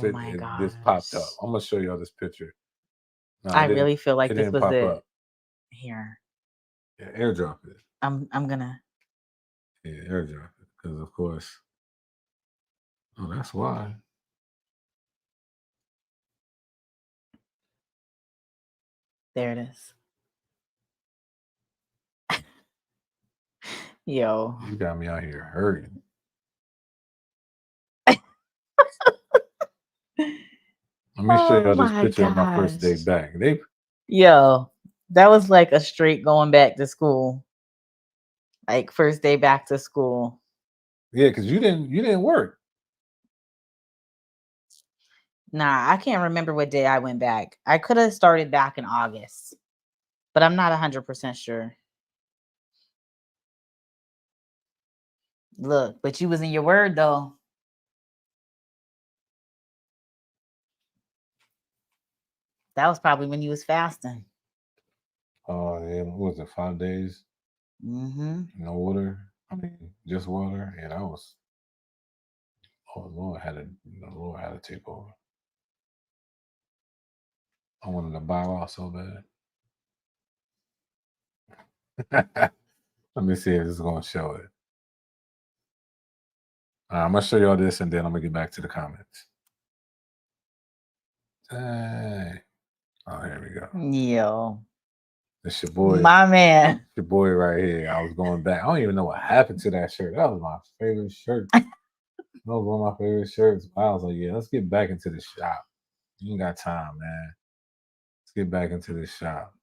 this popped up. I'm gonna show y'all this picture. No, I really feel like this was it. Up. Here. Yeah, airdrop it. I'm gonna. Yeah, airdrop it because of course. Oh, that's why. There it is. Yo. You got me out here hurting. Let me show y'all this picture of my first day back. Yo, that was like a straight going back to school. Like first day back to school. Yeah, because you didn't work. Nah, I can't remember what day I went back. I could have started back in August, but I'm not 100% sure. Look, but you was in your word though. That was probably when you was fasting. Oh yeah, what was it, 5 days? Mm-hmm. No water. I mean, just water. Yeah, that was. Oh, the Lord had to take over. I wanted to bow out so bad. Let me see if it's gonna show it. I'm gonna show y'all this, and then I'm gonna get back to the comments. Dang. Oh, here we go. Yo, It's your boy. my man. Your boy right here. I was going back. I don't even know what happened to that shirt. That was my favorite shirt. That was one of my favorite shirts. I was like, yeah, let's get back into the shop. You ain't got time, man. Let's get back into the shop.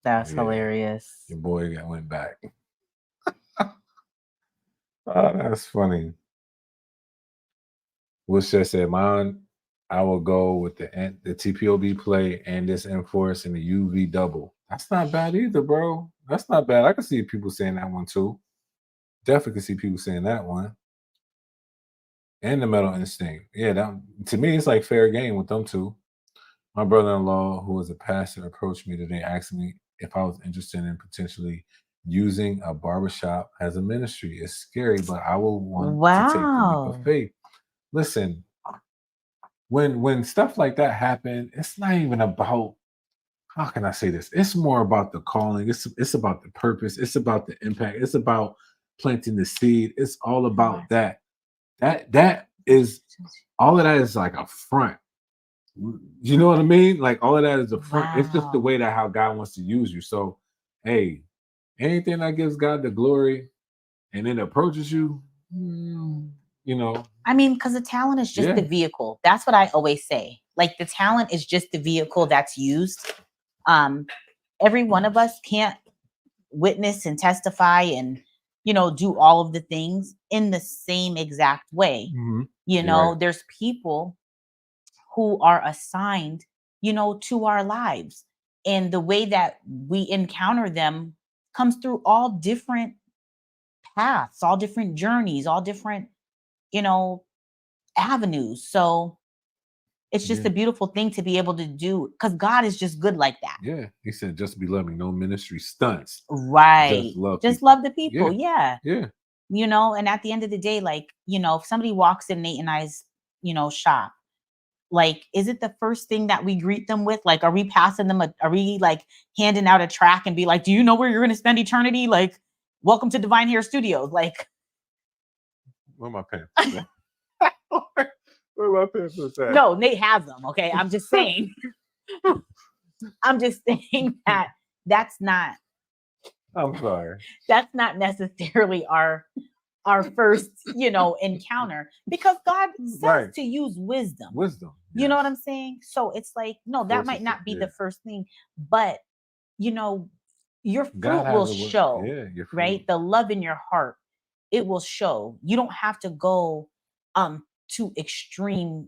That's Yeah. hilarious. Your boy went back. Oh, that's funny. What's just said, mine, I will go with the TPOB play and this enforce and the UV double. That's not bad either, bro. That's not bad. I can see people saying that one too. Definitely can see people saying that one. And the Metal Instinct. Yeah, that to me it's like fair game with them two. My brother-in-law, who is a pastor, approached me today, asking me if I was interested in potentially using a barbershop as a ministry. It's scary, but I will want to take the leap of Wow. faith. Listen, when stuff like that happen, it's not even about, how can I say this? It's more about the calling. It's about the purpose. It's about the impact. It's about planting the seed. It's all about that. That is all of that is like a front. You know what I mean? Like all of that is a front. It's just the Wow. way that how God wants to use you. So, hey, anything that gives God the glory and then approaches you, you know, I mean, because the talent is just yeah, the vehicle. That's what I always say. Like the talent is just the vehicle that's used. Every one of us can't witness and testify and do all of the things in the same exact way. you're right. There's people who are assigned to our lives, and the way that we encounter them comes through all different paths, all different journeys, all different you know avenues. So it's just Yeah. a beautiful thing to be able to do, because God is just good like that. Yeah. He said, just be loving, no ministry stunts. Right. people. Just love the people. Yeah. Yeah. Yeah. And at the end of the day, like, if somebody walks in Nate and I's, shop, like, is it the first thing that we greet them with? Like, are we passing them are we like handing out a track and be like, do you know where you're going to spend eternity? Like, welcome to Divine Hair Studios. Like, Where my pants? Where my pants at? no, Nate has them. Okay. I'm just saying. I'm just saying that that's not I'm sorry. that's not necessarily our first, encounter, because God says Right. to use wisdom. Wisdom. You know what I'm saying? So it's like, no, that might not be the first thing, but your God fruit will has a show, your fruit. right? The love in your heart, it will show. You don't have to go to extreme.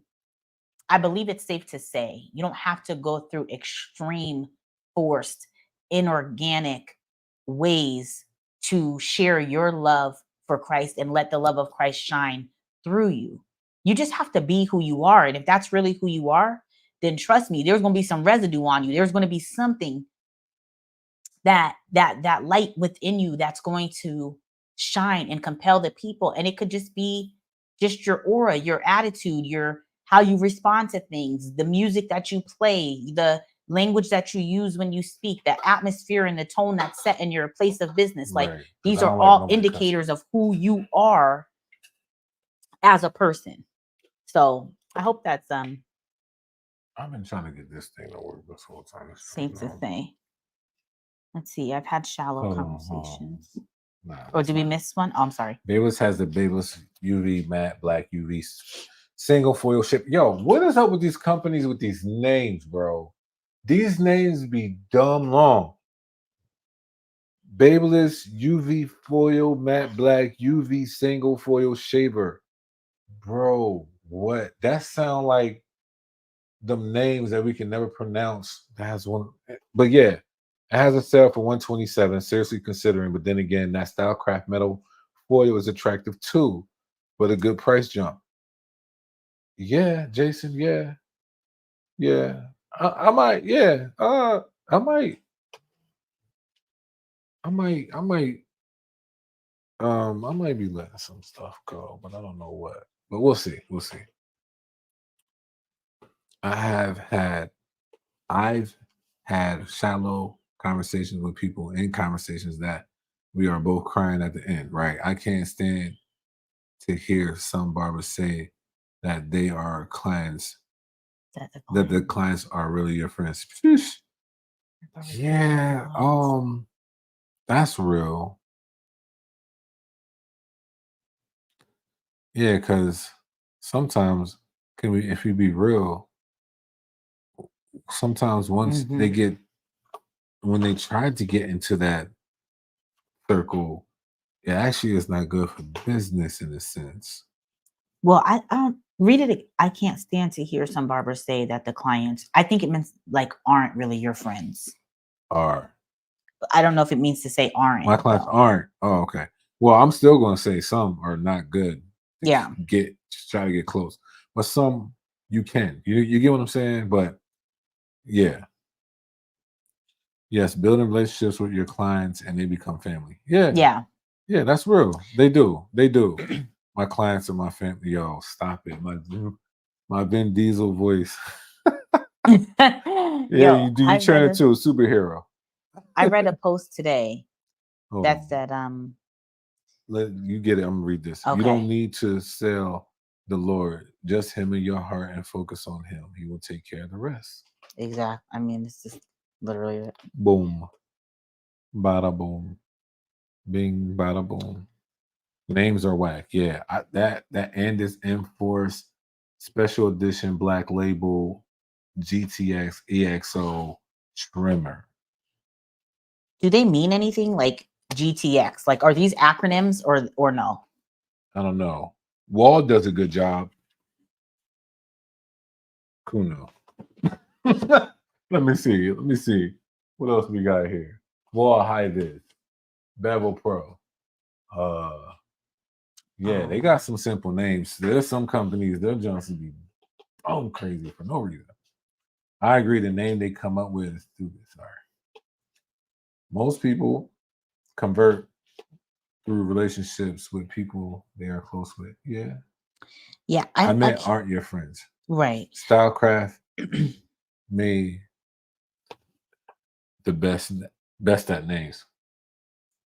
I believe it's safe to say you don't have to go through extreme, forced, inorganic ways to share your love for Christ and let the love of Christ shine through you. You just have to be who you are. And if that's really who you are, then trust me, there's going to be some residue on you. There's going to be something that light within you that's going to shine and compel the people. And it could just be just your aura, your attitude, your how you respond to things, the music that you play, the language that you use when you speak, the atmosphere and the tone that's set in your place of business. Like, Right. these are all indicators of who you are as a person. So I hope that's I've been trying to get this thing to work this whole time. safe to say. Let's see. I've had shallow conversations. Nah, Or did we miss one? Oh, I'm sorry. Babel's has the Babel's UV matte black UV single foil ship. Yo, what is up with these companies with these names, bro? These names be dumb long. Babyliss UV foil matte black UV single foil shaver. Bro, what? That sound like them names that we can never pronounce. That has one, but yeah, it has a sale for 127. Seriously considering, but then again, that style craft metal foil is attractive too, but a good price jump. Yeah, Jason. Yeah, yeah. I might. Yeah. I might. I might. I might. I might be letting some stuff go, but I don't know what. But we'll see. We'll see. I have had I've had shallow conversations with people in conversations that we are both crying at the end, right? I can't stand to hear some barbers say that they are clients, That's a that the client. clients are really your friends. Pheesh. Yeah, that's real. Yeah, because sometimes can we if we be real, sometimes once they Mhm. get when they try to get into that circle, it actually is not good for business in a sense. Well, I don't read it. I can't stand to hear some barbers say that the clients. I think it means like aren't really your friends. Are I don't know if it means to say my aren't clients though. aren't? Oh, okay. Well, I'm still going to say some are not good to Yeah. get try to get close, but some you can. You get what I'm saying? But yeah, yes, building relationships with your clients and they become family. Yeah, Yeah. yeah, that's real. They do. They do. My clients are my family. Yo, stop it. My Vin Diesel voice. Yeah, Yo, you do. You turn into a superhero. I read a post today Hold that on. said Let you get it. I'm gonna read this. You don't okay, need to sell the Lord, just him in your heart and focus on him. He will take care of the rest. exact. I mean, this is literally it. Boom. Bada boom. Bing bada boom. Names are whack. Yeah. That and this Enforce special edition black label GTX EXO trimmer. Do they mean anything like GTX? Like, are these acronyms or no? I don't know. Wall does a good job. Kuno. Let me see. Let me see. What else we got here? Wall high this. Bevel Pro. Uh yeah, they got some simple names. There's some companies, their jumps be crazy for no reason. I agree the name they come up with is stupid. Sorry. Most people convert through relationships with people they are close with. Yeah. Yeah, I I meant aren't your friends. right. Stylecraft made the best at names.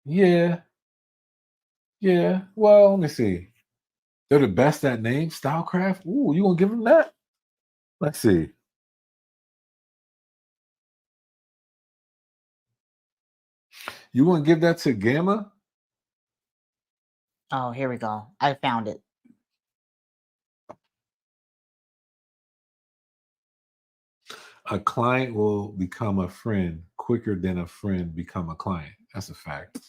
Yeah, yeah. Well, let me see. They're the best at names, Stylecraft. Ooh, you gonna give them that? Let's see. You want to give that to Gamma? Oh, here we go. I found it. A client will become a friend quicker than a friend become a client. That's a fact.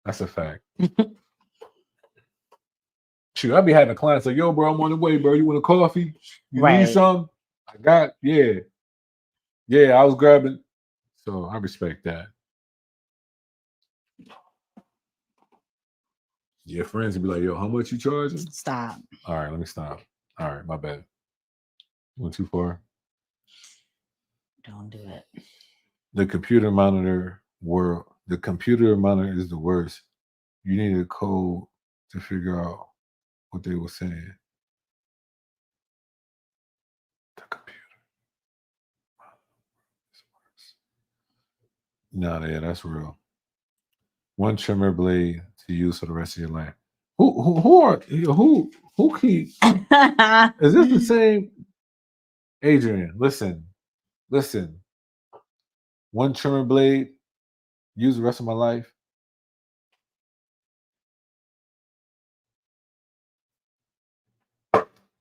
That's a fact. Shoot, I be having clients like, yo, bro, I'm on the way, bro. You want a coffee? You need Right. some? I got, yeah. Yeah, I was grabbing. So I respect that. Your friends will be like, yo, how much you charging? Stop. All right, let me stop. All right, my bad. Went too far. Don't do it. The computer monitor is the worst. You need a code to figure out what they were saying. The computer is worse. No, yeah, that's real. One trimmer blade to use for the rest of your life. Who keep is this the same Adrian? Listen. One trimmer blade, use the rest of my life.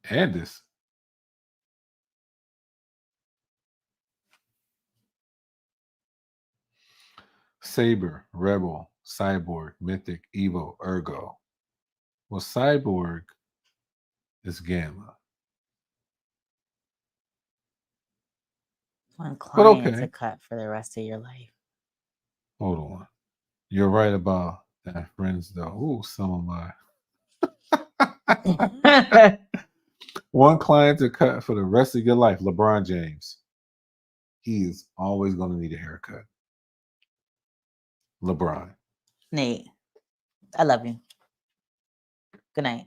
And this. Saber, Rebel, Cyborg, Mythic, Evo, Ergo. Well, Cyborg is Gamma. One But client to okay. cut for the rest of your life. Hold on. You're right about that, friends, though. Ooh, some of my. One client to cut for the rest of your life, LeBron James. He is always going to need a haircut. LeBron. Nate, I love you. Good night.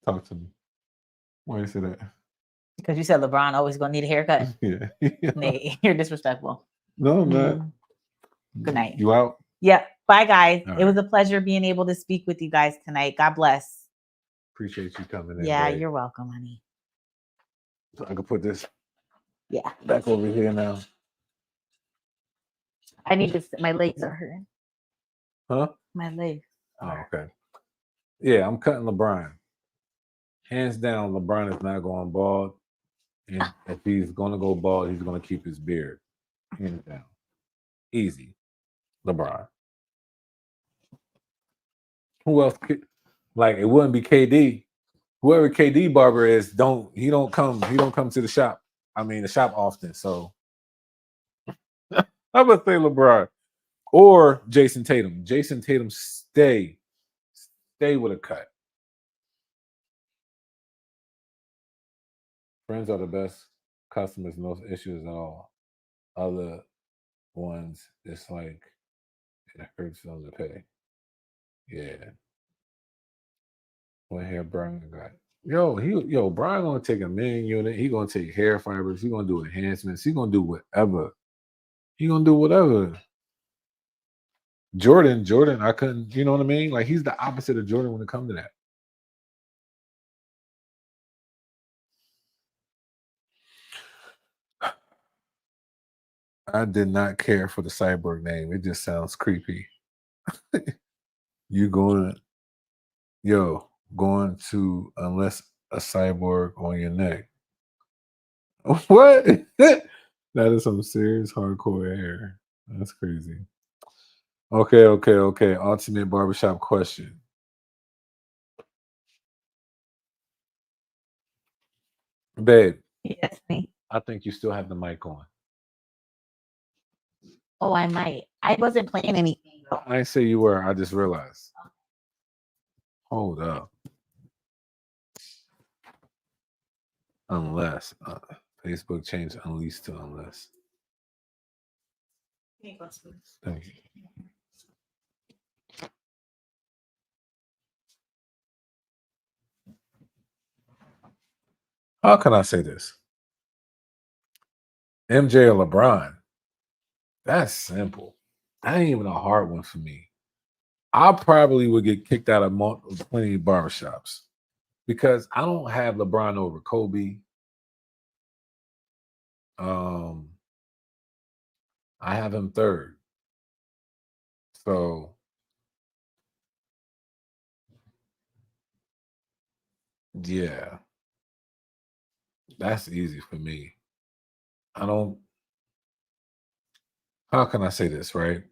Talk to me. Why you say that? Because you said LeBron always gonna need a haircut. Yeah. Nate, you're disrespectful. No, I'm not. Good night. You out? Yep. Bye, guys. All It was right. a pleasure being able to speak with you guys tonight. God bless. Appreciate you coming in. Yeah, babe. you're welcome, honey. So I can put this Yeah. back over here now. I need to sit. My legs are hurting. Huh? My legs. Oh, okay. Yeah, I'm cutting LeBron. Hands down, LeBron is not going bald. And if he's going to go bald, he's going to keep his beard. Hands down. Easy. LeBron. Who else? Like, it wouldn't be KD. Whoever KD barber is, he don't come to the shop. I mean, the shop often. So I'm gonna say LeBron or Jason Tatum. Jason Tatum stay with a cut. Friends are the best customers, no issues at all. Other ones, it's like it hurts them to pay. Yeah. One hair Brian got. Brian gonna take a million unit. He gonna take hair fibers. He gonna do enhancements. He gonna do whatever. He gonna do whatever. Jordan, I couldn't. You know what I mean? Like, he's the opposite of Jordan when it comes to that. I did not care for the cyborg name. It just sounds creepy. You going to unless a cyborg on your neck. What? That is some serious hardcore hair. That's crazy. Okay. Ultimate barbershop question. Babe. Yes, me. I think you still have the mic on. Oh, I might. I wasn't playing anything. I didn't say you were. I just realized. Hold up. Unless Facebook changed unleashed to unless. Thank you. How can I say this? MJ or LeBron? That's simple. That ain't even a hard one for me. I probably would get kicked out of plenty of barbershops because I don't have LeBron over Kobe. I have him third. So yeah, that's easy for me. How can I say this, right?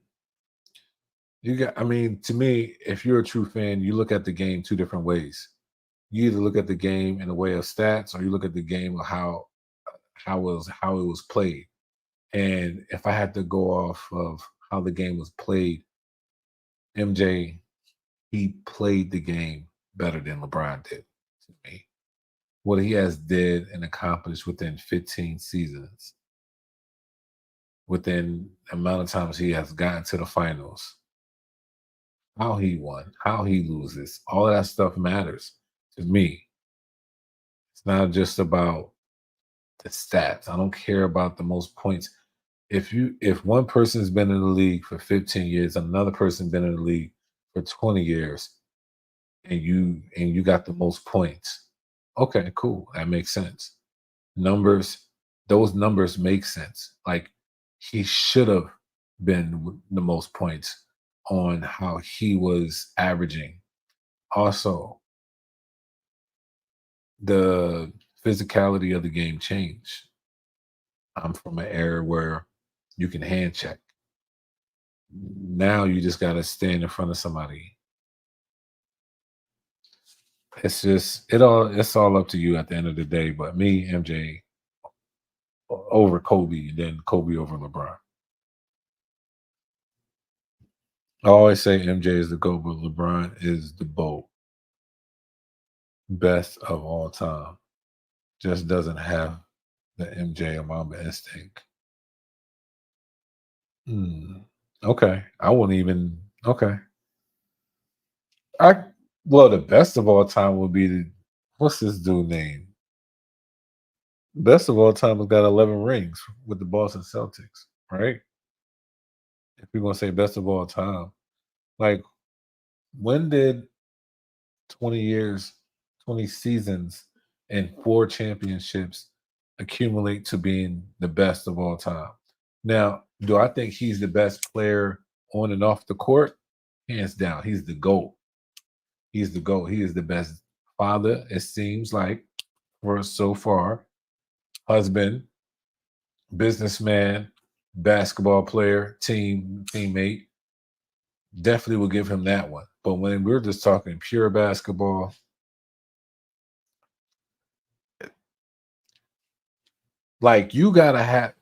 To me, if you're a true fan, you look at the game two different ways. You either look at the game in a way of stats, or you look at the game of how it was played. And if I had to go off of how the game was played, MJ, he played the game better than LeBron did to me. What he has did and accomplished within 15 seasons, within the amount of times he has gotten to the finals, how he won, how he loses, all of that stuff matters to me. It's not just about the stats. I don't care about the most points. If one person's been in the league for 15 years, another person been in the league for 20 years, and you got the most points, okay, cool, that makes sense. Those numbers make sense. Like, he should have been the most points on how he was averaging. Also, the physicality of the game changed. I'm from an era where you can hand check. Now you just got to stand in front of somebody. It's just it's all up to you at the end of the day. But me, MJ over Kobe, then Kobe over LeBron. I always say MJ is the GOAT, but LeBron is the GOAT. Best of all time. Just doesn't have the MJ or Mamba instinct. Hmm. Okay. I wouldn't even okay. I well, the best of all time would be what's this dude name? Best of all time has got 11 rings with the Boston Celtics, right? If you're gonna say best of all time, like when did 20 years, 20 seasons, and 4 championships accumulate to being the best of all time? Now, do I think he's the best player on and off the court? Hands down, he's the GOAT. He's the GOAT. He is the best father, it seems like, for us so far. Husband, businessman, basketball player, teammate. Definitely will give him that one. But when we're just talking pure basketball, like you gotta have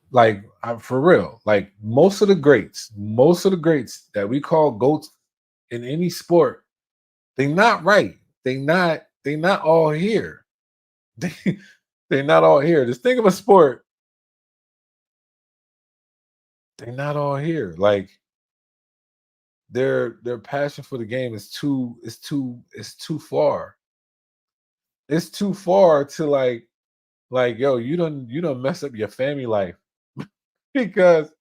for real, like most of the greats that we call goats in any sport, they not right. They not all here. They they're not all here. Just think of a sport. They're not all here. Like their passion for the game is it's too far. It's too far to like yo, you don't mess up your family life because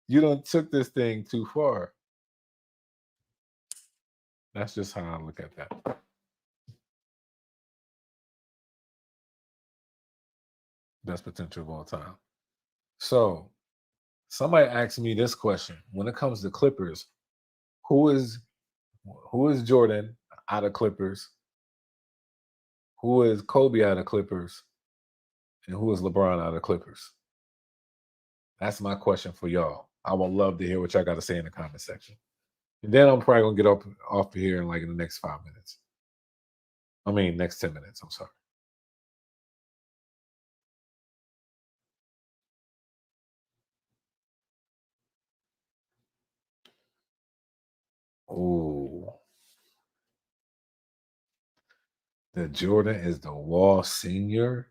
you don't took this thing too far. That's just how I look at that. Best potential of all time. So somebody asked me this question: when it comes to Clippers, who is who is Jordan out of Clippers? Who is Kobe out of Clippers? And who is LeBron out of Clippers? That's my question for y'all. I would love to hear what y'all got to say in the comment section. And then I'm probably gonna get off of here in like in the next 5 minutes. I mean, next 10 minutes. I'm sorry. Oh, the Jordan is the Wall Senior.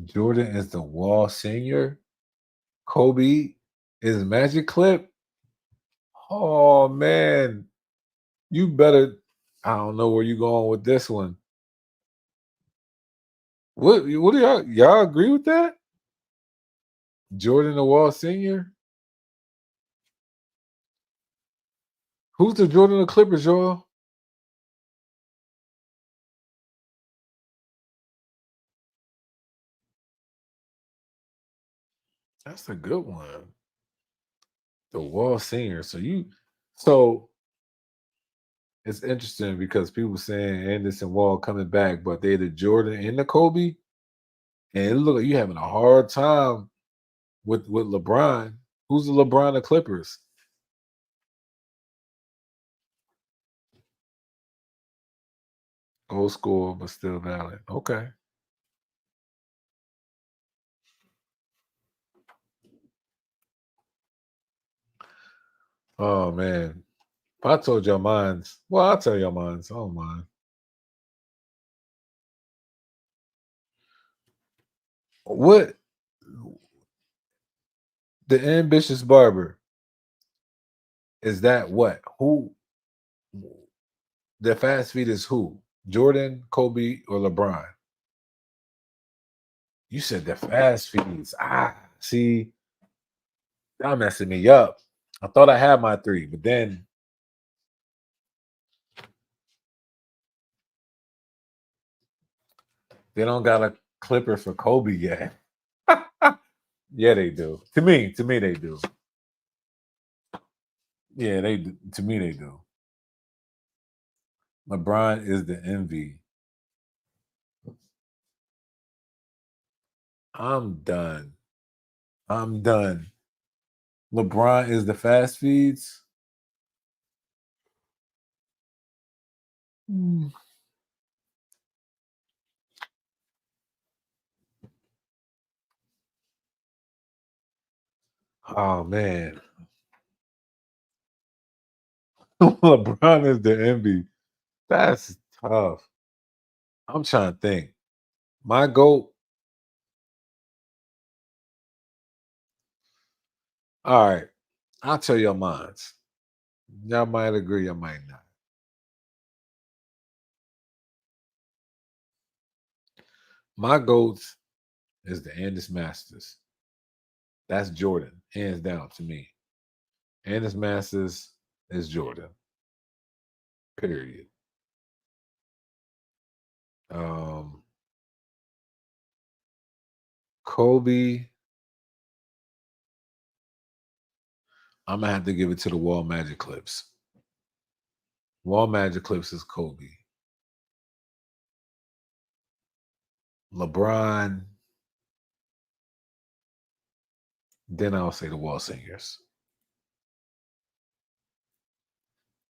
Jordan is the Wall Senior. Kobe is Magic Clip. Oh man, you better. I don't know where you going with this one. What do y'all agree with that? Jordan the Wall Senior. Who's the Jordan of the Clippers, y'all? That's a good one. The Wall Senior. So it's interesting because people saying Anderson Wall coming back, but they the Jordan and the Kobe, and it look like you having a hard time with LeBron. Who's the LeBron of Clippers? Old school, but still valid. Okay. Oh man. If I told y'all mines, well, I'll tell y'all mines. I don't mind. What the ambitious barber is that what? Who the fast feed is who? Jordan, Kobe, or LeBron? You said the fast feeds. Ah, see, y'all messing me up. I thought I had my three, but then they don't got a clipper for Kobe yet. Yeah, they do. To me, they do. Yeah, they do. To me, they do. LeBron is the envy. I'm done. LeBron is the fast feeds. Oh man. LeBron is the envy. That's tough. I'm trying to think. My GOAT. All right. I'll tell y'all mine. Y'all might agree, y'all might not. My GOAT is the Andis Masters. That's Jordan, hands down to me. Andis Masters is Jordan. Period. Um, Kobe, I'm gonna have to give it to the Wall Magic Clips. Wall Magic Clips is Kobe. LeBron, then I'll say the Wall Singers.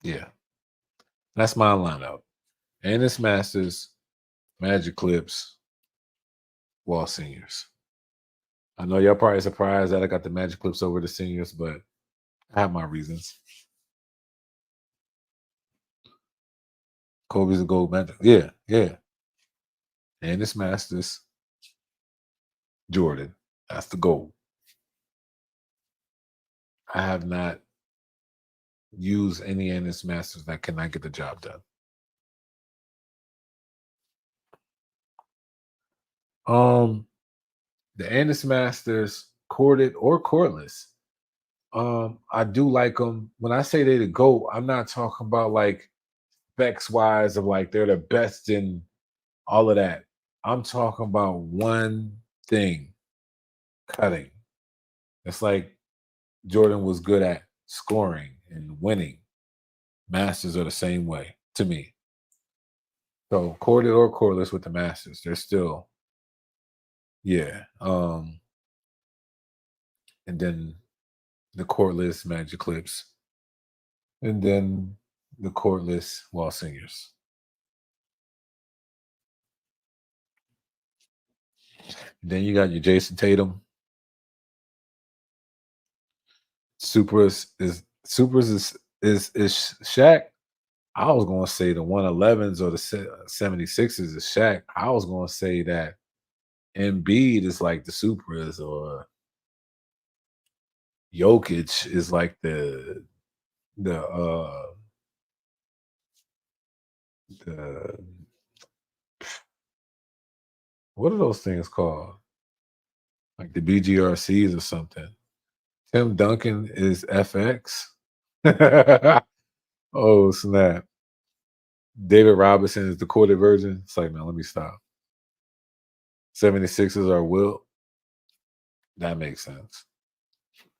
Yeah, that's my lineup. Andis Masters, Magic Clips, Wall Seniors. I know y'all probably surprised that I got the Magic Clips over the Seniors, but I have my reasons. Kobe's a gold Magic. Yeah, yeah. Andis Masters, Jordan. That's the goal. I have not used any Andis Masters that cannot get the job done. The Andis Masters, corded or cordless. I do like them. When I say they the GOAT, I'm not talking about like specs wise of like they're the best in all of that. I'm talking about one thing, cutting. It's like Jordan was good at scoring and winning. Masters are the same way to me. So corded or cordless with the Masters, they're still, yeah. And then the cordless Magic Clips, and then the cordless Wall Singers. Then you got your Jason Tatum. Supers is Shaq. I was gonna say the 111s or the 76s is Shaq. I was gonna say that Embiid is like the Supers, or Jokic is like the the what are those things called? Like the BGRCs or something. Tim Duncan is FX. Oh snap! David Robinson is the corded version. It's like, man, let me stop. 76ers are Wilt. That makes sense.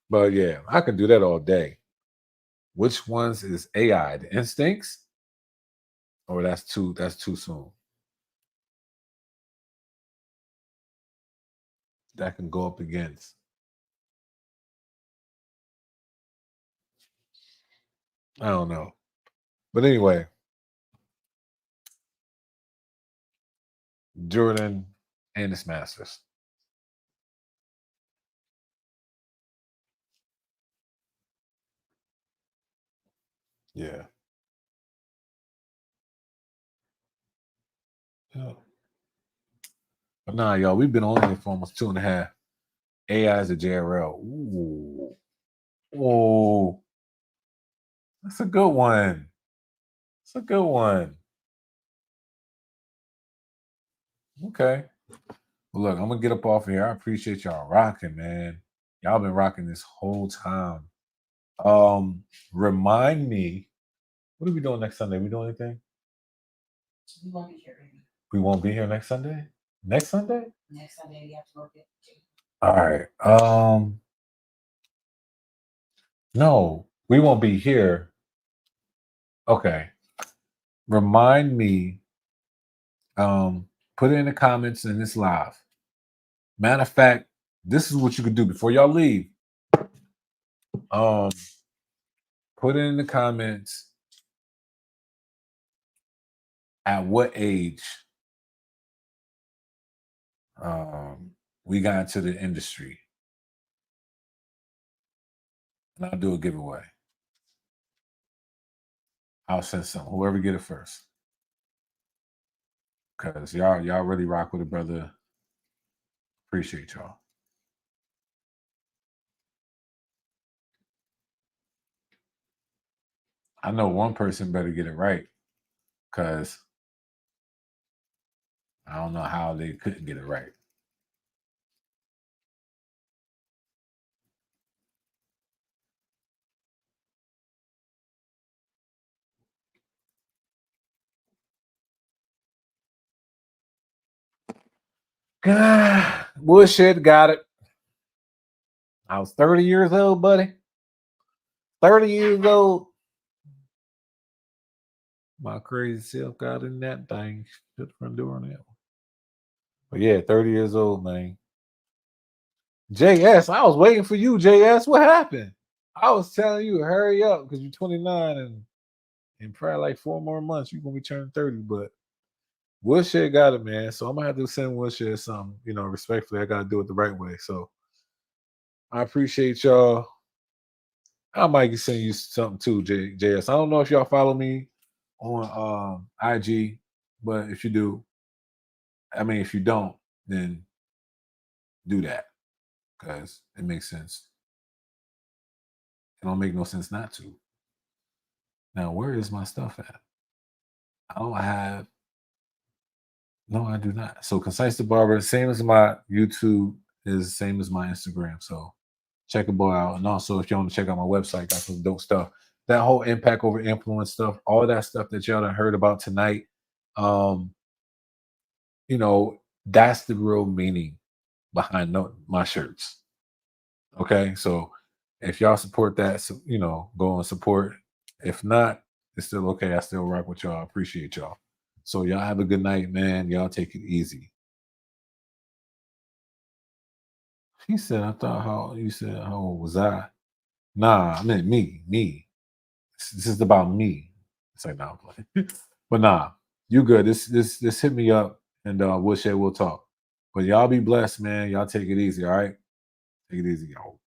But yeah, I can do that all day. Which ones is AI? The instincts? Or that's too soon. That can go up against. I don't know. But anyway, Jordan and his Masters. Yeah. Yeah. But nah, y'all, we've been on here for almost 2.5. AI is a JRL. Ooh. Oh, that's a good one. That's a good one. Okay. Well, look, I'm gonna get up off of here. I appreciate y'all rocking, man. Y'all been rocking this whole time. Remind me, what are we doing next Sunday? We doing anything? We won't be here. We won't be here next Sunday? Next Sunday? Next Sunday, we have to work it. All right. No, we won't be here. Okay. remind me, put it in the comments in this live. Matter of fact, this is what you could do before y'all leave. Put it in the comments at what age we got into the industry. And I'll do a giveaway. I'll send some. Whoever get it first. Because y'all really rock with it, brother. Appreciate y'all. I know one person better get it right, because I don't know how they couldn't get it right. Bullshit, got it. I was 30 years old, buddy. 30 years old. My crazy self got in that thing. Shit from doing that. But yeah, 30 years old, man. JS, I was waiting for you, JS. What happened? I was telling you, hurry up, because you're 29 and in probably like 4 more months, you're gonna be turning 30. But Woodshed got it, man. So I'm gonna have to send Woodshed something, respectfully. I gotta do it the right way. So I appreciate y'all. I might send you something too, JS. I don't know if y'all follow me on IG, but if you do, if you don't, then do that, because it makes sense. It don't make no sense not to. Now, where is my stuff at? No, I do not. So ConcisetheBarber, same as my YouTube, is the same as my Instagram. So check a boy out. And also, if you want to check out my website, got some dope stuff. That whole impact over influence stuff, all that stuff that y'all done heard about tonight, that's the real meaning behind my shirts. Okay, so if y'all support that, so, go and support. If not, it's still okay. I still rock with y'all. I appreciate y'all. So y'all have a good night, man. Y'all take it easy. He said, I thought how old was I? Nah, I meant me. This is about me. It's like, nah, I'm playing. But nah, you good. This hit me up, and we'll talk. But y'all be blessed, man. Y'all take it easy, all right? Take it easy, y'all.